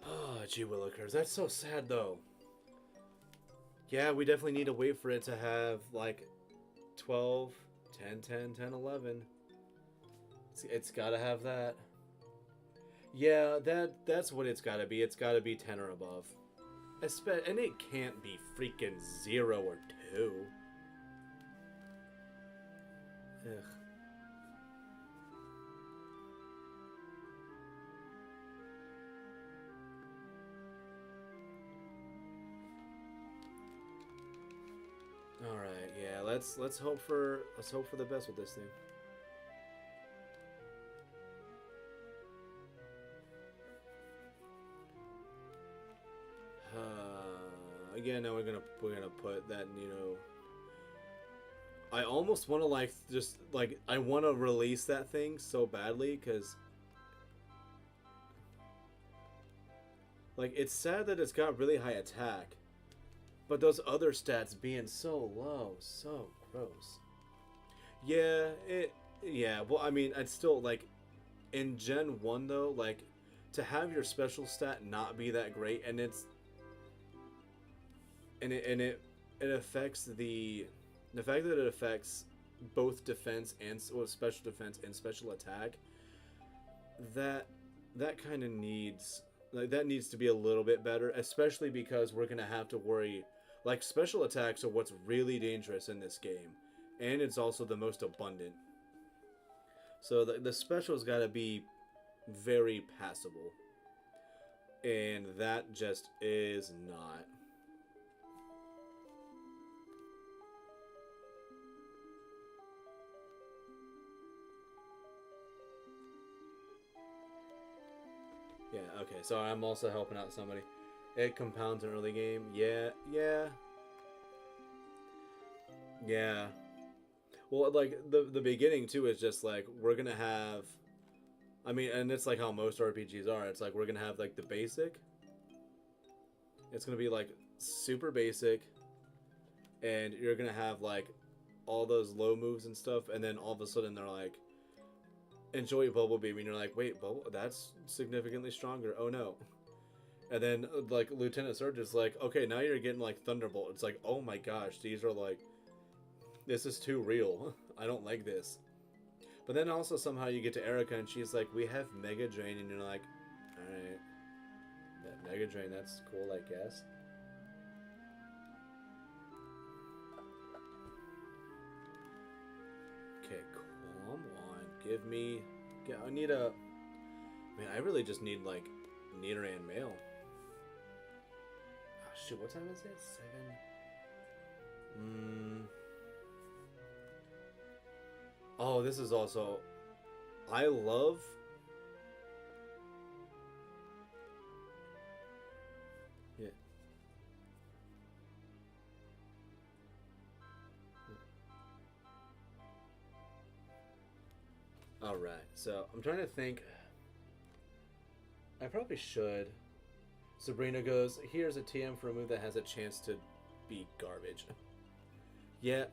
Oh, gee willikers. That's so sad though. Yeah, we definitely need to wait for it to have like 12, 10, 10, 10, 11. It's got to have that. Yeah, that's what it's got to be. It's got to be 10 or above. And it can't be freaking 0 or 2. Ugh. All right, yeah. Let's hope for the best with this thing. Again, now we're gonna put that, you know. I almost want to like just like I want to release that thing so badly because like it's sad that it's got really high attack, but those other stats being so low, so gross. Yeah, yeah. Well, I mean, I'd still like in Gen 1 though, like to have your special stat not be that great and it affects the fact that it affects both defense and special defense and special attack. That kind of needs that needs to be a little bit better, especially because we're gonna have to worry. Like special attacks are what's really dangerous in this game, and it's also the most abundant. So the special's got to be very passable, and that just is not. Yeah, okay, so I'm also helping out somebody. It compounds in early game. Yeah, yeah. Yeah. Well, like, the beginning, too, is just, like, we're gonna have... I mean, and it's like how most RPGs are. It's like, we're gonna have, like, the basic. It's gonna be, like, super basic. And you're gonna have, like, all those low moves and stuff. And then all of a sudden, they're like... Enjoy Bubble Beam, and you're like, wait, Bubble, that's significantly stronger. Oh no. And then like Lieutenant Surge is like, okay, now you're getting like Thunderbolt. It's like, oh my gosh, these are like, this is too real. I don't like this. But then also somehow you get to Erica and she's like, we have Mega Drain, and you're like, alright, that Mega Drain, that's cool, I guess. Okay, come on, give me. I need a. Man, I really just need like Nidoran Mail. Oh, shoot, what time is it? 7. Oh, this is also. I love. Yeah. Alright, so I'm trying to think. I probably should. Sabrina goes, here's a TM for a move that has a chance to be garbage. Yeah.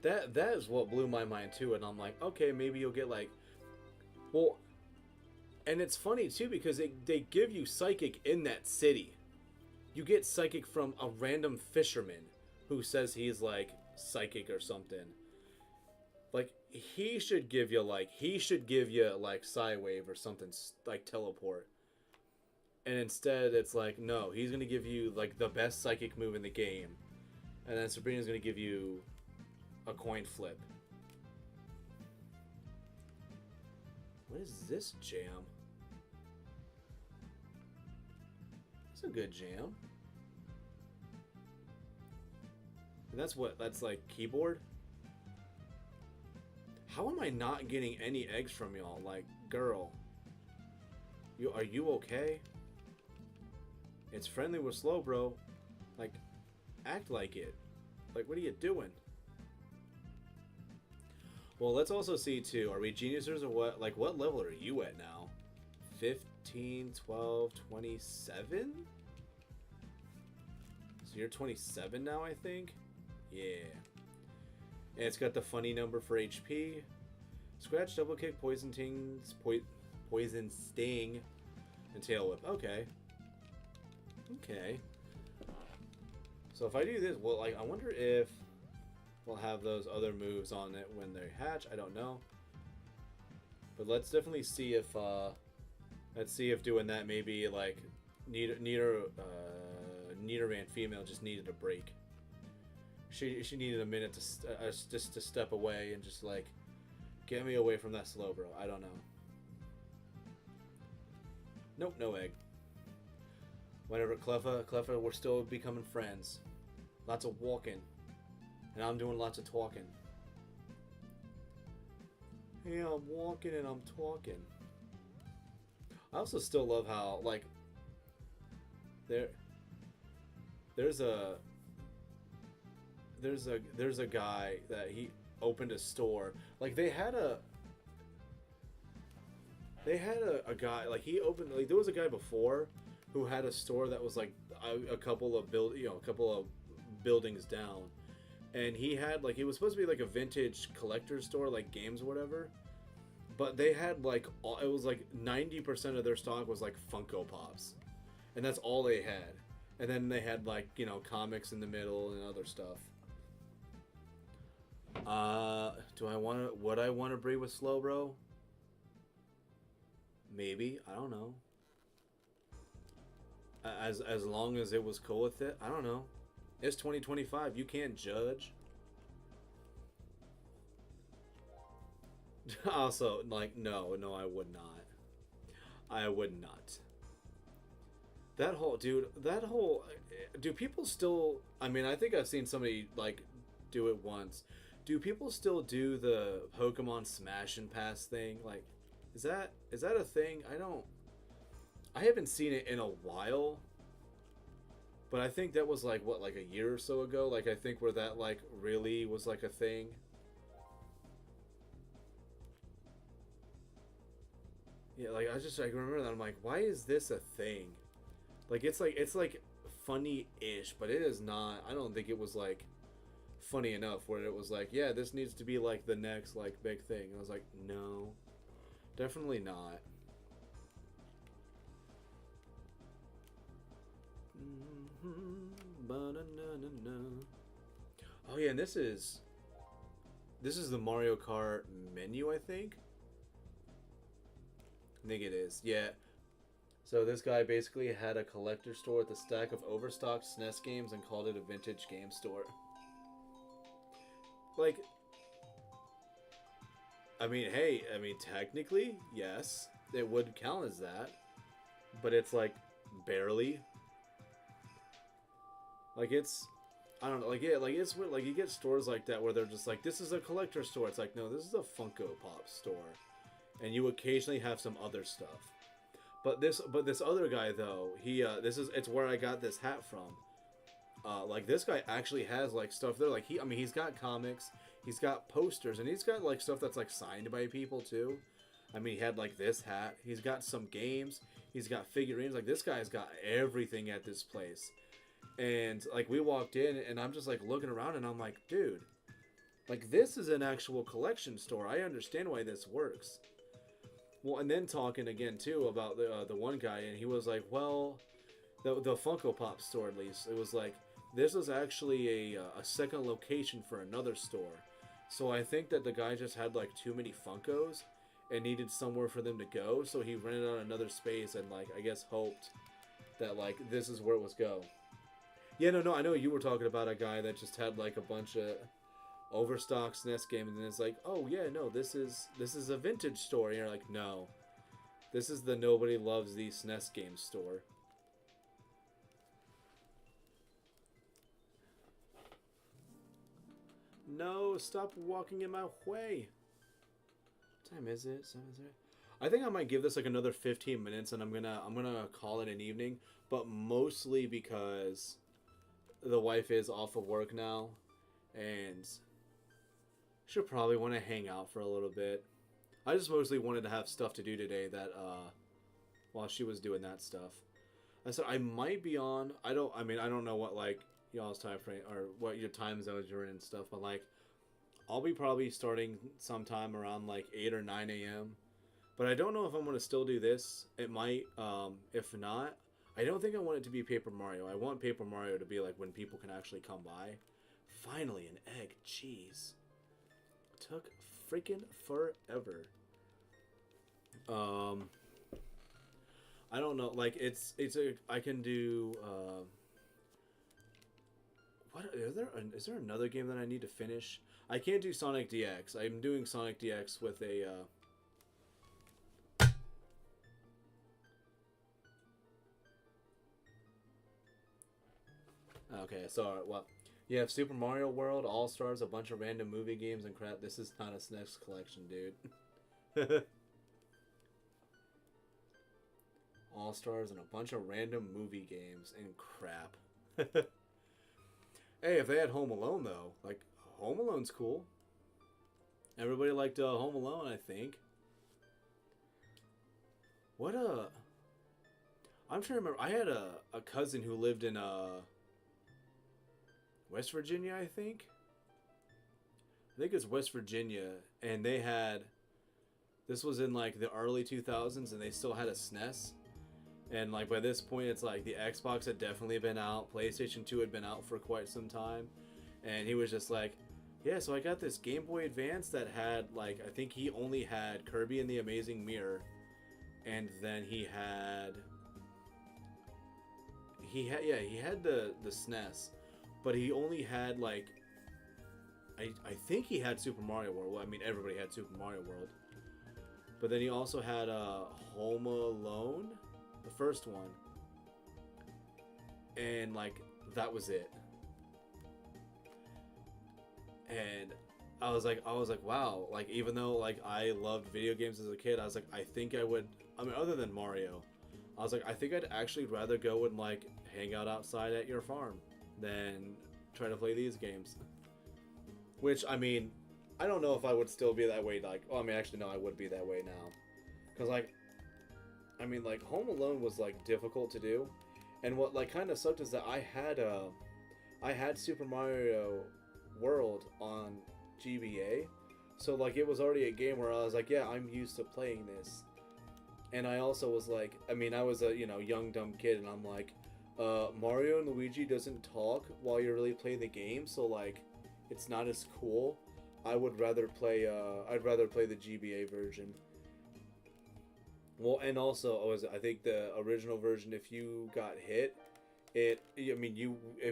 That is what blew my mind too, and I'm like, okay, maybe you'll get like... Well, and it's funny too because they give you Psychic in that city. You get Psychic from a random fisherman who says he's like Psychic or something. Like, he should give you like Psywave or something, like Teleport. And instead it's like, no, he's gonna give you like the best Psychic move in the game. And then Sabrina's gonna give you a coin flip. What is this jam? It's a good jam. And that's what? That's like keyboard? How am I not getting any eggs from y'all? Like, girl. Are you okay? It's friendly with slow, bro. Like, act like it. Like, what are you doing? Well, let's also see, too. Are we geniuses or what? Like, what level are you at now? 15, 12, 27? So you're 27 now, I think? Yeah. And it's got the funny number for HP. Scratch, double kick, poison tings, poison sting, and tail whip. Okay. Okay. So if I do this, well, like, I wonder if we'll have those other moves on it when they hatch. I don't know. But let's definitely see if, doing that maybe, like, Nidoran female just needed a break. She needed a minute to just to step away and just, like, get me away from that slow, bro. I don't know. Nope, no egg. Whatever, Cleffa, we're still becoming friends. Lots of walking. And I'm doing lots of talking. Hey, I'm walking and I'm talking. I also still love how, like, there's a guy that he opened a store. Like, they had a guy, like, he opened, like, there was a guy before who had a store that was like a couple of buildings down, and he had, like, it was supposed to be like a vintage collector's store, like games or whatever, but they had, like, it was like 90% of their stock was like Funko Pops, and that's all they had. And then they had, like, you know, comics in the middle and other stuff. Would I want to breed with Slowbro? Maybe, I don't know. As long as it was cool with it, I don't know. It's 2025. You can't judge. Also, like, no, I would not. I would not. Do people still, I mean, I think I've seen somebody, like, do it once. Do people still do the Pokemon Smash and Pass thing? Like, is that a thing? I haven't seen it in a while, but I think that was, like, what, like a year or so ago? Like, I think where that, like, really was, like, a thing. Yeah, like, I remember that. I'm like, why is this a thing? Like, it's like funny-ish, but it is not. I don't think it was, like, funny enough where it was like, yeah, this needs to be, like, the next, like, big thing. And I was like, no, definitely not. Oh yeah, and this is the Mario Kart menu, I think. I think it is. Yeah. So this guy basically had a collector store with a stack of overstocked SNES games and called it a vintage game store. Like, I mean, hey, I mean, technically, yes, it would count as that, but it's, like, barely. Like, it's, I don't know, like, yeah, like, it's weird. Like, you get stores like that where they're just like, this is a collector store. It's like, no, this is a Funko Pop store, and you occasionally have some other stuff. But this other guy, though, it's where I got this hat from. Like, this guy actually has, like, stuff there. Like, he's got comics, he's got posters, and he's got, like, stuff that's, like, signed by people, too. I mean, he had, like, this hat. He's got some games. He's got figurines. Like, this guy's got everything at this place. And, like, we walked in, and I'm just, like, looking around, and I'm like, dude, like, this is an actual collection store. I understand why this works. Well, and then talking again, too, about the one guy, and he was like, well, the Funko Pop store, at least, it was like, this is actually a second location for another store. So I think that the guy just had, like, too many Funkos and needed somewhere for them to go, so he rented out another space and, like, I guess hoped that, like, this is where it was go. Yeah, no, I know you were talking about a guy that just had, like, a bunch of overstocked SNES game, and then it's like, oh yeah, no, this is a vintage store. And you're like, no, this is the nobody loves these SNES games store. No, stop walking in my way. What time is it? 7:30. I think I might give this like another 15 minutes, and I'm gonna call it an evening. But mostly because the wife is off of work now, and she'll probably want to hang out for a little bit. I just mostly wanted to have stuff to do today that while she was doing that stuff. I said I might be on. I don't know what like y'all's time frame or what your time zones you're in and stuff, but like I'll be probably starting sometime around like 8 or 9 a.m. But I don't know if I'm going to still do this. It might. If not, I don't think I want it to be Paper Mario. I want Paper Mario to be like when people can actually come by. Finally, an egg. Jeez. Took freaking forever. I don't know. Like I can do. What is there another game that I need to finish? I can't do Sonic DX. I'm doing Sonic DX with a. Okay, so well, you have Super Mario World, All Stars, a bunch of random movie games and crap. This is not a SNES collection, dude. All Stars and a bunch of random movie games and crap. Hey, if they had Home Alone though, like Home Alone's cool. Everybody liked Home Alone, I think. What I'm trying to remember. I had a cousin who lived in West Virginia, I think. I think it's West Virginia, and they had. This was in like the early 2000s, and they still had a SNES. And like by this point, it's like the Xbox had definitely been out. PlayStation 2 had been out for quite some time, and he was just like, "Yeah, so I got this Game Boy Advance that had like I think he only had Kirby and the Amazing Mirror, and then he had the SNES, but he only had like I think he had Super Mario World. Well, I mean everybody had Super Mario World, but then he also had Home Alone." The first one, and like that was it. And I was like wow, like even though like I loved video games as a kid, I was like I think I would, I mean other than Mario, I was like I think I'd actually rather go and like hang out outside at your farm than try to play these games. Which I mean I don't know if I would still be that way, like I mean actually no, I would be that way now, because like I mean, like, Home Alone was, like, difficult to do. And what, like, kind of sucked is that I had Super Mario World on GBA. So, like, it was already a game where I was like, yeah, I'm used to playing this. And I also was like, I mean, I was a, you know, young, dumb kid, and I'm like, Mario and Luigi doesn't talk while you're really playing the game, so, like, it's not as cool. I would rather play, I'd rather play the GBA version. Well, and also, I think the original version, if you got hit, if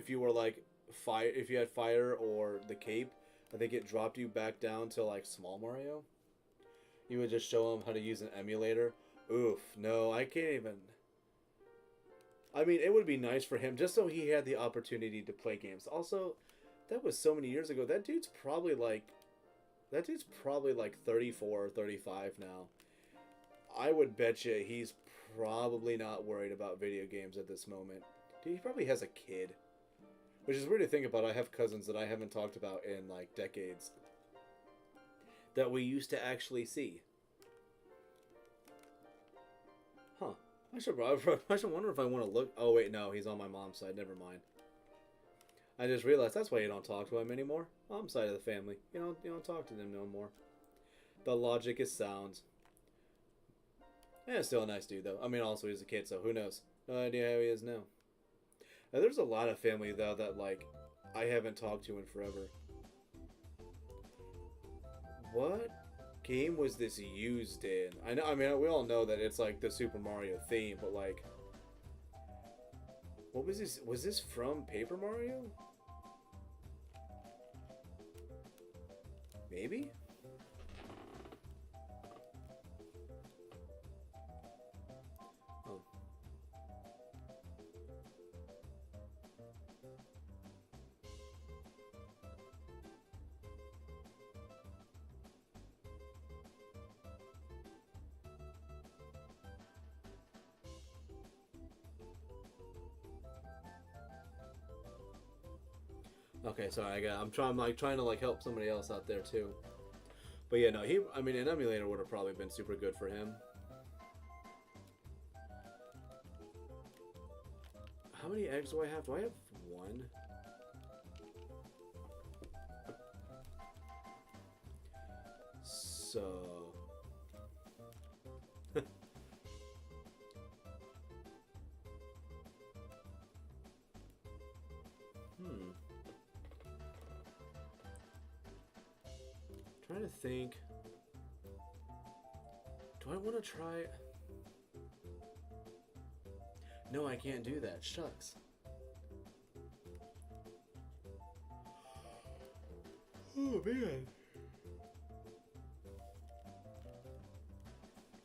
you were like fire, if you had fire or the cape, I think it dropped you back down to like Small Mario. You would just show him how to use an emulator. Oof, no, I can't even. I mean, it would be nice for him just so he had the opportunity to play games. Also, that was so many years ago. That dude's probably like 34 or 35 now. I would bet you he's probably not worried about video games at this moment. Dude, he probably has a kid. Which is weird to think about. I have cousins that I haven't talked about in, like, decades. That we used to actually see. Huh. I should wonder if I want to look. Oh, wait, no. He's on my mom's side. Never mind. I just realized that's why you don't talk to him anymore. Mom's side of the family. You don't talk to them no more. The logic is sound. Yeah, still a nice dude, though. I mean, also, he's a kid, so who knows? No idea how he is now. Now, there's a lot of family, though, that, like, I haven't talked to in forever. What game was this used in? I mean, we all know that it's, like, the Super Mario theme, but, like... What was this? Was this from Paper Mario? Maybe? Oh. Okay, sorry. I'm trying to like help somebody else out there too. But yeah, no, I mean, an emulator would have probably been super good for him. How many eggs do I have? Do I have one? So... Trying to think. Do I want to try... No, I can't do that. Shucks. Oh, man.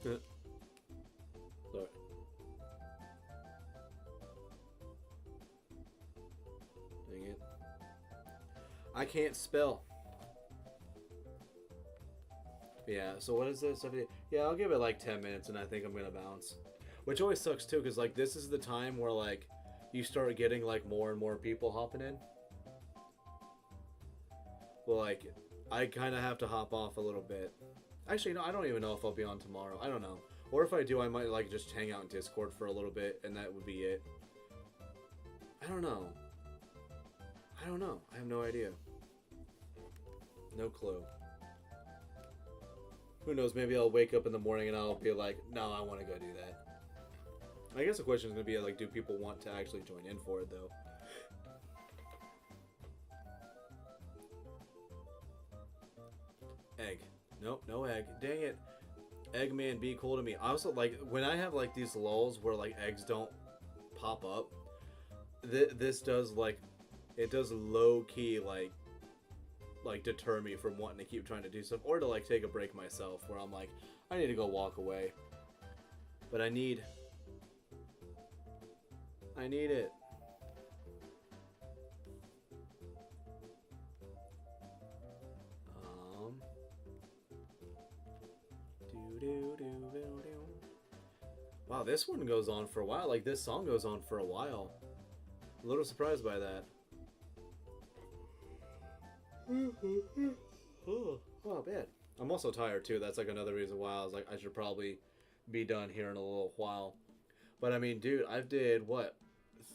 Sorry. Dang it. I can't spell. Yeah, so what is this? Yeah, I'll give it like 10 minutes and I think I'm gonna bounce. Which always sucks too, because like this is the time where like you start getting like more and more people hopping in. Well, like I kind of have to hop off a little bit. Actually, no, I don't even know if I'll be on tomorrow. I don't know. Or if I do, I might like just hang out in Discord for a little bit and that would be it. I don't know. I don't know. I have no idea. No clue. Who knows, maybe I'll wake up in the morning and I'll be like, no, I want to go do that. I guess the question is going to be like, do people want to actually join in for it, though? Egg. Nope, no egg. Dang it. Eggman, be cool to me. I also, like, when I have, like, these lulls where, like, eggs don't pop up, this does, like, it does low-key, like, deter me from wanting to keep trying to do stuff, or to like take a break myself where I'm like, I need to go walk away, but I need it. Wow, this one goes on for a while. Like this song goes on for a while. A little surprised by that. Oh, bad. I'm also tired too. That's like another reason why I was like, I should probably be done here in a little while. But I mean, dude, I've did what,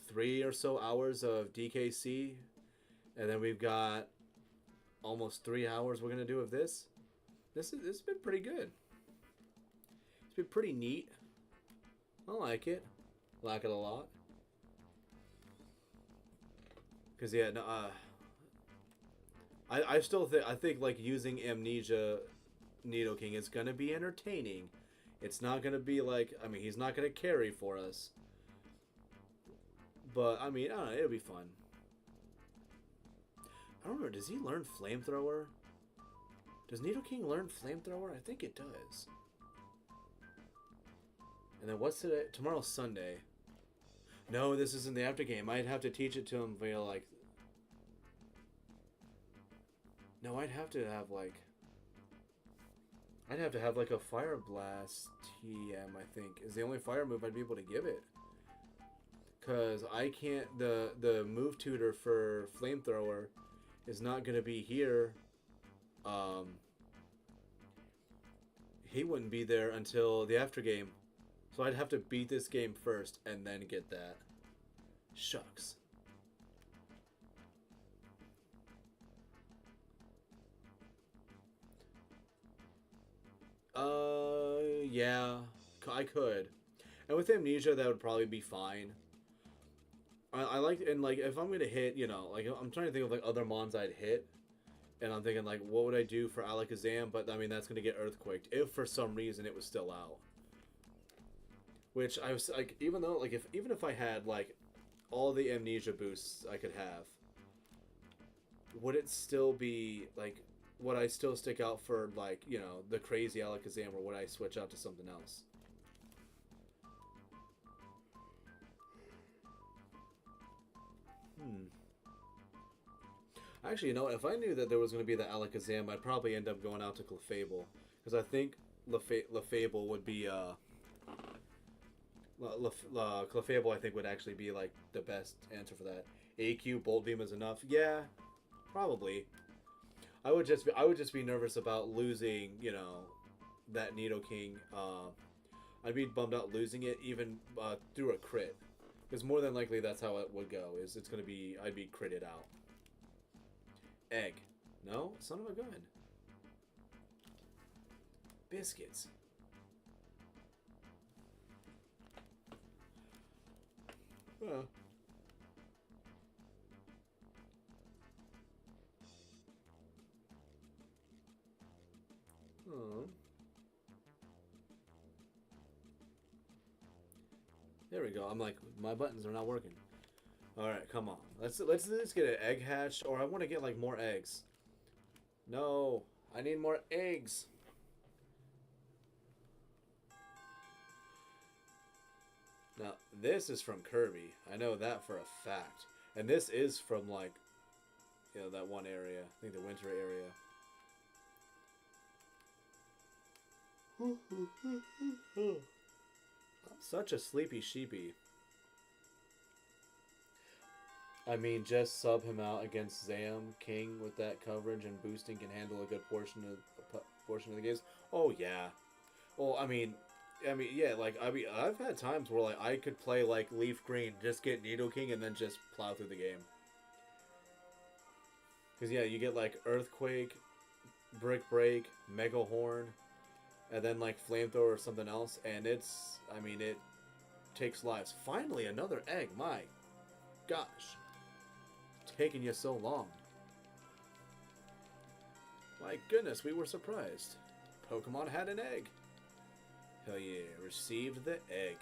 3 or so hours of DKC, and then we've got almost 3 hours we're gonna do of this. This has been pretty good. It's been pretty neat. I like it a lot. Cause yeah, no, I still think like using Amnesia Nidoking is gonna be entertaining. It's not gonna be like, I mean, he's not gonna carry for us. But I mean, I don't know, it'll be fun. I don't remember, does he learn Flamethrower? Does Nidoking learn Flamethrower? I think it does. And then what's today? Tomorrow's Sunday. No, this isn't the after game. I'd have to teach it to him via like... No, I'd have to have like... I'd have to have like a Fire Blast TM, I think, is the only fire move I'd be able to give it. Because I can't... The move tutor for Flamethrower is not going to be here. He wouldn't be there until the after game. So I'd have to beat this game first and then get that. Shucks. Yeah, I could. And with Amnesia, that would probably be fine. I like, and like, if I'm gonna hit, you know, like, I'm trying to think of like other mons I'd hit. And I'm thinking like, what would I do for Alakazam? But I mean, that's gonna get Earthquaked if for some reason it was still out. Which I was like, even though like even if I had like all the Amnesia boosts I could have, would it still be like would I still stick out for, like, you know, the crazy Alakazam, or would I switch out to something else? Hmm. Actually, you know, if I knew that there was going to be the Alakazam, I'd probably end up going out to Clefable. Because I think Clefable would be, Clefable, I think, would actually be, like, the best answer for that. AQ, Bolt Beam is enough? Yeah, probably. I would just be nervous about losing, you know, that Nidoking. I'd be bummed out losing it, even through a crit. Because more than likely that's how it would go, is it's going to be, I'd be critted out. Egg. No? Son of a gun. Biscuits. Huh. Oh. There we go. I'm like, my buttons are not working. All right, come on. Let's get an egg hatch, or I want to get like more eggs. No, I need more eggs. Now this is from Kirby. I know that for a fact, and this is from like, you know, that one area. I think the winter area. I'm such a sleepy sheepy. I mean, just sub him out against Zam King with that coverage, and boosting can handle a good portion of the games. Oh yeah. Well, yeah. Like I've had times where like I could play like Leaf Green, just get Nidoking, and then just plow through the game. Because yeah, you get like Earthquake, Brick Break, Mega Horn, and then like Flamethrower or something else, and it takes lives. Finally, another egg. My gosh. Taking you so long. My goodness, we were surprised. Pokemon had an egg. Hell yeah, received the egg.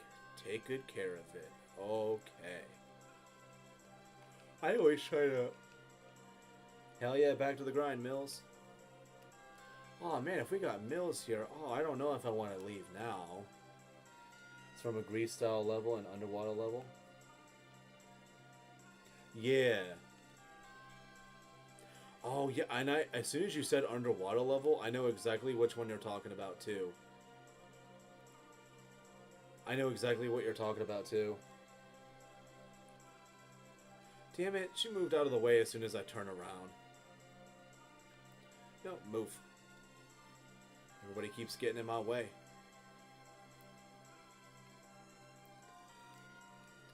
Take good care of it. Okay. I always try to... Hell yeah, back to the grind, Mills. Oh man, if we got Mills here, oh, I don't know if I want to leave now. It's from a Grease style level and underwater level. Yeah. Oh yeah, and as soon as you said underwater level, I know exactly which one you're talking about too. I know exactly what you're talking about too. Damn it, she moved out of the way as soon as I turn around. No, move. Everybody keeps getting in my way.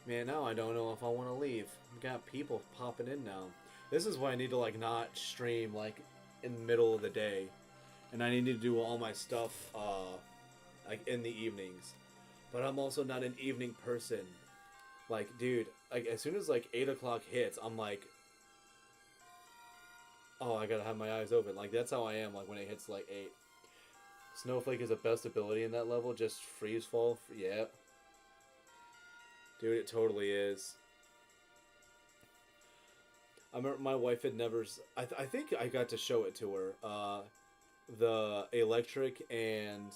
Man, now I don't know if I want to leave. We got people popping in now. This is why I need to like not stream like in the middle of the day, and I need to do all my stuff like in the evenings. But I'm also not an evening person. Like, dude, like as soon as like 8 o'clock hits, I'm like, oh, I gotta have my eyes open. Like that's how I am. Like when it hits like 8. Snowflake is the best ability in that level. Just freeze fall. Yeah. Dude, it totally is. I remember my wife had never... I think I got to show it to her. The electric and...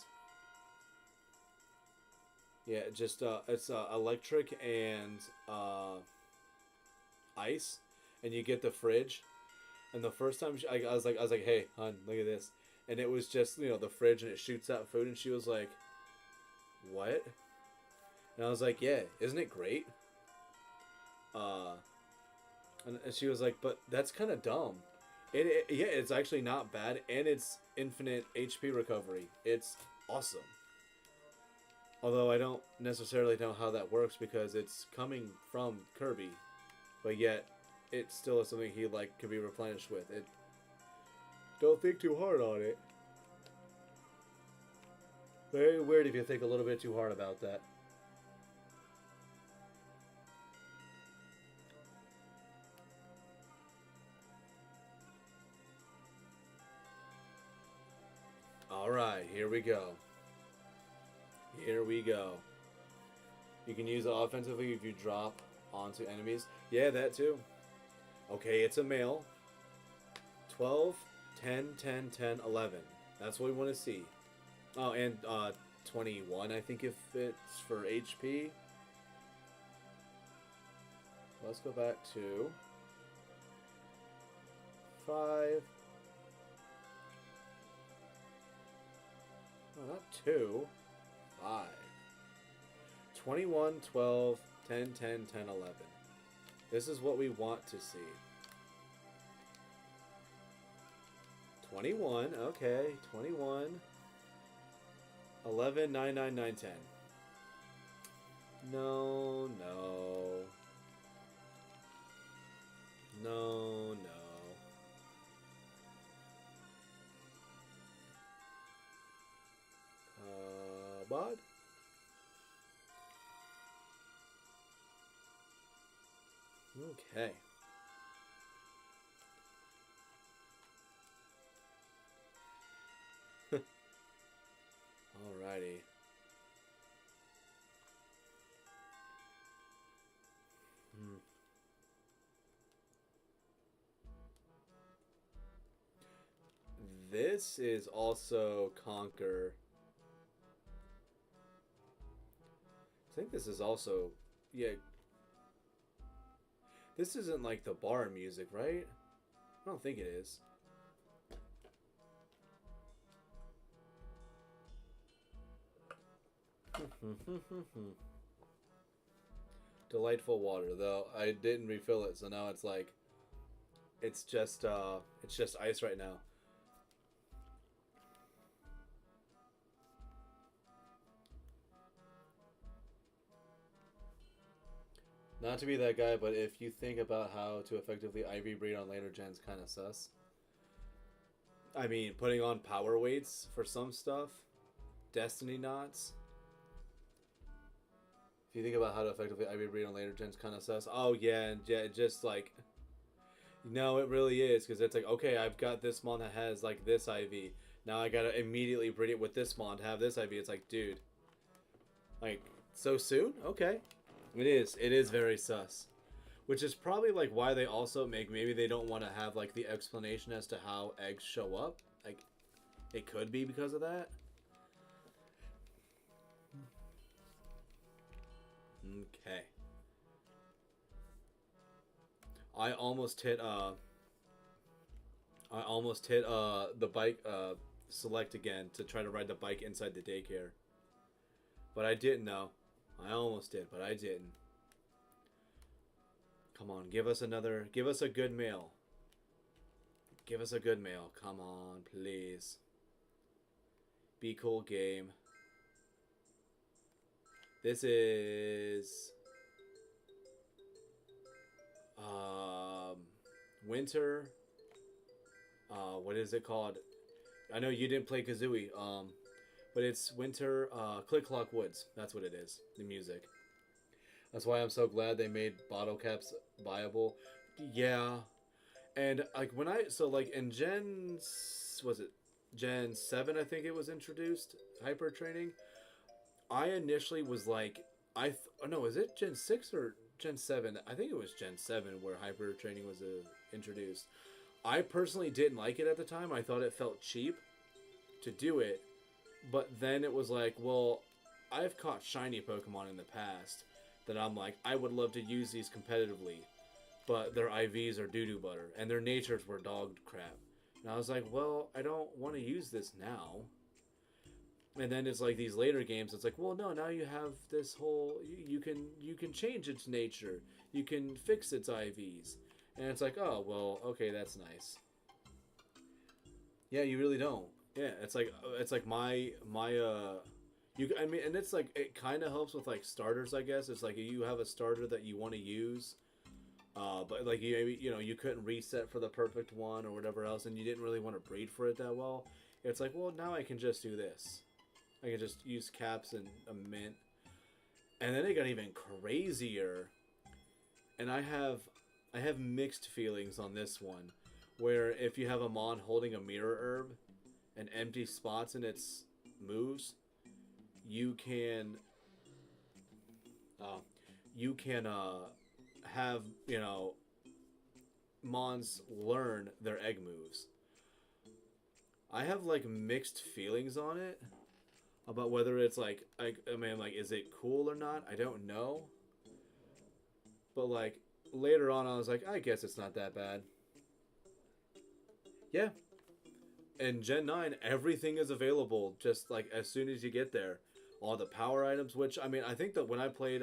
Yeah, just... it's electric and... ice. And you get the fridge. And the first time I was like, hey, hon, look at this. And it was just, you know, the fridge, and it shoots out food. And she was like, what? And I was like, yeah, isn't it great? And she was like, but that's kind of dumb. Yeah, it's actually not bad, and it's infinite HP recovery. It's awesome. Although I don't necessarily know how that works because it's coming from Kirby, but yet it still is something he like can be replenished with. It. Don't think too hard on it. Very weird if you think a little bit too hard about that. Alright, here we go. Here we go. You can use it offensively if you drop onto enemies. Yeah, that too. Okay, it's a male. 12. 10, 10, 10, 11. That's what we want to see. Oh, and 21, I think, if it's for HP. Let's go back to 5. No, not 2. 5. 21, 12, 10, 10, 10, 11. This is what we want to see. 21, okay. 21. 11, 9, 9, 9, 10. No, no. No, no. Bud? Okay. Alrighty. This is also Conquer. I think this is also, yeah. This isn't like the bar music, right? I don't think it is. Delightful water, though I didn't refill it, so now it's like it's just ice right now. Not to be that guy, but if you think about how to effectively IV breed on later gens, kind of sus. I mean, putting on power weights for some stuff, destiny knots. If you think about how to effectively IV breed on later gens, kind of sus. Oh yeah, and yeah, just like, no, it really is, because it's like, okay, I've got this mon that has like this IV. Now I gotta immediately breed it with this mon to have this IV. It's like, dude, like so soon? Okay. It is very sus. Which is probably like why they also maybe they don't want to have like the explanation as to how eggs show up. Like, it could be because of that. Okay. I almost hit the bike select again to try to ride the bike inside the daycare. But I didn't know. I almost did, but I didn't. Come on, give us a good meal. Give us a good meal. Come on, please. Be cool, game. This is winter. What is it called? I know you didn't play Kazooie. But it's winter, Click Clock Woods. That's what it is, the music. That's why I'm so glad they made bottle caps viable. Yeah. And, like, in Gen 7, I think it was introduced, hyper training. I initially was like, no, is it Gen 6 or Gen 7? I think it was Gen 7 where hyper training was introduced. I personally didn't like it at the time. I thought it felt cheap to do it. But then it was like, well, I've caught shiny Pokemon in the past that I'm like, I would love to use these competitively, but their IVs are doo-doo butter, and their natures were dog crap. And I was like, well, I don't want to use this now. And then it's like these later games, it's like, well, no, now you have this whole, you can change its nature. You can fix its IVs. And it's like, oh, well, okay, that's nice. Yeah, you really don't. Yeah, it's like I mean, and it's like, it kind of helps with like starters, I guess. It's like you have a starter that you want to use, but like you couldn't reset for the perfect one or whatever else, and you didn't really want to breed for it that well. It's like, well, now I can just do this. I can just use caps and a mint, and then it got even crazier. And I have mixed feelings on this one, where if you have a mon holding a mirror herb and empty spots in its moves, you can have, mons learn their egg moves. I have like mixed feelings on it about whether it's like I mean like is it cool or not? I don't know. But like later on I was like I guess it's not that bad. Yeah. In Gen 9 everything is available just like as soon as you get there. All the power items, which I mean I think that when I played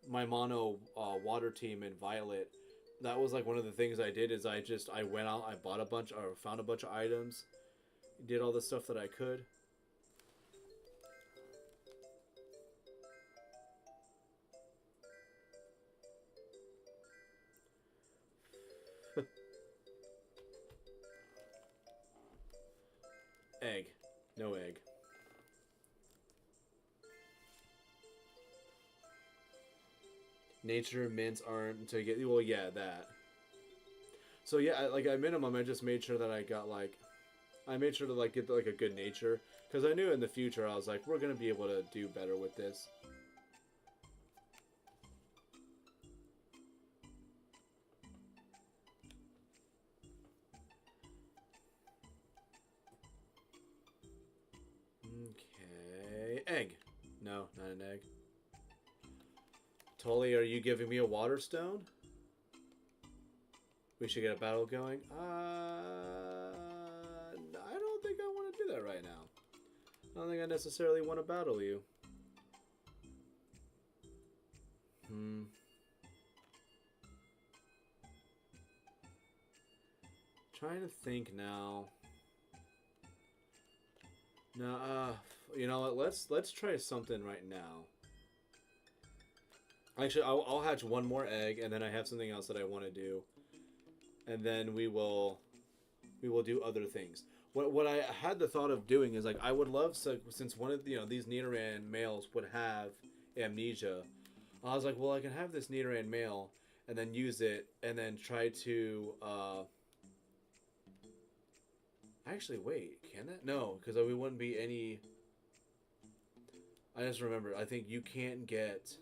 my mono water team in Violet, that was like one of the things I did is I went out, I bought a bunch or found a bunch of items, did all the stuff that I could. Egg. No egg. Nature mints aren't to get well yeah, that. So yeah, like at minimum I just made sure that I got like I made sure to like get like a good nature because I knew in the future I was like we're gonna be able to do better with this. Okay, egg. No, not an egg. Tully, are you giving me a water stone? We should get a battle going. I don't think I want to do that right now. I don't think I necessarily want to battle you. Trying to think now. No, you know what? Let's try something right now. Actually, I'll hatch one more egg, and then I have something else that I want to do, and then we will do other things. What I had the thought of doing is like I would love since one of these Nidoran males would have amnesia. I was like, well, I can have this Nidoran male and then use it and then try to. Actually, wait, can that? No, because we wouldn't be any. I just remember. I think you can't get.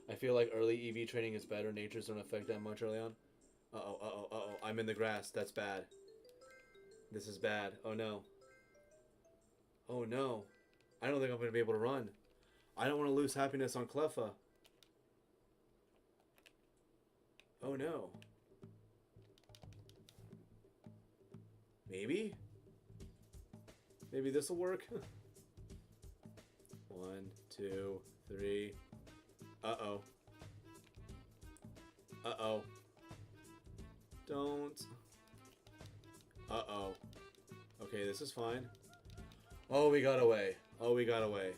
I feel like early EV training is better. Natures don't affect that much early on. Uh-oh, uh-oh, uh-oh. I'm in the grass. That's bad. This is bad. Oh, no. Oh, no. I don't think I'm going to be able to run. I don't want to lose happiness on Cleffa. Oh, no. Maybe? Maybe this will work? 1, 2, 3. Uh-oh. Uh-oh. Don't. Uh-oh. Okay, this is fine. Oh, we got away. Oh, we got away.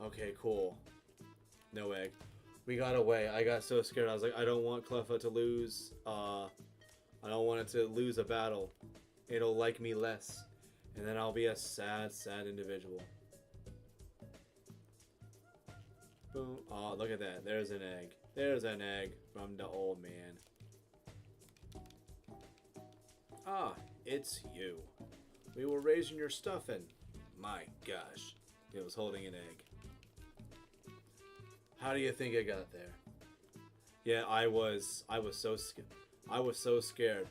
Okay, cool. No egg. We got away. I got so scared. I was like, I don't want Cleffa to lose. I don't want it to lose a battle. It'll like me less. And then I'll be a sad, sad individual. Boom. Oh, look at that. There's an egg. There's an egg from the old man. Ah, it's you. We were raising your stuffing. My gosh. It was holding an egg. How do you think it got there? Yeah, I was so scared. I was so scared.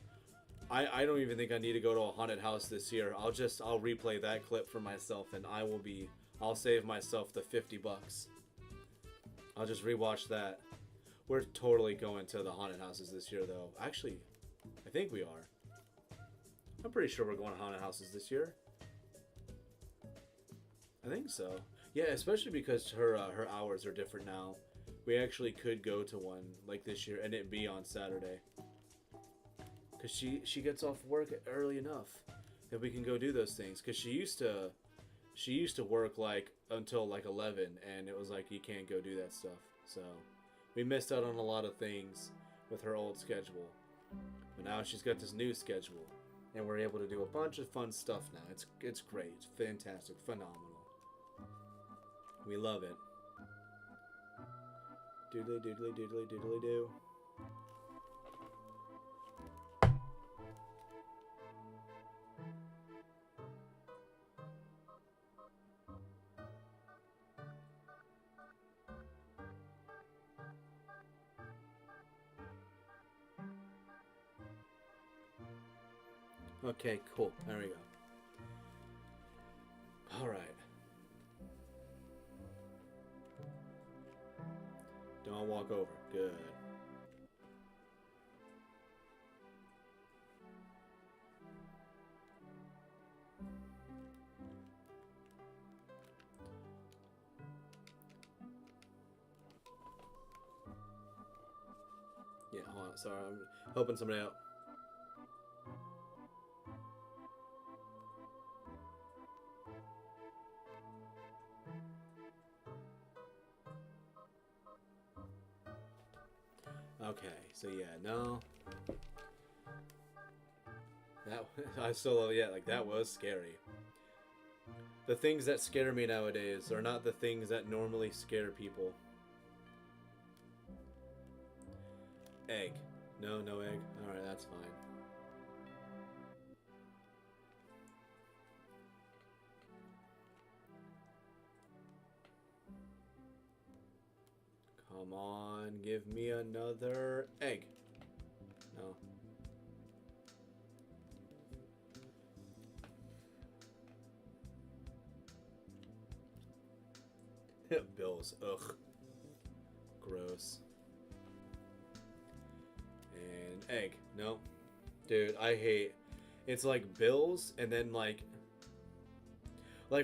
I don't even think I need to go to a haunted house this year. I'll replay that clip for myself and I'll save myself the $50. I'll just rewatch that. We're totally going to the haunted houses this year though. Actually, I think we are. I'm pretty sure we're going to haunted houses this year. I think so. Yeah, especially because her hours are different now. We actually could go to one like this year and it be on Saturday. Cause she gets off work early enough that we can go do those things. Cause she used to work like until like 11 and it was like you can't go do that stuff. So we missed out on a lot of things with her old schedule. But now she's got this new schedule. And we're able to do a bunch of fun stuff now. It's great. It's fantastic. Phenomenal. We love it. Doodly doodly doodly doodly doo. Okay, cool. There we go. Alright. Don't walk over. Good. Yeah, hold on. Sorry, I'm helping somebody out. Okay, so yeah, no. That I still yeah, like that was scary. The things that scare me nowadays are not the things that normally scare people. Egg. No, no egg. Alright, that's fine. Come on, give me another egg. No. Bills. Ugh. Gross. And egg. No. Dude, I hate... It's like bills and then like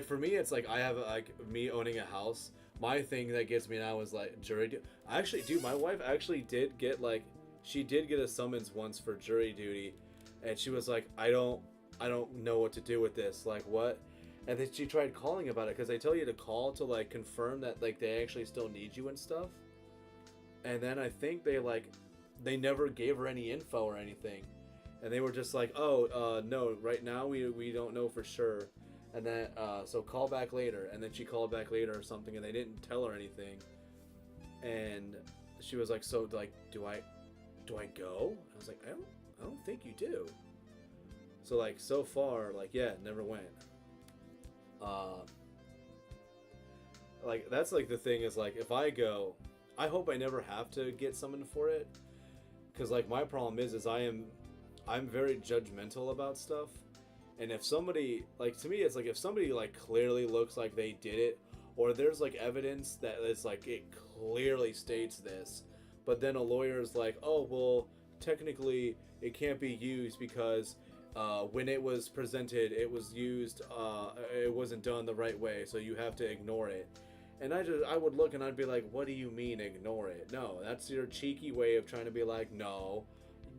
for me it's like I have like me owning a house. My thing that gets me now is like jury duty. Actually, dude, my wife actually did get like she did get a summons once for jury duty, and she was like, I don't know what to do with this. Like what? And then she tried calling about it because they tell you to call to like confirm that like they actually still need you and stuff. And then I think they never gave her any info or anything, and they were just like, oh no, right now we don't know for sure. And then, so call back later. And then she called back later or something, and they didn't tell her anything. And she was like, so, like, do I go? I was like, I don't think you do. So, like, so far, like, yeah, never went. Like, that's, like, the thing is, like, if I go, I hope I never have to get summoned for it. Because, like, my problem is I'm very judgmental about stuff. And if somebody, like, to me, it's like if somebody, like, clearly looks like they did it, or there's, like, evidence that it's, like, it clearly states this, but then a lawyer's like, oh, well, technically, it can't be used because when it was presented, it was used, it wasn't done the right way, so you have to ignore it. And I would look and I'd be like, what do you mean ignore it? No, that's your cheeky way of trying to be like, no,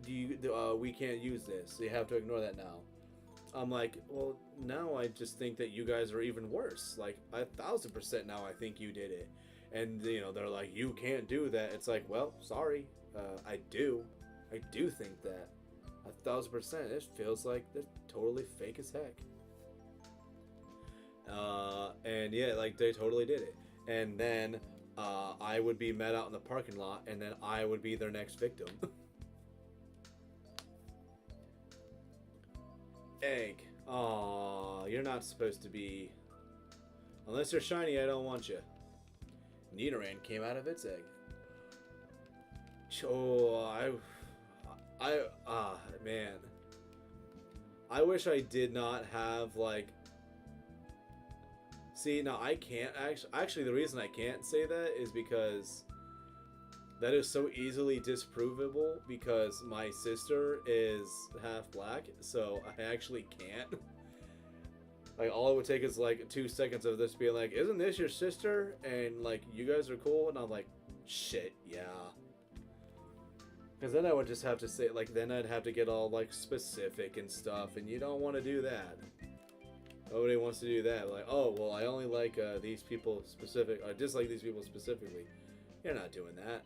we can't use this. You have to ignore that now. I'm like, well, now I just think that you guys are even worse. Like, 1,000% now I think you did it. And, you know, they're like, you can't do that. It's like, well, sorry. I do think that. 1,000%. It feels like they're totally fake as heck. And yeah, like, they totally did it. And then, I would be met out in the parking lot, and then I would be their next victim. Egg. Aw, you're not supposed to be... Unless you're shiny, I don't want you. Nidoran came out of its egg. Oh, man. I wish I did not have, like... See, now I can't actually, the reason I can't say that is because that is so easily disprovable because my sister is half black, so I actually can't. Like, all it would take is, like, 2 seconds of this being like, isn't this your sister? And, like, you guys are cool? And I'm like, shit, yeah. Because then I would just have to say, like, then I'd have to get all, like, specific and stuff, and you don't want to do that. Nobody wants to do that. Like, oh, well, I only like these people specific, I dislike these people specifically. You're not doing that.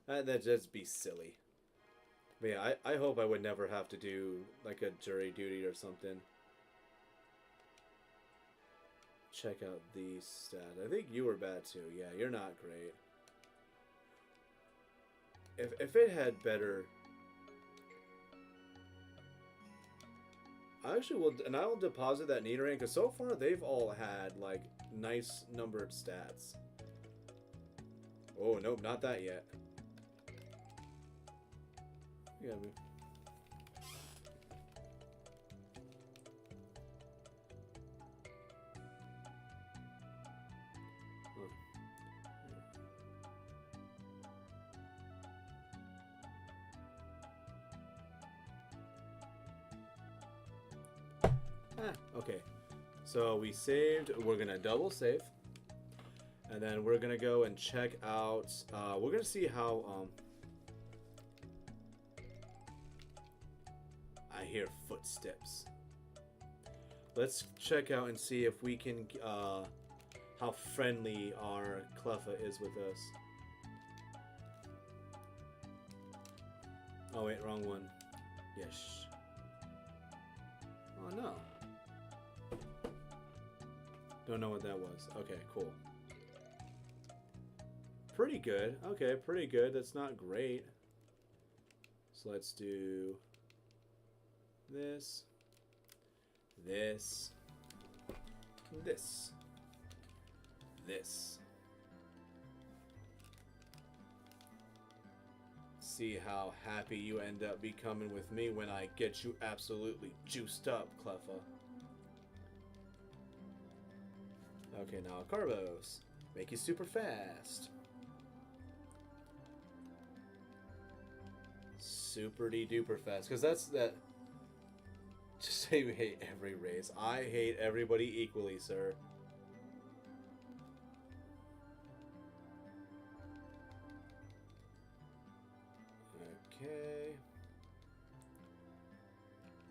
That'd just be silly. But yeah, I hope I would never have to do, like, a jury duty or something. Check out these stats. I think you were bad too. Yeah, you're not great. If it had better... I actually will, and I will deposit that Nidoran, because so far they've all had, like, nice numbered stats. Oh, nope, not that yet. Yeah, Okay. So we saved. We're gonna double save, and then we're gonna go and check out. We're gonna see how. I hear footsteps. Let's check out and see if we can. How friendly our Cleffa is with us. Oh wait, wrong one. Yes. Oh no. Don't know what that was. Okay, cool. Pretty good. Okay, pretty good. That's not great. So let's do this, this, this, this. See how happy you end up becoming with me when I get you absolutely juiced up, Cleffa. Okay, now Carbos. Make you super fast. Super-de-duper fast. Because that's that... Just say we hate every race. I hate everybody equally, sir. Okay.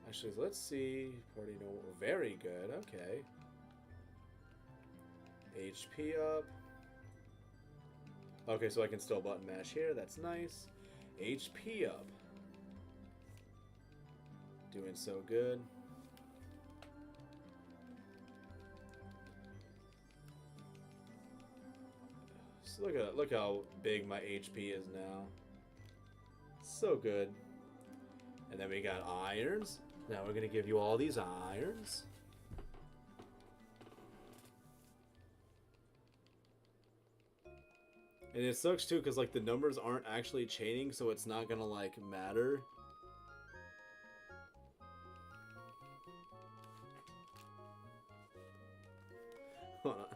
Actually, let's see. Party no. Very good. Okay. HP up. Okay, so I can still button mash here. That's nice. HP up. Doing so good. So look how big my HP is now. So good. And then we got irons. Now we're gonna give you all these irons. And it sucks too, because like the numbers aren't actually chaining, so it's not gonna like matter. Hold on.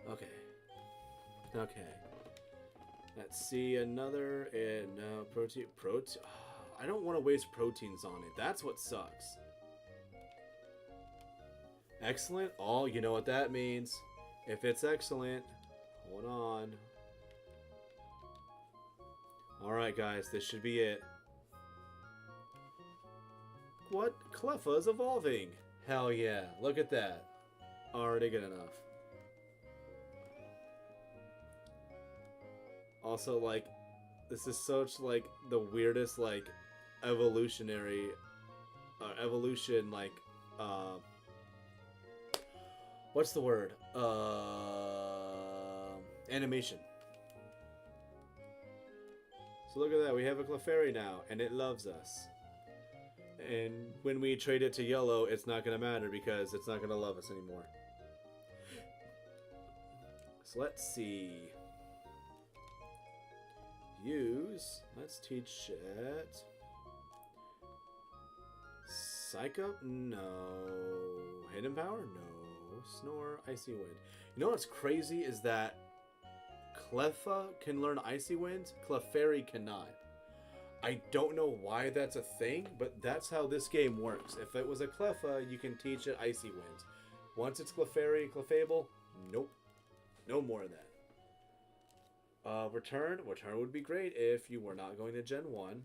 Okay. Okay. Let's see another. No protein. I don't want to waste proteins on it. That's what sucks. Excellent. Oh, you know what that means. If it's excellent, hold on. Alright, guys. This should be it. What? Cleffa is evolving. Hell yeah. Look at that. Already good enough. Also, like, this is such, like, the weirdest, like, evolutionary, evolution, like, what's the word? Animation. So look at that, we have a Clefairy now, and it loves us. And when we trade it to yellow, it's not going to matter because it's not going to love us anymore. So let's see. Use. Let's teach it. Psych up? No. Hidden power? No. Snore. Icy wind. You know what's crazy is that Cleffa can learn Icy Wind. Clefairy cannot. I don't know why that's a thing, but that's how this game works. If it was a Cleffa, you can teach it Icy Wind. Once it's Clefairy, Clefable, nope. No more of that. Return. Return would be great if you were not going to Gen 1.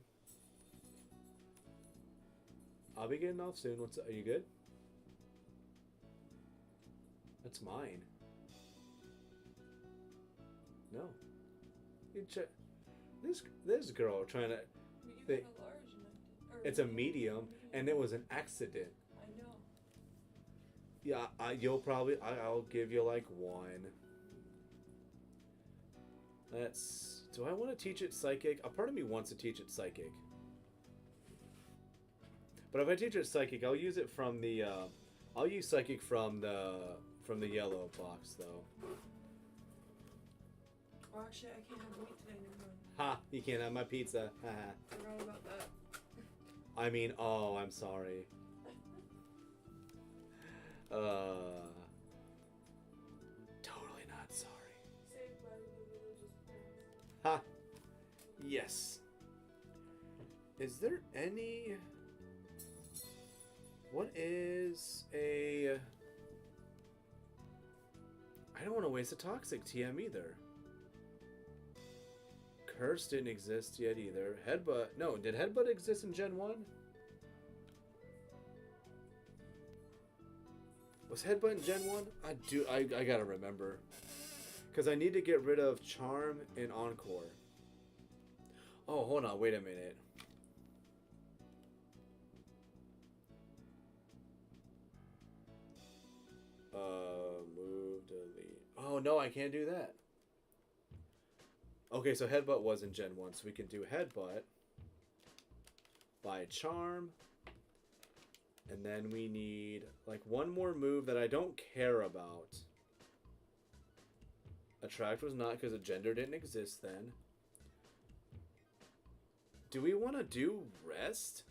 I'll be getting off soon. Are you good? That's mine. No. You check. This girl trying to. But you have a large one. It's a medium, and it was an accident. I know. Yeah, you'll probably. I'll give you like one. Do I want to teach it Psychic? A part of me wants to teach it Psychic. But if I teach it Psychic, I'll use it from the, I'll use Psychic from the yellow box, though. Oh, actually, I can't have meat today, never mind. Ha! You can't have my pizza. Ha ha. Forgot about that. I mean, oh, I'm sorry. Totally not sorry. Saved by the village's friends. Ha! Yes. Is there any... What is a... I don't want to waste a toxic TM either. Curse didn't exist yet either. Headbutt... No, did Headbutt exist in Gen 1? Was Headbutt in Gen 1? I gotta remember. Because I need to get rid of Charm and Encore. Oh, hold on, wait a minute. Move, delete. Oh, no, I can't do that. Okay, so Headbutt was in Gen 1, so we can do Headbutt. Buy Charm. And then we need, like, one more move that I don't care about. Attract was not, because the gender didn't exist then. Do we want to do Rest?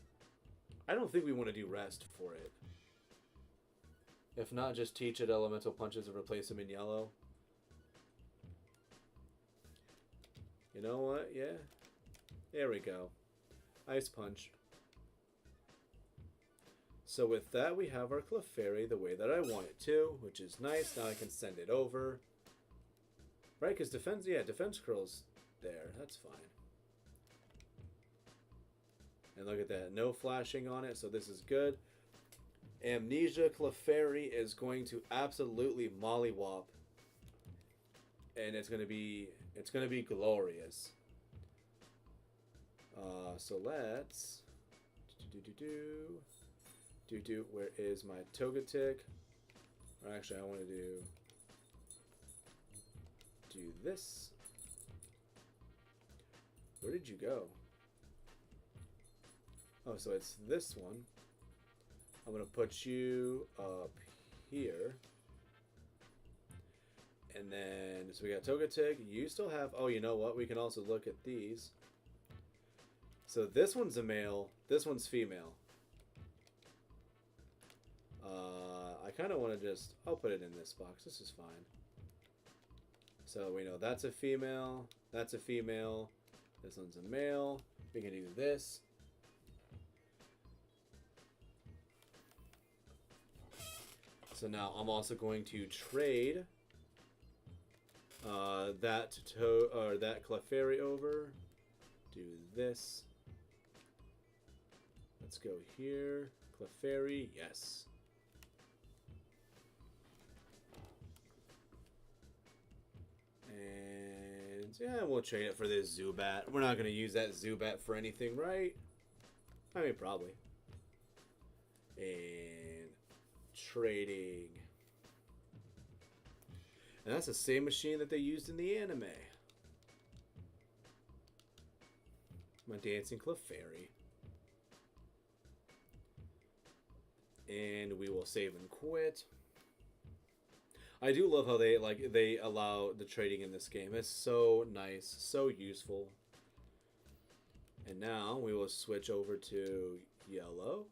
I don't think we want to do Rest for it. If not, just teach it Elemental Punches and replace them in yellow. You know what? Yeah. There we go. Ice Punch. So with that, we have our Clefairy the way that I want it to, which is nice. Now I can send it over. Right, because defense, yeah, defense curl's there. That's fine. And look at that. No flashing on it, so this is good. Amnesia Clefairy is going to absolutely mollywop. And it's gonna be glorious. So let's where is my Togetic? Or actually I want to do this. Where did you go? Oh, so it's this one. I'm gonna put you up here. And then, so we got Togetic. You still have, oh, you know what? We can also look at these. So this one's a male. This one's female. I kind of want to just, I'll put it in this box. This is fine. So we know that's a female. That's a female. This one's a male. We can do this. So now I'm also going to trade that Clefairy over. Do this. Let's go here. Clefairy, yes. And yeah, we'll trade it for this Zubat. We're not going to use that Zubat for anything, right? I mean, probably. And trading. And that's the same machine that they used in the anime. My dancing Clefairy. And we will save and quit. I do love how they allow the trading in this game. It's so nice, so useful. And now we will switch over to yellow.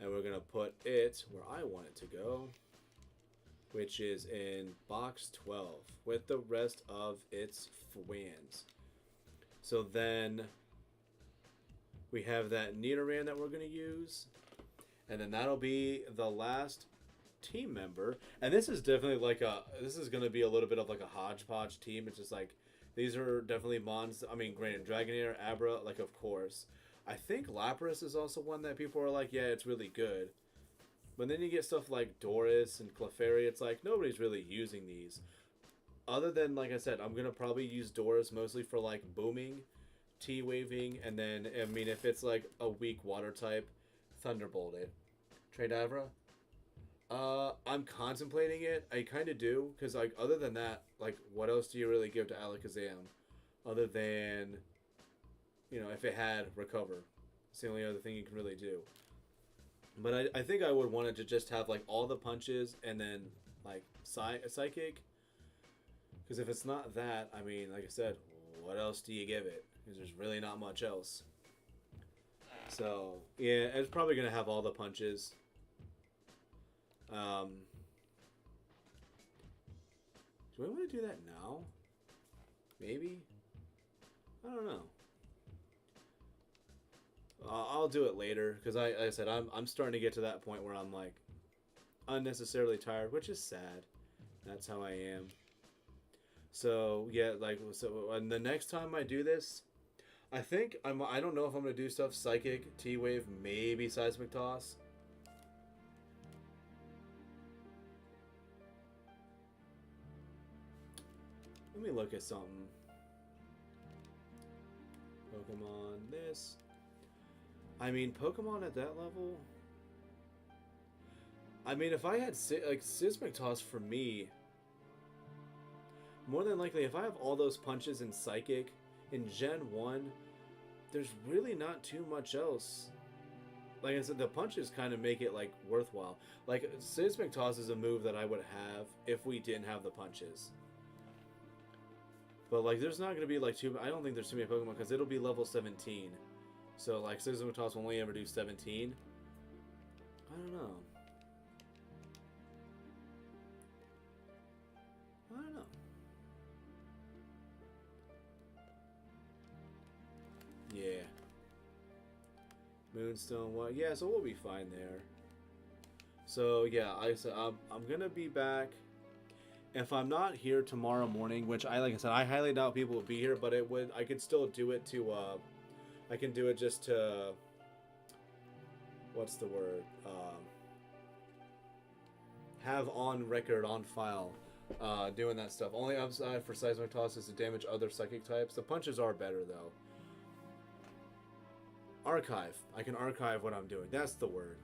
And we're going to put it where I want it to go, which is in box 12 with the rest of its fwans. So then we have that Nidoran that we're going to use. And then that'll be the last team member. And this is definitely like this is going to be a little bit of like a hodgepodge team. It's just like, these are definitely Mons. I mean, granted, Dragonair, Abra, like, of course. I think Lapras is also one that people are like, yeah, it's really good. But then you get stuff like Doris and Clefairy. It's like, nobody's really using these. Other than, like I said, I'm going to probably use Doris mostly for, like, booming, T-waving, and then, I mean, if it's, like, a weak water type, Thunderbolt it. Trade Avra? I'm contemplating it. I kind of do, because, like, other than that, like, what else do you really give to Alakazam? Other than, you know, if it had Recover. It's the only other thing you can really do. But I think I would want it to just have, like, all the punches and then, like, Psychic. Because if it's not that, I mean, like I said, what else do you give it? Because there's really not much else. So, yeah, it's probably going to have all the punches. Do I want to do that now? Maybe? I don't know. I'll do it later, because like I said, I'm starting to get to that point where I'm like unnecessarily tired, which is sad. That's how I am. So yeah, like and the next time I do this, I think I don't know if I'm gonna do stuff psychic, T-wave, maybe seismic toss. Let me look at something. Pokemon this. I mean, Pokemon at that level. I mean, if I had like seismic toss for me, more than likely, if I have all those punches in Psychic, in Gen 1, there's really not too much else. Like I said, the punches kind of make it, like, worthwhile. Like, Seismic Toss is a move that I would have if we didn't have the punches. But, like, there's not going to be, like, I don't think there's too many Pokemon, because it'll be level 17. So, like, Seismic Toss will only ever do 17. I don't know. I don't know. Yeah. Moonstone, what? Yeah, so we'll be fine there. So, yeah, I'm going to be back. If I'm not here tomorrow morning, which like I said, I highly doubt people will be here, but I could still do it to, I can do it just to, what's the word? Have on record, on file, doing that stuff. Only upside for Seismic Toss is to damage other psychic types. The punches are better, though. Archive. I can archive what I'm doing. That's the word.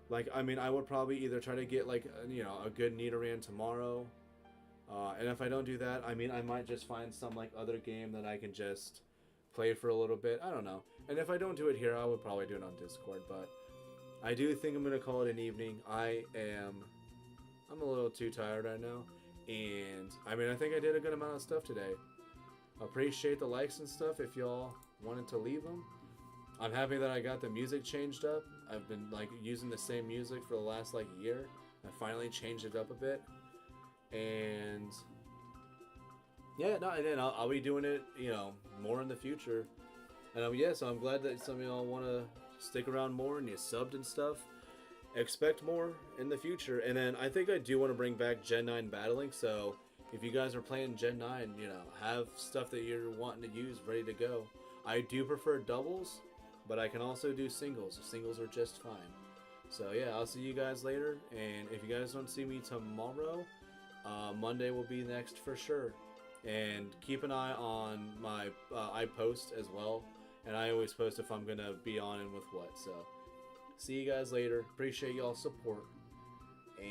Like, I mean, I would probably either try to get, like, you know, a good Nidoran tomorrow. And if I don't do that, I mean, I might just find some, like, other game that I can just play for a little bit. I don't know. And if I don't do it here, I would probably do it on Discord. But I do think I'm going to call it an evening. I'm a little too tired right now. And, I mean, I think I did a good amount of stuff today. Appreciate the likes and stuff if y'all wanted to leave them. I'm happy that I got the music changed up. I've been like using the same music for the last like year. I finally changed it up a bit, and yeah, no, and then I'll be doing it, you know, more in the future. And yeah, so I'm glad that some of y'all want to stick around more and you subbed and stuff. Expect more in the future, and then I think I do want to bring back Gen 9 battling. So if you guys are playing Gen 9, you know, have stuff that you're wanting to use ready to go. I do prefer doubles, but I can also do singles. Singles are just fine. So yeah, I'll see you guys later. And if you guys don't see me tomorrow, Monday will be next for sure. And keep an eye on my, I post as well. And I always post if I'm going to be on and with what. So see you guys later. Appreciate y'all's support. And